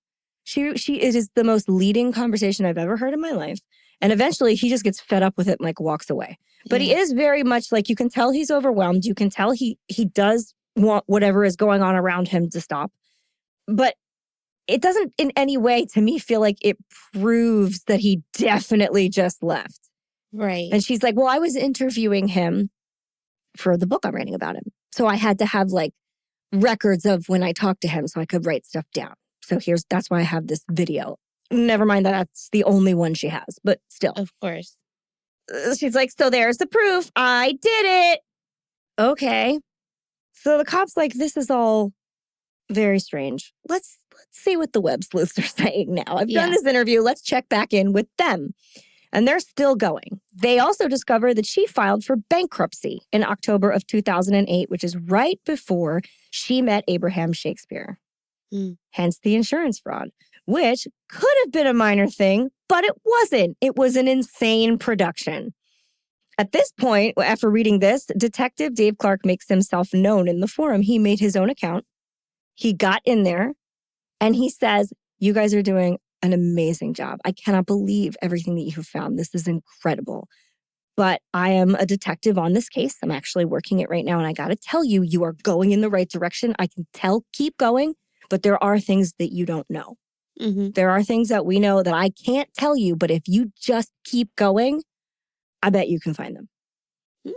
It is the most leading conversation I've ever heard in my life. And eventually he just gets fed up with it and like walks away. But he is very much like, you can tell he's overwhelmed. You can tell he does want whatever is going on around him to stop. But it doesn't in any way to me feel like it proves that he definitely just left. Right. And she's like, well, I was interviewing him for the book I'm writing about him. So I had to have like records of when I talked to him so I could write stuff down. So that's why I have this video. Never mind that that's the only one she has, but still. Of course. She's like, so there's the proof. I did it. Okay. So the cop's like, this is all very strange. Let's see what the web sleuths are saying now. I've done this interview. Let's check back in with them. And they're still going. They also discover that she filed for bankruptcy in October of 2008, which is right before she met Abraham Shakespeare. Hence the insurance fraud, which could have been a minor thing, but it wasn't. It was an insane production. At this point, after reading this, Detective Dave Clark makes himself known in the forum. He made his own account. He got in there and he says, you guys are doing an amazing job. I cannot believe everything that you have found. This is incredible. But I am a detective on this case. I'm actually working it right now. And I got to tell you, you are going in the right direction. I can tell, keep going. But there are things that you don't know. There are things that we know that I can't tell you. But if you just keep going, I bet you can find them.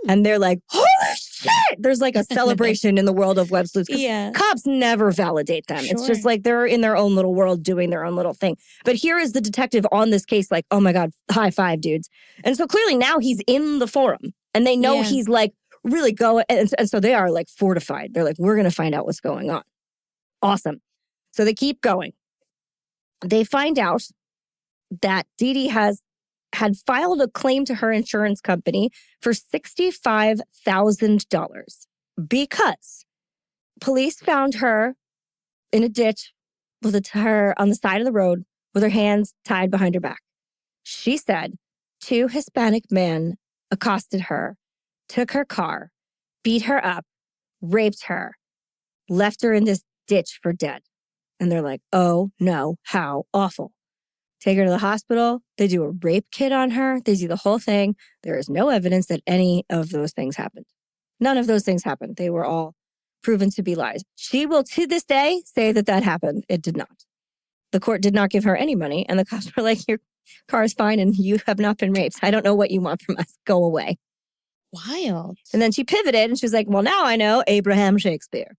And they're like, holy shit! shit! There's like a celebration in the world of web sleuths. Yeah. Cops never validate them. Sure. It's just like they're in their own little world doing their own little thing. But here is the detective on this case like, oh my God, high five, dudes. And so clearly now he's in the forum and they know he's like really going. And so they are like fortified. They're like, we're going to find out what's going on. Awesome. So they keep going. They find out that Dee Dee had filed a claim to her insurance company for $65,000 because police found her in a ditch with her on the side of the road with her hands tied behind her back. She said 2 Hispanic men accosted her, took her car, beat her up, raped her, left her in this ditch for dead. And they're like, oh no, how awful. Take her to the hospital. They do a rape kit on her. They do the whole thing. There is no evidence that any of those things happened. None of those things happened. They were all proven to be lies. She will, to this day, say that happened. It did not. The court did not give her any money. And the cops were like, your car is fine and you have not been raped. I don't know what you want from us. Go away. Wild. And then she pivoted and she was like, well, now I know Abraham Shakespeare.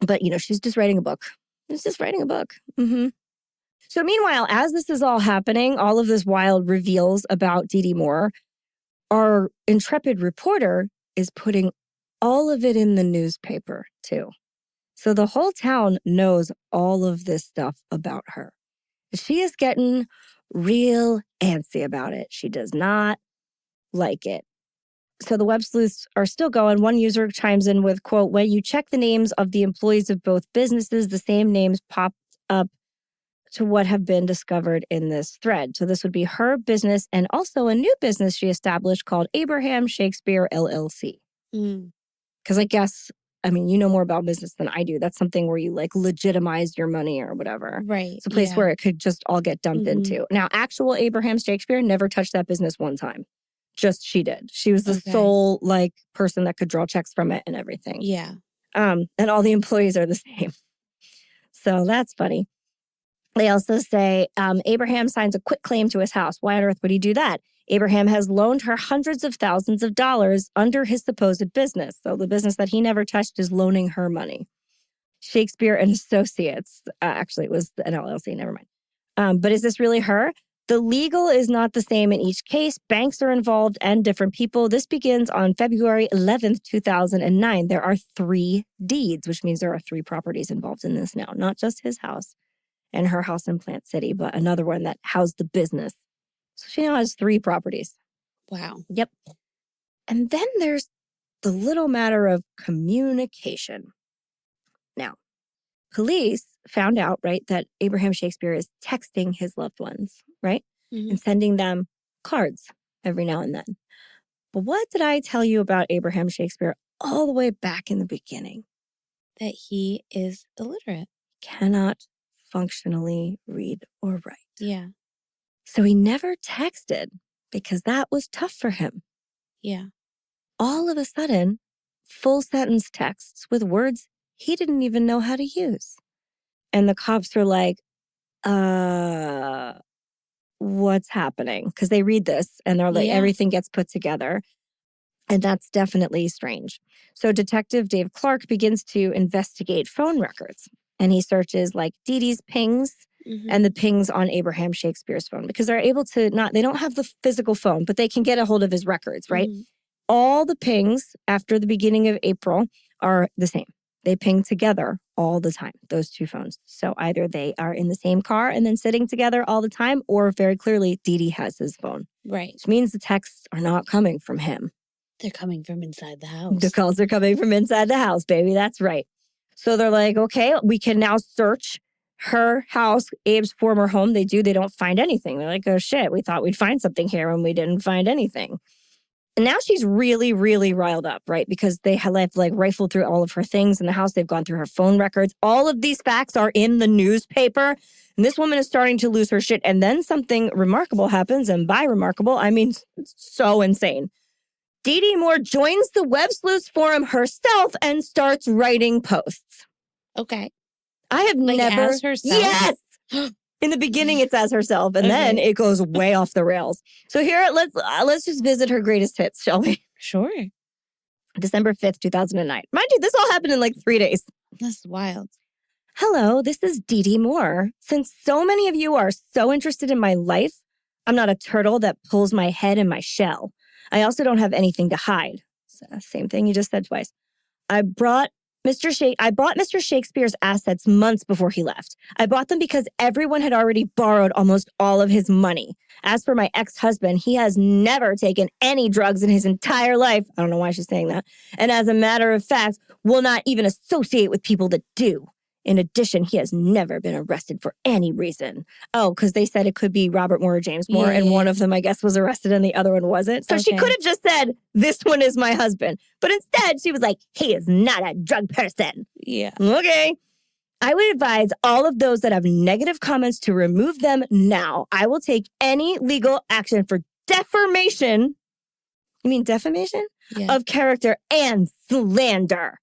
But, she's just writing a book. She's just writing a book. So meanwhile, as this is all happening, all of this wild reveals about Dee Dee Moore, our intrepid reporter is putting all of it in the newspaper, too. So the whole town knows all of this stuff about her. She is getting real antsy about it. She does not like it. So the web sleuths are still going. One user chimes in with, quote, when you check the names of the employees of both businesses, the same names popped up to what have been discovered in this thread. So this would be her business and also a new business she established called Abraham Shakespeare, LLC. Because I guess, you know more about business than I do. That's something where you like legitimize your money or whatever. Right. It's a place where it could just all get dumped into. Now, actual Abraham Shakespeare never touched that business one time. Just she did. She was the sole person that could draw checks from it and everything. Yeah. And all the employees are the same. So that's funny. They also say Abraham signs a quitclaim to his house. Why on earth would he do that? Abraham has loaned her hundreds of thousands of dollars under his supposed business. So the business that he never touched is loaning her money. Shakespeare and Associates. Actually, it was an LLC. Never mind. But is this really her? The legal is not the same in each case. Banks are involved and different people. This begins on February 11th, 2009. There are 3 deeds, which means there are 3 properties involved in this now. Not just his house and her house in Plant City, but another one that housed the business. So she now has 3 properties. Wow. Yep. And then there's the little matter of communication. Now, police found out, right, that Abraham Shakespeare is texting his loved ones, right? And sending them cards every now and then. But what did I tell you about Abraham Shakespeare all the way back in the beginning? That he is illiterate. Cannot functionally read or write. Yeah. So he never texted because that was tough for him. Yeah. All of a sudden, full sentence texts with words he didn't even know how to use. And the cops were like, what's happening? Because they read this and they're like, everything gets put together. And that's definitely strange. So Detective Dave Clark begins to investigate phone records. And he searches like Dee Dee's pings and the pings on Abraham Shakespeare's phone. Because they're able to they don't have the physical phone, but they can get a hold of his records, right? All the pings after the beginning of April are the same. They ping together all the time, those 2 phones. So either they are in the same car and then sitting together all the time, or very clearly, Dee Dee has his phone. Right. Which means the texts are not coming from him. They're coming from inside the house. The calls are coming from inside the house, baby. That's right. So they're like, okay, we can now search her house, Abe's former home. They don't find anything. They're like, oh shit, we thought we'd find something here and we didn't find anything. And now she's really, really riled up, right? Because they have like rifled through all of her things in the house. They've gone through her phone records. All of these facts are in the newspaper. And this woman is starting to lose her shit. And then something remarkable happens. And by remarkable, I mean so insane. Dee Dee Moore joins the Web Sleuths forum herself and starts writing posts. Okay. I have never... as herself? Yes! In the beginning, it's as herself, and then it goes way off the rails. So here, let's just visit her greatest hits, shall we? Sure. December 5th, 2009. Mind you, this all happened in like 3 days. That's wild. Hello, this is Dee Dee Moore. Since so many of you are so interested in my life, I'm not a turtle that pulls my head in my shell. I also don't have anything to hide. Same thing you just said twice. I bought Mr. Shakespeare's assets months before he left. I bought them because everyone had already borrowed almost all of his money. As for my ex-husband, he has never taken any drugs in his entire life. I don't know why she's saying that. And as a matter of fact, will not even associate with people that do. In addition, he has never been arrested for any reason. Oh, because they said it could be Robert Moore or James Moore, and one of them, I guess, was arrested and the other one wasn't. So she could have just said, this one is my husband. But instead, she was like, he is not a drug person. Yeah. Okay. I would advise all of those that have negative comments to remove them now. I will take any legal action for defamation. You mean defamation? Yeah. Of character and slander.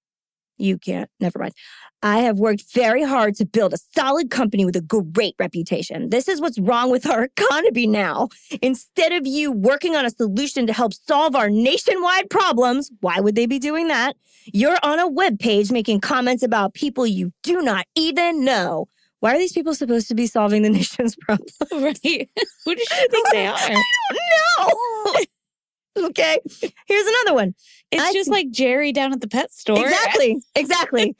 You can't. Never mind. I have worked very hard to build a solid company with a great reputation. This is what's wrong with our economy now. Instead of you working on a solution to help solve our nationwide problems, why would they be doing that? You're on a webpage making comments about people you do not even know. Why are these people supposed to be solving the nation's problems? Right. Who does she think they are? I don't know. Okay. Here's another one. It's just like Jerry down at the pet store. Exactly.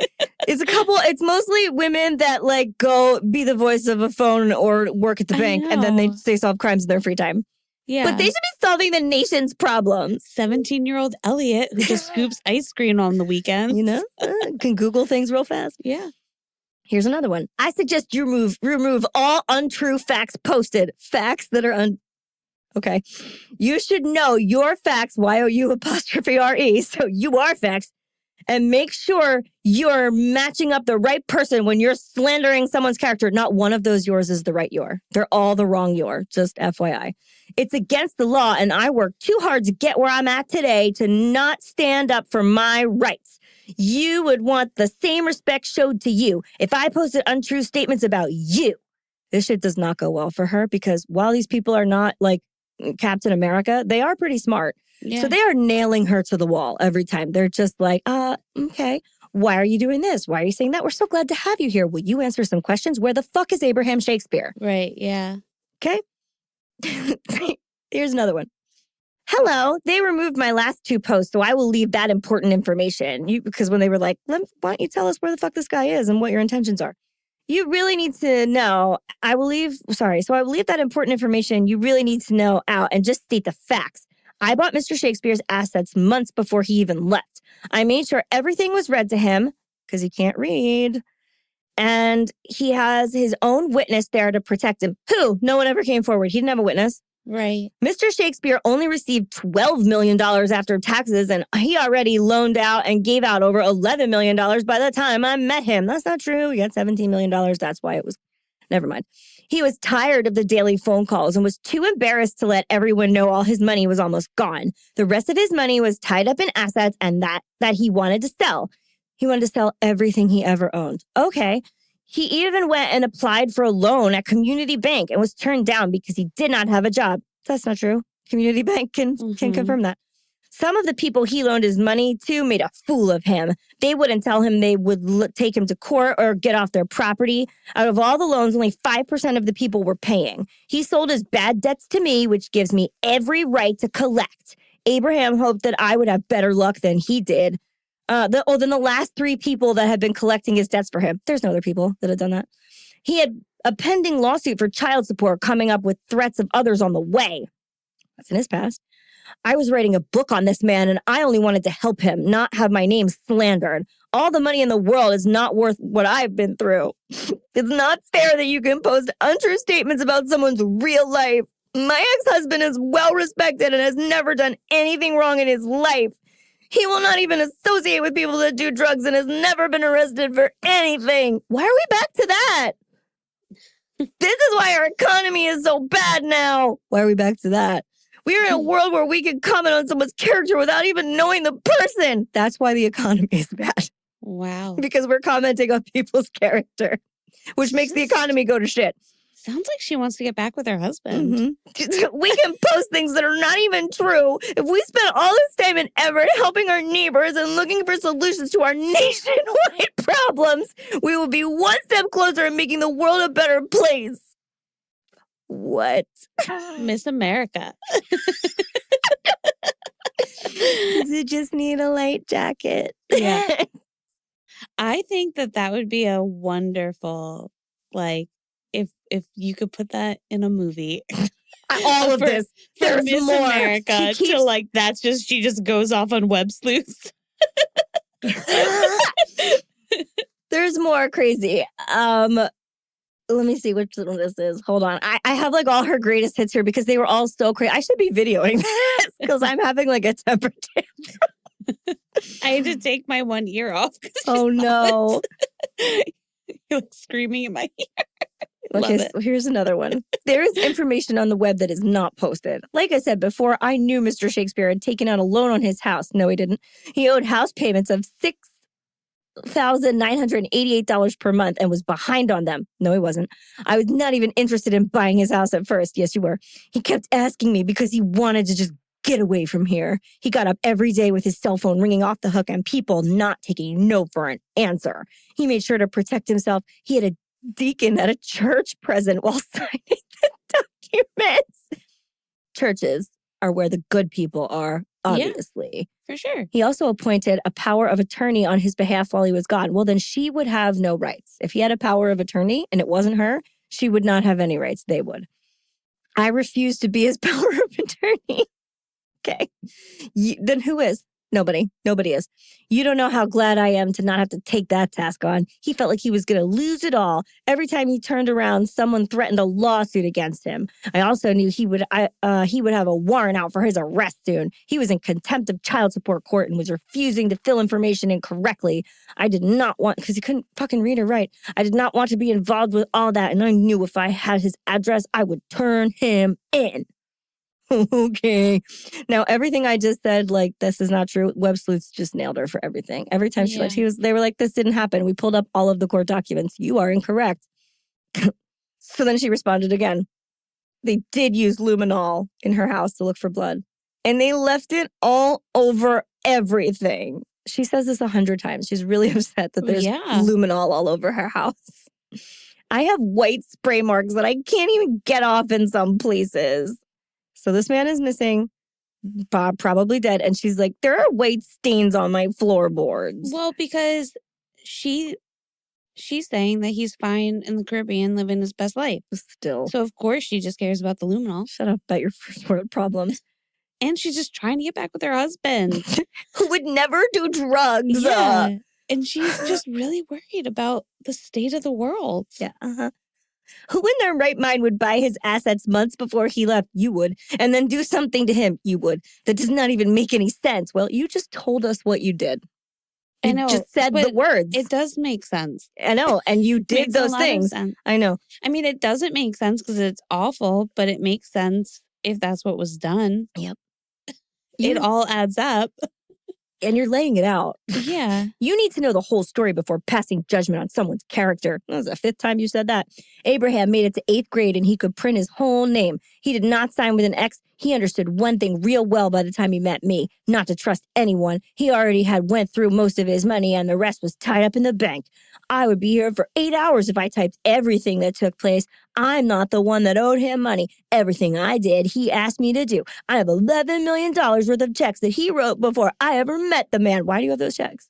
It's mostly women that like go be the voice of a phone or work at the bank and then they solve crimes in their free time. Yeah. But they should be solving the nation's problems. 17-year-old Elliot who just scoops ice cream on the weekend. You know, can Google things real fast. Yeah. Here's another one. I suggest you remove all untrue facts posted. Facts that are Okay. You should know your facts, YOU''RE, so you are facts, and make sure you're matching up the right person when you're slandering someone's character. Not one of those yours is the right your. They're all the wrong your, just FYI. It's against the law, and I worked too hard to get where I'm at today to not stand up for my rights. You would want the same respect showed to you if I posted untrue statements about you. This shit does not go well for her because while these people are not like Captain America, they are pretty smart. Yeah. So they are nailing her to the wall every time. They're just like, okay, why are you doing this? Why are you saying that? We're so glad to have you here. Will you answer some questions? Where the fuck is Abraham Shakespeare? Right, yeah. Okay. Here's another one. Hello, they removed my last 2 posts, so I will leave that important information. Because when they were like, why don't you tell us where the fuck this guy is and what your intentions are? You really need to know, I will leave that important information you really need to know out and just state the facts. I bought Mr. Shakespeare's assets months before he even left. I made sure everything was read to him, because he can't read. And he has his own witness there to protect him. Who? No one ever came forward. He didn't have a witness. Right. Mr. Shakespeare only received $12 million after taxes, and he already loaned out and gave out over $11 million by the time I met him. That's not true. He got $17 million. That's why it was. Never mind. He was tired of the daily phone calls and was too embarrassed to let everyone know all his money was almost gone. The rest of his money was tied up in assets and that he wanted to sell. He wanted to sell everything he ever owned. Okay. He even went and applied for a loan at Community Bank and was turned down because he did not have a job. That's not true. Community Bank can confirm that. Some of the people he loaned his money to made a fool of him. They wouldn't tell him they would take him to court or get off their property. Out of all the loans, only 5% of the people were paying. He sold his bad debts to me, which gives me every right to collect. Abraham hoped that I would have better luck than he did. Than the last 3 people that had been collecting his debts for him. There's no other people that had done that. He had a pending lawsuit for child support coming up with threats of others on the way. That's in his past. I was writing a book on this man, and I only wanted to help him, not have my name slandered. All the money in the world is not worth what I've been through. It's not fair that you can post untrue statements about someone's real life. My ex-husband is well-respected and has never done anything wrong in his life. He will not even associate with people that do drugs and has never been arrested for anything. Why are we back to that? This is why our economy is so bad now. Why are we back to that? We are in a world where we can comment on someone's character without even knowing the person. That's why the economy is bad. Wow. Because we're commenting on people's character, which makes the economy go to shit. Sounds like she wants to get back with her husband. We can post things that are not even true. If we spend all this time and effort helping our neighbors and looking for solutions to our nationwide problems, we will be one step closer in making the world a better place. What? Miss America. Does it just need a light jacket? Yeah. I think that would be a wonderful, like, if you could put that in a movie. All of this. For Miss more. America to like, she just goes off on web sleuths. There's more crazy. Let me see which one this is. Hold on. I have like all her greatest hits here because they were all so crazy. I should be videoing this because I'm having like a temper tantrum. I had to take my one ear off. Oh no. You're like screaming in my ear. Okay, so here's another one. There is information on the web that is not posted. Like I said before, I knew Mr. Shakespeare had taken out a loan on his house. No, he didn't. He owed house payments of $6,988 per month and was behind on them. No, he wasn't. I was not even interested in buying his house at first. Yes, you were. He kept asking me because he wanted to just get away from here. He got up every day with his cell phone ringing off the hook and people not taking no for an answer. He made sure to protect himself. He had a deacon at a church present while signing the documents. Churches are where the good people are, obviously. Yeah, for sure. He also appointed a power of attorney on his behalf while he was gone. Well, then she would have no rights. If he had a power of attorney and it wasn't her, she would not have any rights. They would. I refuse to be his power of attorney. Okay. Then who is? Nobody. Nobody is. You don't know how glad I am to not have to take that task on. He felt like he was going to lose it all. Every time he turned around, someone threatened a lawsuit against him. I also knew he would have a warrant out for his arrest soon. He was in contempt of child support court and was refusing to fill information incorrectly. I did not want, because he couldn't fucking read or write. I did not want to be involved with all that, and I knew if I had his address, I would turn him in. Okay. Now, everything I just said, like, this is not true. Web sleuths just nailed her for everything. Every time she they were like, this didn't happen. We pulled up all of the court documents. You are incorrect. So then she responded again. They did use luminol in her house to look for blood. And they left it all over everything. She says this 100 times. She's really upset that there's luminol all over her house. I have white spray marks that I can't even get off in some places. So this man is missing, probably dead. And she's like, there are white stains on my floorboards. Well, because she's saying that he's fine in the Caribbean living his best life. Still. So, of course, she just cares about the luminol. Shut up about your first world problems. And she's just trying to get back with her husband. Who would never do drugs. Yeah. And she's just really worried about the state of the world. Yeah, Who in their right mind would buy his assets months before he left? You would. And then do something to him? You would. That does not even make any sense. Well, you just told us what you did. You just said the words. It does make sense. I know. And you did those things. I know. I mean, it doesn't make sense because it's awful, but it makes sense if that's what was done. Yep. It all adds up. And you're laying it out. Yeah. You need to know the whole story before passing judgment on someone's character. That was the 5th time you said that. Abraham made it to 8th grade and he could print his whole name. He did not sign with an X. He understood one thing real well by the time he met me, not to trust anyone. He already had went through most of his money and the rest was tied up in the bank. I would be here for 8 hours if I typed everything that took place. I'm not the one that owed him money. Everything I did, he asked me to do. I have $11 million worth of checks that he wrote before I ever met the man. Why do you have those checks?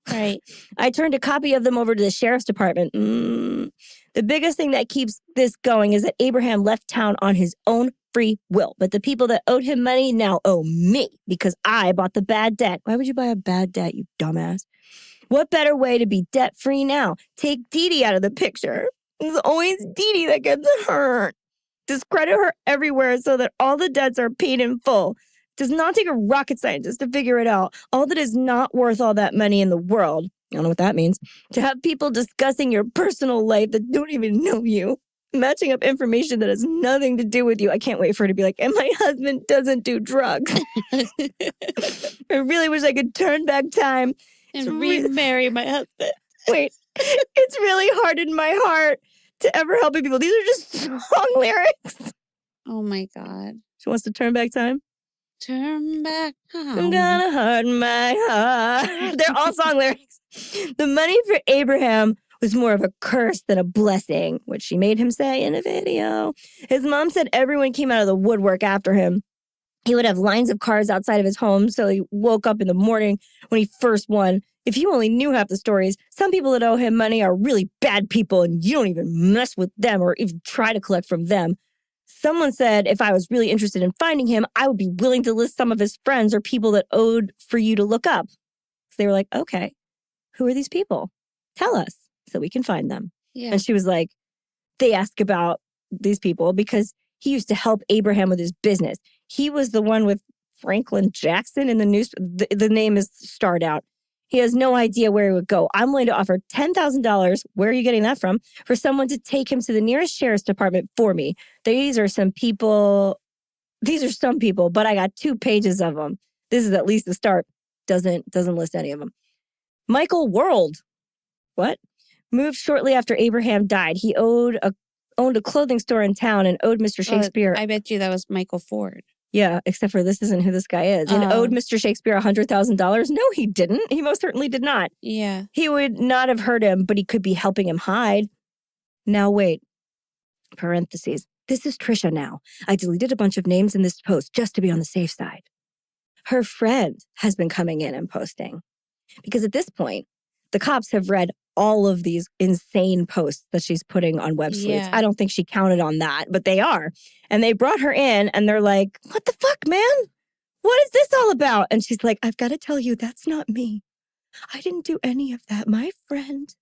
Right. I turned a copy of them over to the sheriff's department. The biggest thing that keeps this going is that Abraham left town on his own free will. But the people that owed him money now owe me because I bought the bad debt. Why would you buy a bad debt, you dumbass? What better way to be debt-free now? Take Dee Dee out of the picture. It's always Dee Dee that gets hurt. Discredit her everywhere so that all the debts are paid in full. Does not take a rocket scientist to figure it out. All that is not worth all that money in the world. I don't know what that means. To have people discussing your personal life that don't even know you. Matching up information that has nothing to do with you. I can't wait for her to be like, and my husband doesn't do drugs. I really wish I could turn back time. And remarry my husband. Wait, it's really hard in my heart to ever helping people. These are just song lyrics. Oh my God. She wants to turn back time. Turn back home. I'm gonna harden my heart. They're all song lyrics. The money for Abraham was more of a curse than a blessing, which she made him say in a video. His mom said everyone came out of the woodwork after him. He would have lines of cars outside of his home, so he woke up in the morning when he first won. If you only knew half the stories, some people that owe him money are really bad people, and you don't even mess with them or even try to collect from them. Someone said if I was really interested in finding him, I would be willing to list some of his friends or people that owed for you to look up. So they were like, okay, who are these people? Tell us so we can find them. Yeah. And she was like, they ask about these people because he used to help Abraham with his business. He was the one with Franklin Jackson in the news. The name is starred out. He has no idea where he would go. I'm willing to offer $10,000. Where are you getting that from? For someone to take him to the nearest sheriff's department for me. These are some people, but I got 2 pages of them. This is at least the start. Doesn't list any of them. Michael World. What? Moved shortly after Abraham died. He owned a clothing store in town and owed Mr. Shakespeare. I bet you that was Michael Ford. Yeah, except for this isn't who this guy is. And owed Mr. Shakespeare $100,000. No, he didn't. He most certainly did not. Yeah. He would not have hurt him, but he could be helping him hide. Now wait. Parentheses. This is Trisha now. I deleted a bunch of names in this post just to be on the safe side. Her friend has been coming in and posting. Because at this point, the cops have read all of these insane posts that she's putting on web sleuths. Yeah. I don't think she counted on that, but they are. And they brought her in and they're like, what the fuck, man? What is this all about? And she's like, I've got to tell you, that's not me. I didn't do any of that. My friend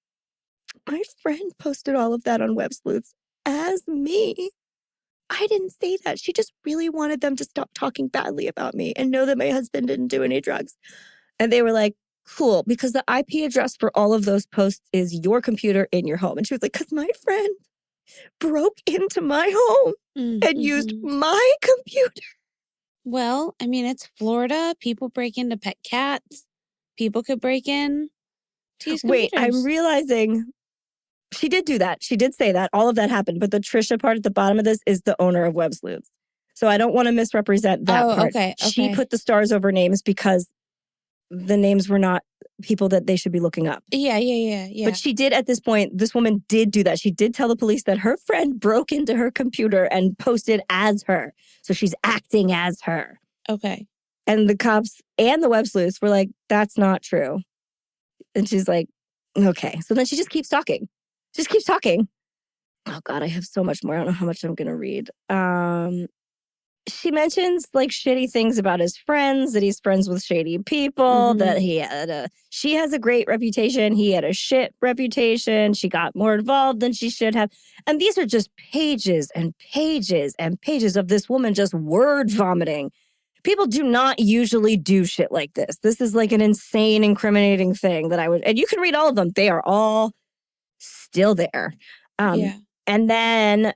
posted all of that on web sleuths as me. I didn't say that. She just really wanted them to stop talking badly about me and know that my husband didn't do any drugs. And they were like, cool, because the IP address for all of those posts is your computer in your home. And she was like, because my friend broke into my home and used my computer. Well, I mean, it's Florida. People break into pet cats. People could break in to use computers. Wait, I'm realizing she did do that. She did say that. All of that happened. But the Trisha part at the bottom of this is the owner of Web Sleuths. So I don't want to misrepresent that part. Okay. She put the stars over names because the names were not people that they should be looking up. Yeah. But she did at this point, this woman did do that. She did tell the police that her friend broke into her computer and posted as her. So she's acting as her. Okay. And the cops and the web sleuths were like, that's not true. And she's like, okay. So then she just keeps talking. Just keeps talking. Oh God, I have so much more. I don't know how much I'm going to read. She mentions like shitty things about his friends, that he's friends with shady people, that she has a great reputation. He had a shit reputation. She got more involved than she should have. And these are just pages and pages and pages of this woman just word vomiting. People do not usually do shit like this. This is like an insane, incriminating thing that and you can read all of them. They are all still there. And then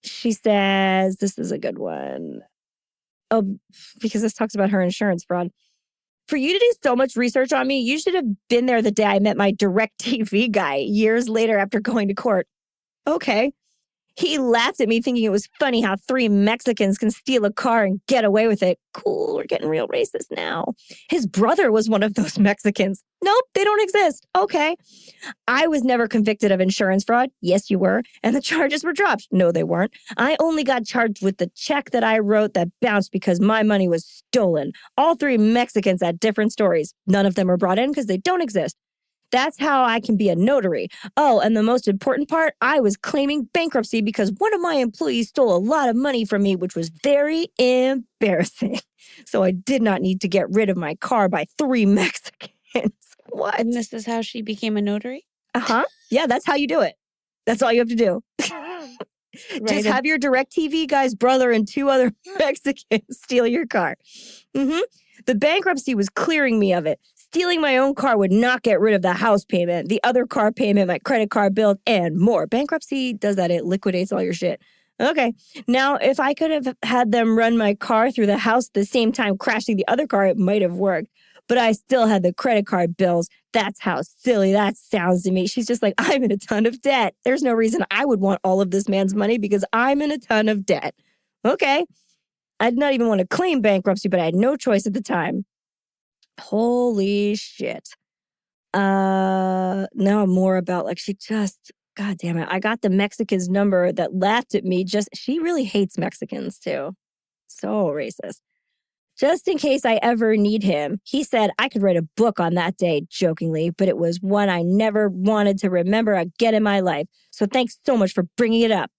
she says, this is a good one. Oh, because this talks about her insurance fraud. For you to do so much research on me, you should have been there the day I met my DirecTV guy years later after going to court. Okay. He laughed at me thinking it was funny how 3 Mexicans can steal a car and get away with it. Cool, we're getting real racist now. His brother was one of those Mexicans. Nope, they don't exist. Okay. I was never convicted of insurance fraud. Yes, you were. And the charges were dropped. No, they weren't. I only got charged with the check that I wrote that bounced because my money was stolen. All 3 Mexicans had different stories. None of them were brought in because they don't exist. That's how I can be a notary. Oh, and the most important part, I was claiming bankruptcy because one of my employees stole a lot of money from me, which was very embarrassing. So I did not need to get rid of my car by 3 Mexicans. What? And this is how she became a notary? Yeah, that's how you do it. That's all you have to do. Just have your DirecTV guy's brother and 2 other Mexicans steal your car. The bankruptcy was clearing me of it. Stealing my own car would not get rid of the house payment, the other car payment, my credit card bill, and more. Bankruptcy does that. It liquidates all your shit. Okay. Now, if I could have had them run my car through the house at the same time crashing the other car, it might have worked. but I still had the credit card bills. That's how silly that sounds to me. She's just like, I'm in a ton of debt. There's no reason I would want all of this man's money because I'm in a ton of debt. Okay. I did not even want to claim bankruptcy, but I had no choice at the time. Holy shit. Now more about like, God damn it. I got the Mexican's number that laughed at me. She really hates Mexicans too. So racist. Just in case I ever need him. He said I could write a book on that day, jokingly, but it was one I never wanted to remember again in my life. So thanks so much for bringing it up.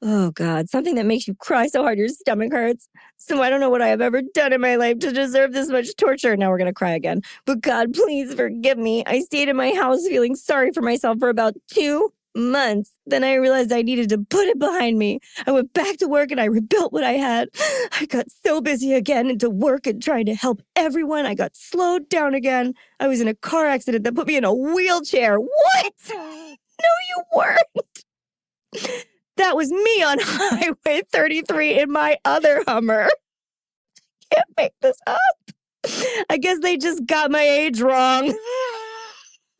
Oh, God, something that makes you cry so hard your stomach hurts. So I don't know what I have ever done in my life to deserve this much torture. Now we're going to cry again. But God, please forgive me. I stayed in my house feeling sorry for myself for about 2 months. Then I realized I needed to put it behind me. I went back to work and I rebuilt what I had. I got so busy again into work and trying to help everyone. I got slowed down again. I was in a car accident that put me in a wheelchair. What? No, you weren't. That was me on Highway 33 in my other Hummer. Can't make this up. I guess they just got my age wrong.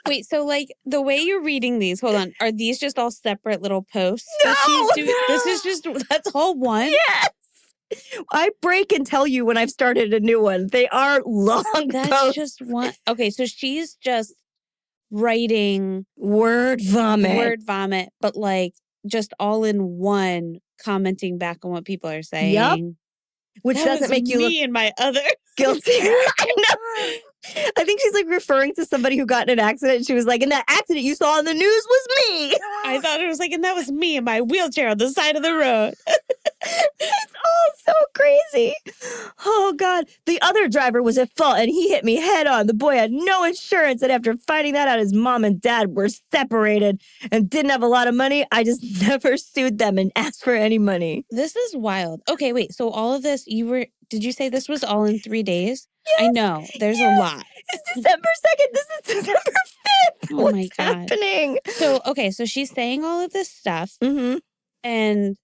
Wait, so like the way you're reading these, hold on, are these just all separate little posts that she's doing? This is just, that's all one? Yes. I break and tell you when I've started a new one. They are long That's posts. just one. Okay, so she's just writing word vomit, but like just all in one, commenting back on what people are saying. Yep. Which doesn't make you look and my other guilty. I know. I think she's like referring to somebody who got in an accident. And she was like, and that accident you saw on the news was me. I thought it was like, and that was me in my wheelchair on the side of the road. It's all so crazy. Oh, God. The other driver was at fault and he hit me head on. The boy had no insurance. And after finding that out, his mom and dad were separated and didn't have a lot of money. I just never sued them and asked for any money. This is wild. Okay, wait. So all of this, did you say this was all in 3 days? Yes, I know. There's a lot. It's December 2nd. This is December 5th. Oh, my What's God. happening? So, okay. So she's saying all of this stuff. Mm-hmm. And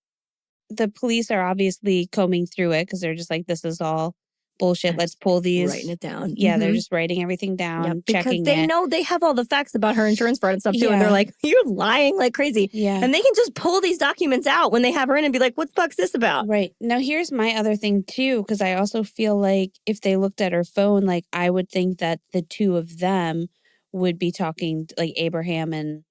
the police are obviously combing through it because they're just like, this is all bullshit. Let's pull these. Writing it down. Yeah, they're just writing everything down, checking because they know they have all the facts about her insurance fraud and stuff too. And they're like, you're lying like crazy. Yeah. And they can just pull these documents out when they have her in and be like, what the fuck's this about? Right. Now, here's my other thing too, because I also feel like if they looked at her phone, like I would think that the two of them would be talking, like Abraham and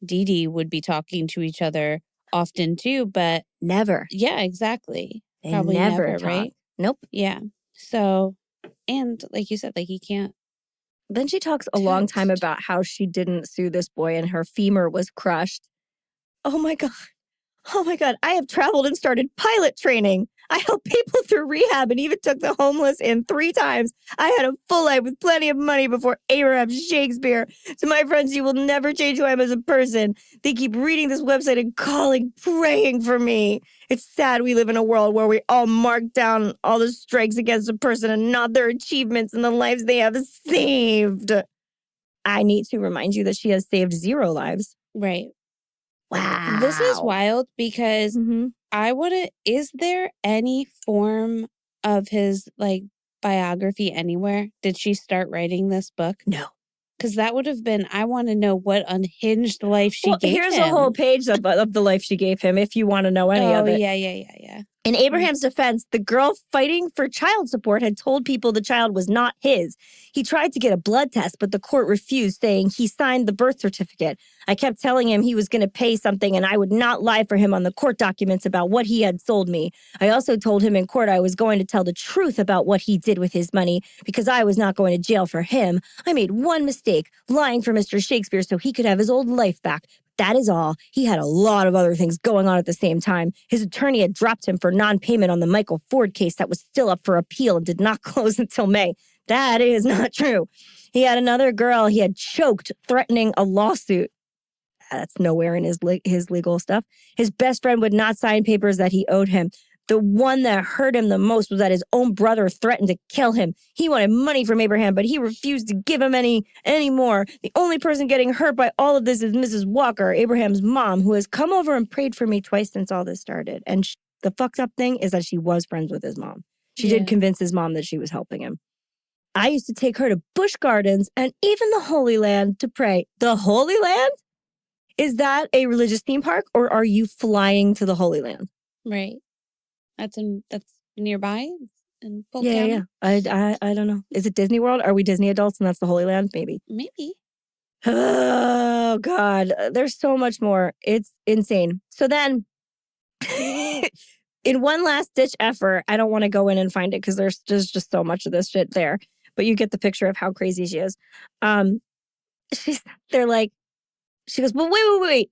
Dee Dee would be talking to each other often too, but never. Yeah, exactly. They Probably never, right? Nope. Yeah. So, and like you said, like he can't. Then she talks a long time about how she didn't sue this boy and her femur was crushed. Oh my God. Oh my God. I have traveled and started pilot training. I helped people through rehab and even took the homeless in 3 times. I had a full life with plenty of money before Abraham Shakespeare. To my friends, you will never change who I am as a person. They keep reading this website and calling, praying for me. It's sad we live in a world where we all mark down all the strikes against a person and not their achievements and the lives they have saved. I need to remind you that she has saved 0 lives. Right. Wow. This is wild because is there any form of his like biography anywhere? Did she start writing this book? No. Because that would have been, I want to know what unhinged life she gave him. Here's a whole page of the life she gave him if you want to know any of it. Yeah. In Abraham's defense, the girl fighting for child support had told people the child was not his. He tried to get a blood test, but the court refused, saying he signed the birth certificate. I kept telling him he was going to pay something and I would not lie for him on the court documents about what he had sold me. I also told him in court I was going to tell the truth about what he did with his money because I was not going to jail for him. I made one mistake, lying for Mr. Shakespeare so he could have his old life back. That is all. He had a lot of other things going on at the same time. His attorney had dropped him for non-payment on the Michael Ford case that was still up for appeal and did not close until May. That is not true. He had another girl he had choked, threatening a lawsuit. That's nowhere in his legal stuff. His best friend would not sign papers that he owed him. The one that hurt him the most was that his own brother threatened to kill him. He wanted money from Abraham, but he refused to give him any more. The only person getting hurt by all of this is Mrs. Walker, Abraham's mom, who has come over and prayed for me twice since all this started. And the fucked up thing is that she was friends with his mom. She did convince his mom that she was helping him. I used to take her to Busch Gardens and even the Holy Land to pray. The Holy Land? Is that a religious theme park, or are you flying to the Holy Land? Right. That's nearby in Polk Yeah, County? yeah. I don't know. Is it Disney World? Are we Disney adults and that's the Holy Land? Maybe. Oh, God. There's so much more. It's insane. So then, in one last-ditch effort, I don't want to go in and find it because there's just so much of this shit there. But you get the picture of how crazy she is. They're like, she goes, but wait.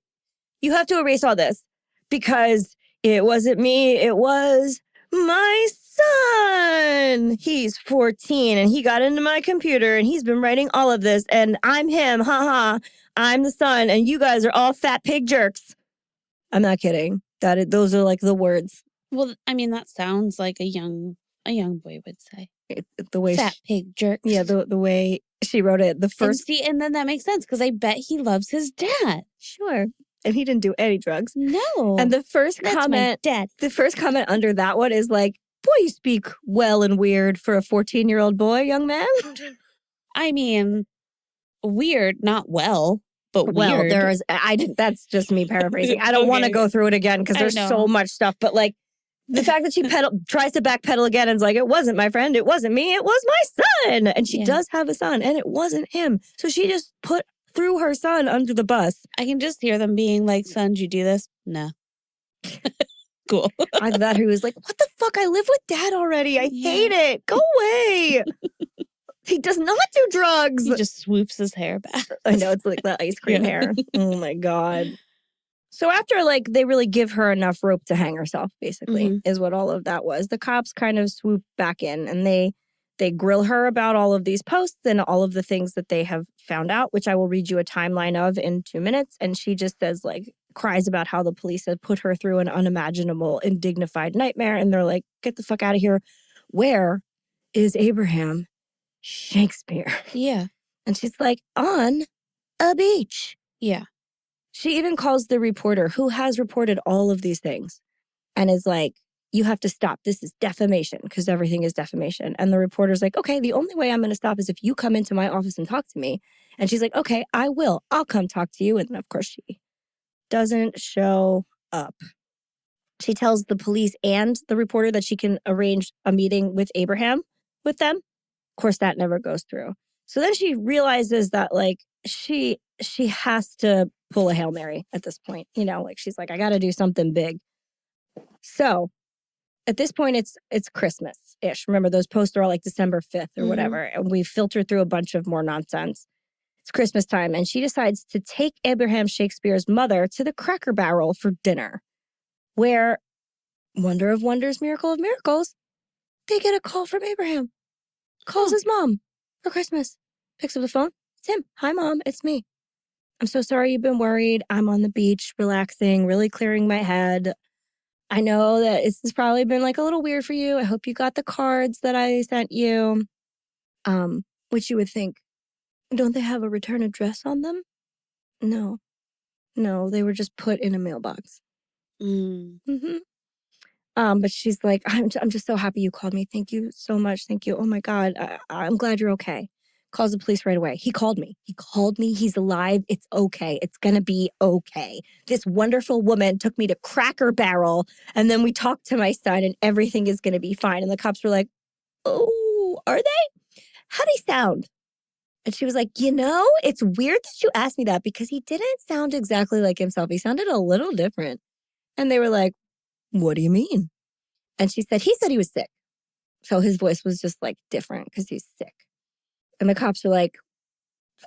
You have to erase all this because it wasn't me. It was my son. He's 14 and he got into my computer and he's been writing all of this and I'm him. Ha. I'm the son and you guys are all fat pig jerks. I'm not kidding. Those are like the words. Well, I mean, that sounds like a young boy would say. The way fat pig jerks. Yeah, the way she wrote it. The first. And then that makes sense because I bet he loves his dad. Sure. And he didn't do any drugs. No. And the first comment under that one is like, boy, you speak well and weird for a 14-year-old boy, young man. I mean, weird, not well, but well, weird. That's just me paraphrasing. I don't want to go through it again because there's so much stuff. But like the fact that she tries to backpedal again and is like, it wasn't my friend, it wasn't me, it was my son. And she does have a son and it wasn't him. So she just threw her son under the bus. I can just hear them being like, son, did you do this? No. Cool. Either that or he was like, what the fuck? I live with dad already. I hate it. Go away. He does not do drugs. He just swoops his hair back. I know, it's like the ice cream hair. Oh my God. So after like they really give her enough rope to hang herself, basically, is what all of that was. The cops kind of swoop back in and they grill her about all of these posts and all of the things that they have found out, which I will read you a timeline of in 2 minutes. And she just says, like, cries about how the police have put her through an unimaginable, indignified nightmare. And they're like, get the fuck out of here. Where is Abraham Shakespeare? Yeah. And she's like, on a beach. Yeah. She even calls the reporter who has reported all of these things and is like, you have to stop. This is defamation because everything is defamation. And the reporter's like, okay, the only way I'm going to stop is if you come into my office and talk to me. And she's like, okay, I will. I'll come talk to you. And then, of course, she doesn't show up. She tells the police and the reporter that she can arrange a meeting with Abraham with them. Of course, that never goes through. So then she realizes that, like, she has to pull a Hail Mary at this point. You know, like, she's like, I got to do something big. So at this point, it's Christmas-ish. Remember, those posts are all like December 5th or whatever. And we filtered through a bunch of more nonsense. It's Christmas time. And she decides to take Abraham Shakespeare's mother to the Cracker Barrel for dinner. Where, wonder of wonders, miracle of miracles, they get a call from Abraham. Calls his mom for Christmas. Picks up the phone. It's him. Hi, Mom. It's me. I'm so sorry you've been worried. I'm on the beach, relaxing, really clearing my head. I know that this has probably been like a little weird for you. I hope you got the cards that I sent you. Which you would think, don't they have a return address on them? No, they were just put in a mailbox. But she's like, I'm just so happy you called me. Thank you so much. Thank you. Oh my God. I'm glad you're okay. Calls the police right away. He called me. He's alive. It's okay. It's going to be okay. This wonderful woman took me to Cracker Barrel and then we talked to my son and everything is going to be fine. And the cops were like, oh, are they? How'd he sound? And she was like, it's weird that you asked me that because he didn't sound exactly like himself. He sounded a little different. And they were like, what do you mean? And she said he was sick. So his voice was just like different because he's sick. And the cops were like,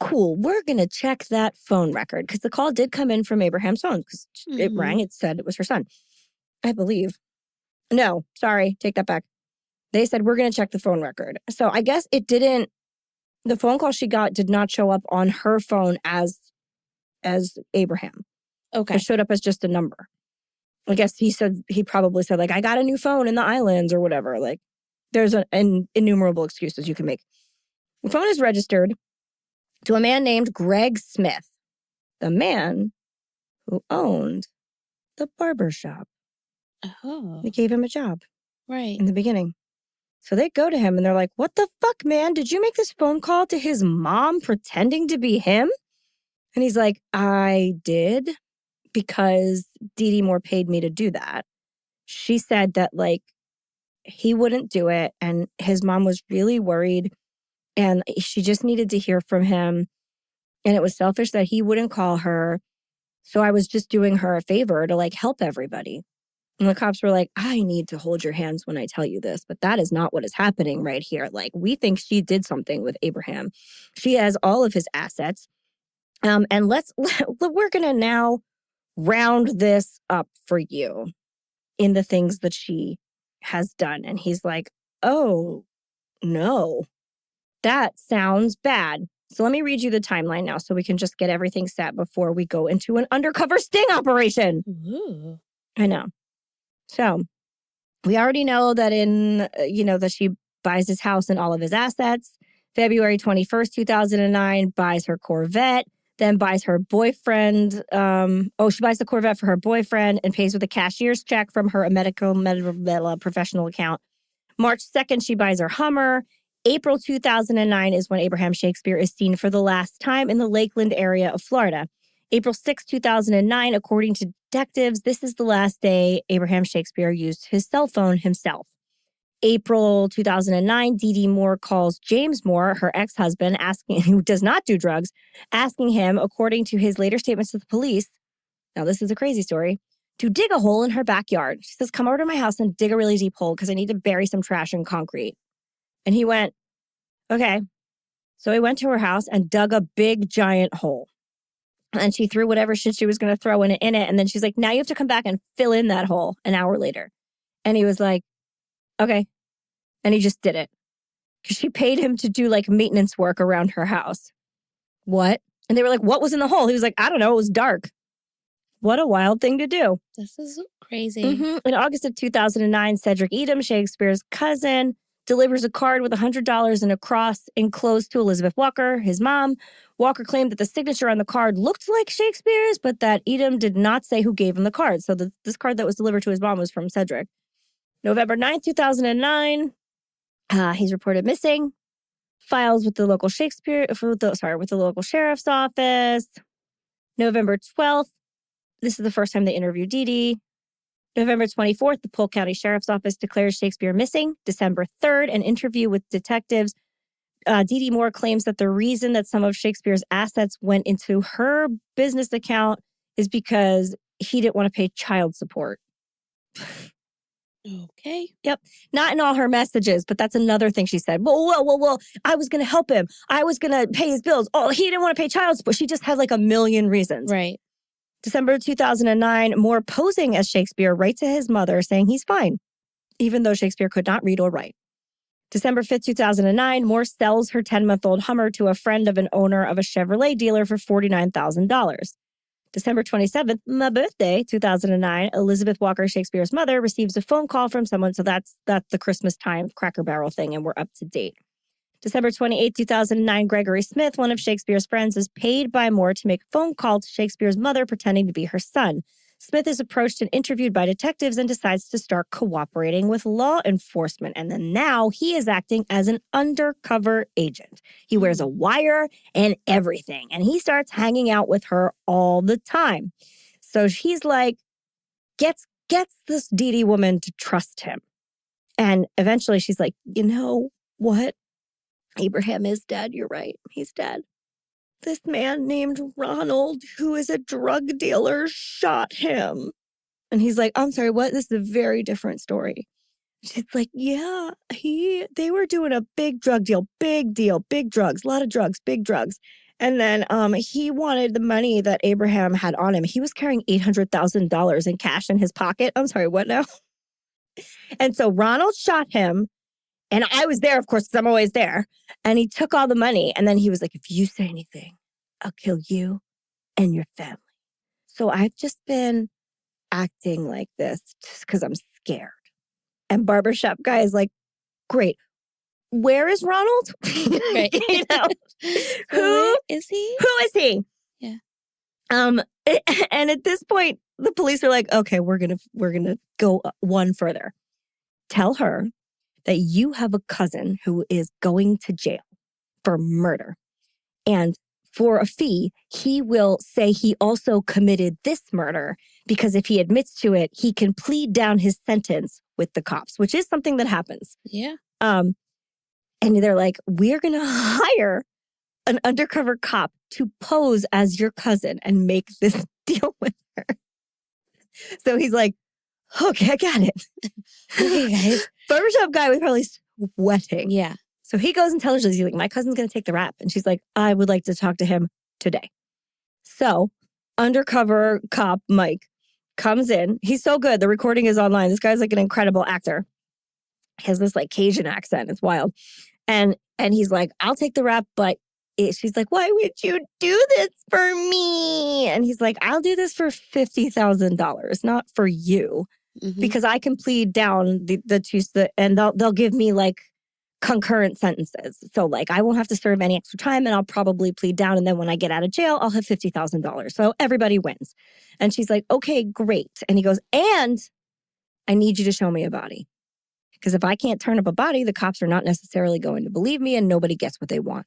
cool, we're going to check that phone record. Because the call did come in from Abraham's phone because it rang. It said it was her son, I believe. No, sorry, take that back. They said, we're going to check the phone record. So I guess the phone call she got did not show up on her phone as Abraham. Okay. It showed up as just a number. I guess he probably said, like, I got a new phone in the islands or whatever. Like, there's an innumerable excuses you can make. The phone is registered to a man named Greg Smith, the man who owned the barber shop. Oh. They gave him a job. Right. In the beginning. So they go to him and they're like, what the fuck, man? Did you make this phone call to his mom pretending to be him? And he's like, I did, because Dee Dee Moore paid me to do that. She said that, like, he wouldn't do it, and his mom was really worried, and she just needed to hear from him, and it was selfish that he wouldn't call her, so I was just doing her a favor to, like, help everybody. And the cops were like, I need to hold your hands when I tell you this, but that is not what is happening right here. Like, we think she did something with Abraham. She has all of his assets, and we're going to now round this up for you in the things that she has done. And he's like, oh, no, that sounds bad. So let me read you the timeline now so we can just get everything set before we go into an undercover sting operation. Ooh. I know. So we already know that that she buys his house and all of his assets. February 21st, 2009, buys her Corvette. Then buys her boyfriend. She buys the Corvette for her boyfriend and pays with a cashier's check from her medical professional account. March 2nd, she buys her Hummer. April 2009 is when Abraham Shakespeare is seen for the last time in the Lakeland area of Florida. April 6, 2009, according to detectives, this is the last day Abraham Shakespeare used his cell phone himself. April 2009, Dee Dee Moore calls James Moore, her ex-husband, who does not do drugs, asking him, according to his later statements to the police, now this is a crazy story, to dig a hole in her backyard. She says, come over to my house and dig a really deep hole because I need to bury some trash and concrete. And he went, okay. So he went to her house and dug a big, giant hole. And she threw whatever shit she was going to throw in it. And then she's like, now you have to come back and fill in that hole an hour later. And he was like, okay. And he just did it. Because she paid him to do like maintenance work around her house. What? And they were like, what was in the hole? He was like, I don't know. It was dark. What a wild thing to do. This is crazy. In August of 2009, Cedric Edom, Shakespeare's cousin, delivers a card with $100 and a cross enclosed to Elizabeth Walker, his mom. Walker claimed that the signature on the card looked like Shakespeare's, but that Edom did not say who gave him the card. So this card that was delivered to his mom was from Cedric. November 9th, 2009, he's reported missing. Files with the local with the local sheriff's office. November 12th, this is the first time they interviewed Dee Dee. November 24th, the Polk County Sheriff's Office declares Shakespeare missing. December 3rd, an interview with detectives. Dee Dee Moore claims that the reason that some of Shakespeare's assets went into her business account is because he didn't want to pay child support. Okay. Yep. Not in all her messages, but that's another thing she said. Well, I was going to help him. I was going to pay his bills. Oh, he didn't want to pay child support. She just had like a million reasons. Right. December 2009, Moore posing as Shakespeare writes to his mother saying he's fine, even though Shakespeare could not read or write. December 5th, 2009, Moore sells her 10-month-old Hummer to a friend of an owner of a Chevrolet dealer for $49,000. December 27th, my birthday, 2009, Elizabeth Walker, Shakespeare's mother, receives a phone call from someone. So that's the Christmas time Cracker Barrel thing, and we're up to date. December 28th, 2009, Gregory Smith, one of Shakespeare's friends, is paid by Moore to make a phone call to Shakespeare's mother pretending to be her son. Smith is approached and interviewed by detectives and decides to start cooperating with law enforcement. And then now he is acting as an undercover agent. He wears a wire and everything. And he starts hanging out with her all the time. So he's like, gets this Dee Dee woman to trust him. And eventually she's like, you know what? Abraham is dead. You're right. He's dead. This man named Ronald, who is a drug dealer, shot him. And he's like, I'm sorry, what? This is a very different story. She's like, yeah, they were doing a big drug deal, big drugs, a lot of drugs, big drugs. And then he wanted the money that Abraham had on him. He was carrying $800,000 in cash in his pocket. I'm sorry, what now? And so Ronald shot him. And I was there, of course, because I'm always there. And he took all the money. And then he was like, if you say anything, I'll kill you and your family. So I've just been acting like this just because I'm scared. And barbershop guy is like, great. Where is Ronald? Right. You know? Who is he? Who is he? Yeah. And at this point, the police are like, okay, we're gonna go one further. Tell her that you have a cousin who is going to jail for murder. And for a fee, he will say he also committed this murder because if he admits to it, he can plead down his sentence with the cops, which is something that happens. Yeah. And they're like, we're going to hire an undercover cop to pose as your cousin and make this deal with her. So he's like, okay, I got it. Okay, guys. Barbershop guy was probably sweating. Yeah. So he goes and tells her, he's like, my cousin's going to take the rap. And she's like, I would like to talk to him today. So undercover cop Mike comes in. He's so good. The recording is online. This guy's like an incredible actor. He has this like Cajun accent. It's wild. And he's like, I'll take the rap, but she's like, why would you do this for me? And he's like, I'll do this for $50,000, not for you, because I can plead down the two, and they'll give me like concurrent sentences. So like I won't have to serve any extra time and I'll probably plead down. And then when I get out of jail, I'll have $50,000. So everybody wins. And she's like, okay, great. And he goes, and I need you to show me a body. Because if I can't turn up a body, the cops are not necessarily going to believe me and nobody gets what they want.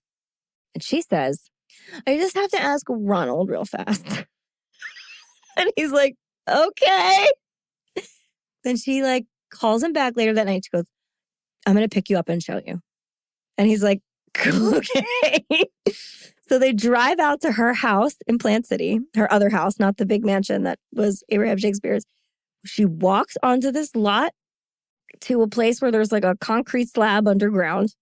And she says, I just have to ask Ronald real fast. And he's like, okay. Then she like calls him back later that night. She goes, I'm going to pick you up and show you. And he's like, okay. So they drive out to her house in Plant City, her other house, not the big mansion that was Abraham Shakespeare's. She walks onto this lot to a place where there's like a concrete slab underground,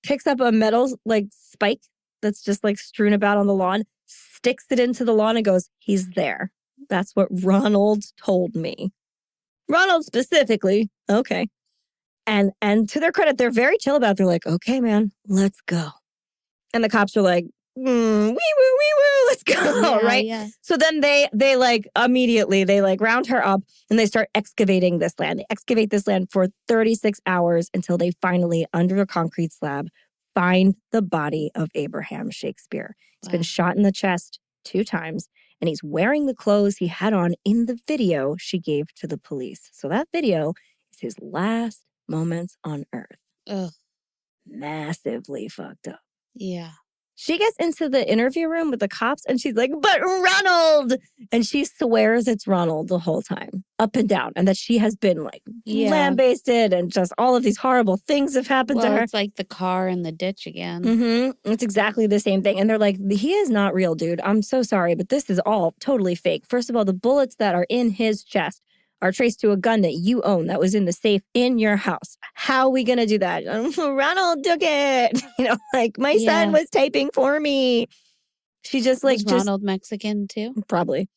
picks up a metal like spike that's just like strewn about on the lawn, sticks it into the lawn and goes, he's there. That's what Ronald told me. Ronald specifically. Okay. And to their credit, they're very chill about it. They're like, okay, man, let's go. And the cops are like, wee woo, let's go, yeah, right? Yeah. So then they like immediately, they like round her up and they start excavating this land. They excavate this land for 36 hours until they finally, under a concrete slab, find the body of Abraham Shakespeare. He's been shot in the chest 2 times and he's wearing the clothes he had on in the video she gave to the police. So that video is his last moments on Earth. Ugh. Massively fucked up. Yeah. She gets into the interview room with the cops and she's like, but Ronald! And she swears it's Ronald the whole time, up and down. And that she has been like lambasted and just all of these horrible things have happened to her. It's like the car in the ditch again. Mm-hmm. It's exactly the same thing. And they're like, he is not real, dude. I'm so sorry, but this is all totally fake. First of all, the bullets that are in his chest are traced to a gun that you own that was in the safe in your house. How are we going to do that? Ronald took it. You know, like my son was typing for me. She just like... Was Ronald Mexican too? Probably.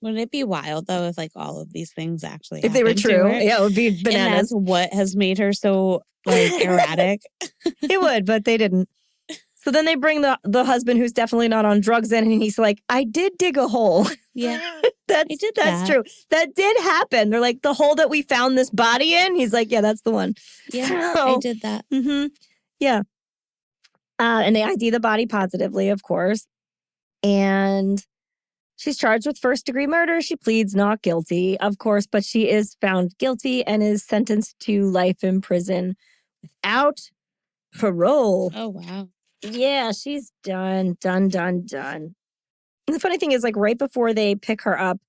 Wouldn't it be wild though if like all of these things actually if they were true? Yeah, it would be bananas. And that's what has made her so like erratic. It would, but they didn't. So then they bring the husband who's definitely not on drugs in, and he's like, I did dig a hole. Yeah. That's true. That did happen. They're like, the hole that we found this body in? He's like, yeah, that's the one. Yeah, I did that. Mm-hmm. Yeah. And they ID the body positively, of course. And she's charged with first-degree murder. She pleads not guilty, of course, but she is found guilty and is sentenced to life in prison without parole. Oh, wow. Yeah, she's done. And the funny thing is, like, right before they pick her up,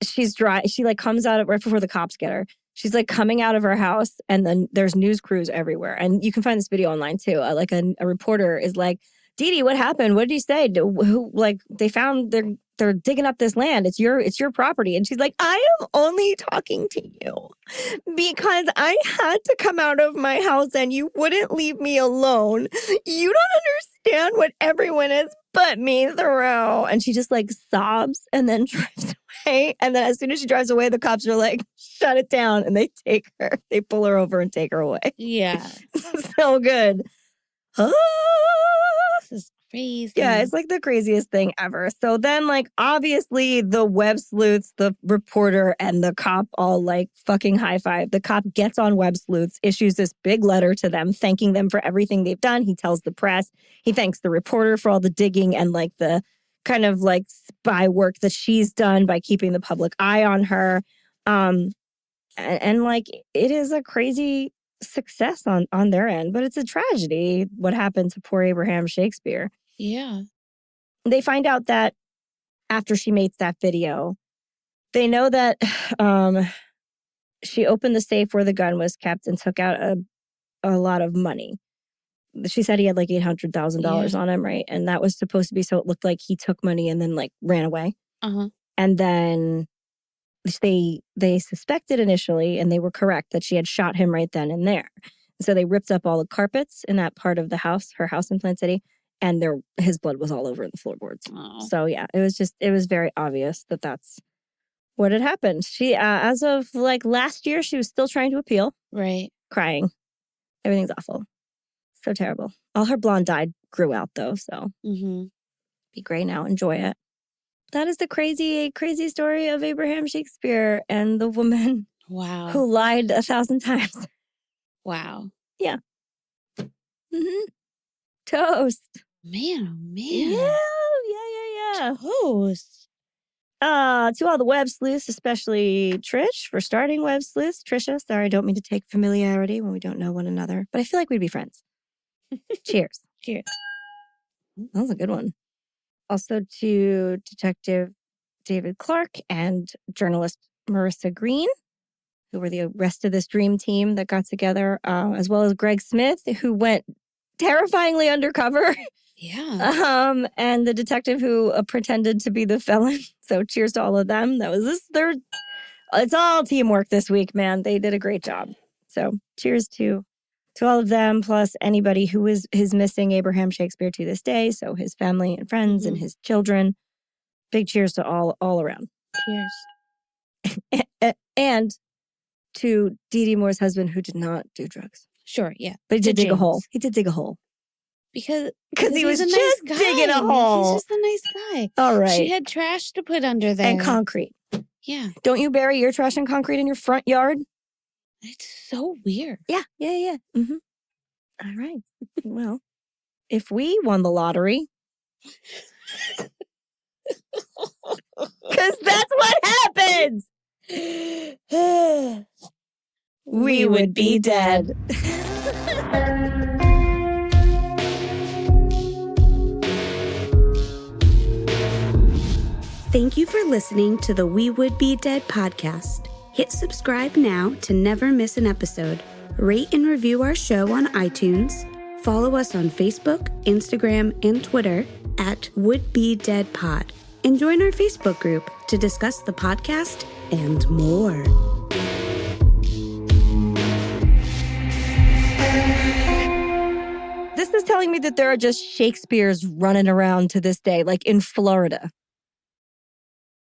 she's dry. She, like, comes out right before the cops get her. She's, like, coming out of her house, and then there's news crews everywhere. And you can find this video online, too. Like, a reporter is like, Dee Dee, what happened? What did you say? Who, like, they found they're digging up this land. It's your property. And she's like, I am only talking to you because I had to come out of my house and you wouldn't leave me alone. You don't understand what everyone has put me through. And she just like sobs and then drives away. And then as soon as she drives away, the cops are like, shut it down. And they take her. They pull her over and take her away. Yeah. So good. This is crazy. Yeah, it's like the craziest thing ever. So then, like, obviously the web sleuths, the reporter, and the cop all like fucking high five. The cop gets on web sleuths, issues this big letter to them, thanking them for everything they've done. He tells the press. He thanks the reporter for all the digging and like the kind of like spy work that she's done by keeping the public eye on her. And like, it is a crazy success on their end, but it's a tragedy what happened to poor Abraham Shakespeare. Yeah. They find out that after she makes that video, they know that she opened the safe where the gun was kept and took out a lot of money. She said he had like $800,000 on him, right? And that was supposed to be so it looked like he took money and then like ran away. And then they suspected initially, and they were correct, that she had shot him right then and there. So they ripped up all the carpets in that part of the house, her house in Plant City, and his blood was all over the floorboards. Oh. So yeah, it was very obvious that that's what had happened. She, as of like last year, she was still trying to appeal. Right. Crying. Everything's awful. So terrible. All her blonde dye grew out though, so be gray now. Enjoy it. That is the crazy story of Abraham Shakespeare and the woman who lied 1,000 times. Wow. Yeah. Toast. Man, oh man. Yeah. Toast. To all the web sleuths, especially Trish, for starting web sleuths. Trisha, sorry, I don't mean to take familiarity when we don't know one another, but I feel like we'd be friends. Cheers. Cheers. That was a good one. Also to Detective David Clark and journalist Marissa Green, who were the rest of this dream team that got together, as well as Greg Smith, who went terrifyingly undercover. Yeah. And the detective who pretended to be the felon. So cheers to all of them. That was it's all teamwork this week, man. They did a great job. So cheers to all of them, plus anybody who is missing Abraham Shakespeare to this day. So his family and friends and his children. Big cheers to all around. Cheers. And to Dee Dee Moore's husband, who did not do drugs. Sure, yeah. But he did dig a hole. He did dig a hole. Because he was a just nice digging a hole. He's just a nice guy. All right. She had trash to put under there. And concrete. Yeah. Don't you bury your trash and concrete in your front yard? It's so weird. Yeah. Mm-hmm. All right. Well, if we won the lottery, because that's what happens, we would be dead. Thank you for listening to the We Would Be Dead podcast. Hit subscribe now to never miss an episode. Rate and review our show on iTunes. Follow us on Facebook, Instagram, and Twitter at Would Be Dead Pod. And join our Facebook group to discuss the podcast and more. This is telling me that there are just Shakespeares running around to this day, like in Florida.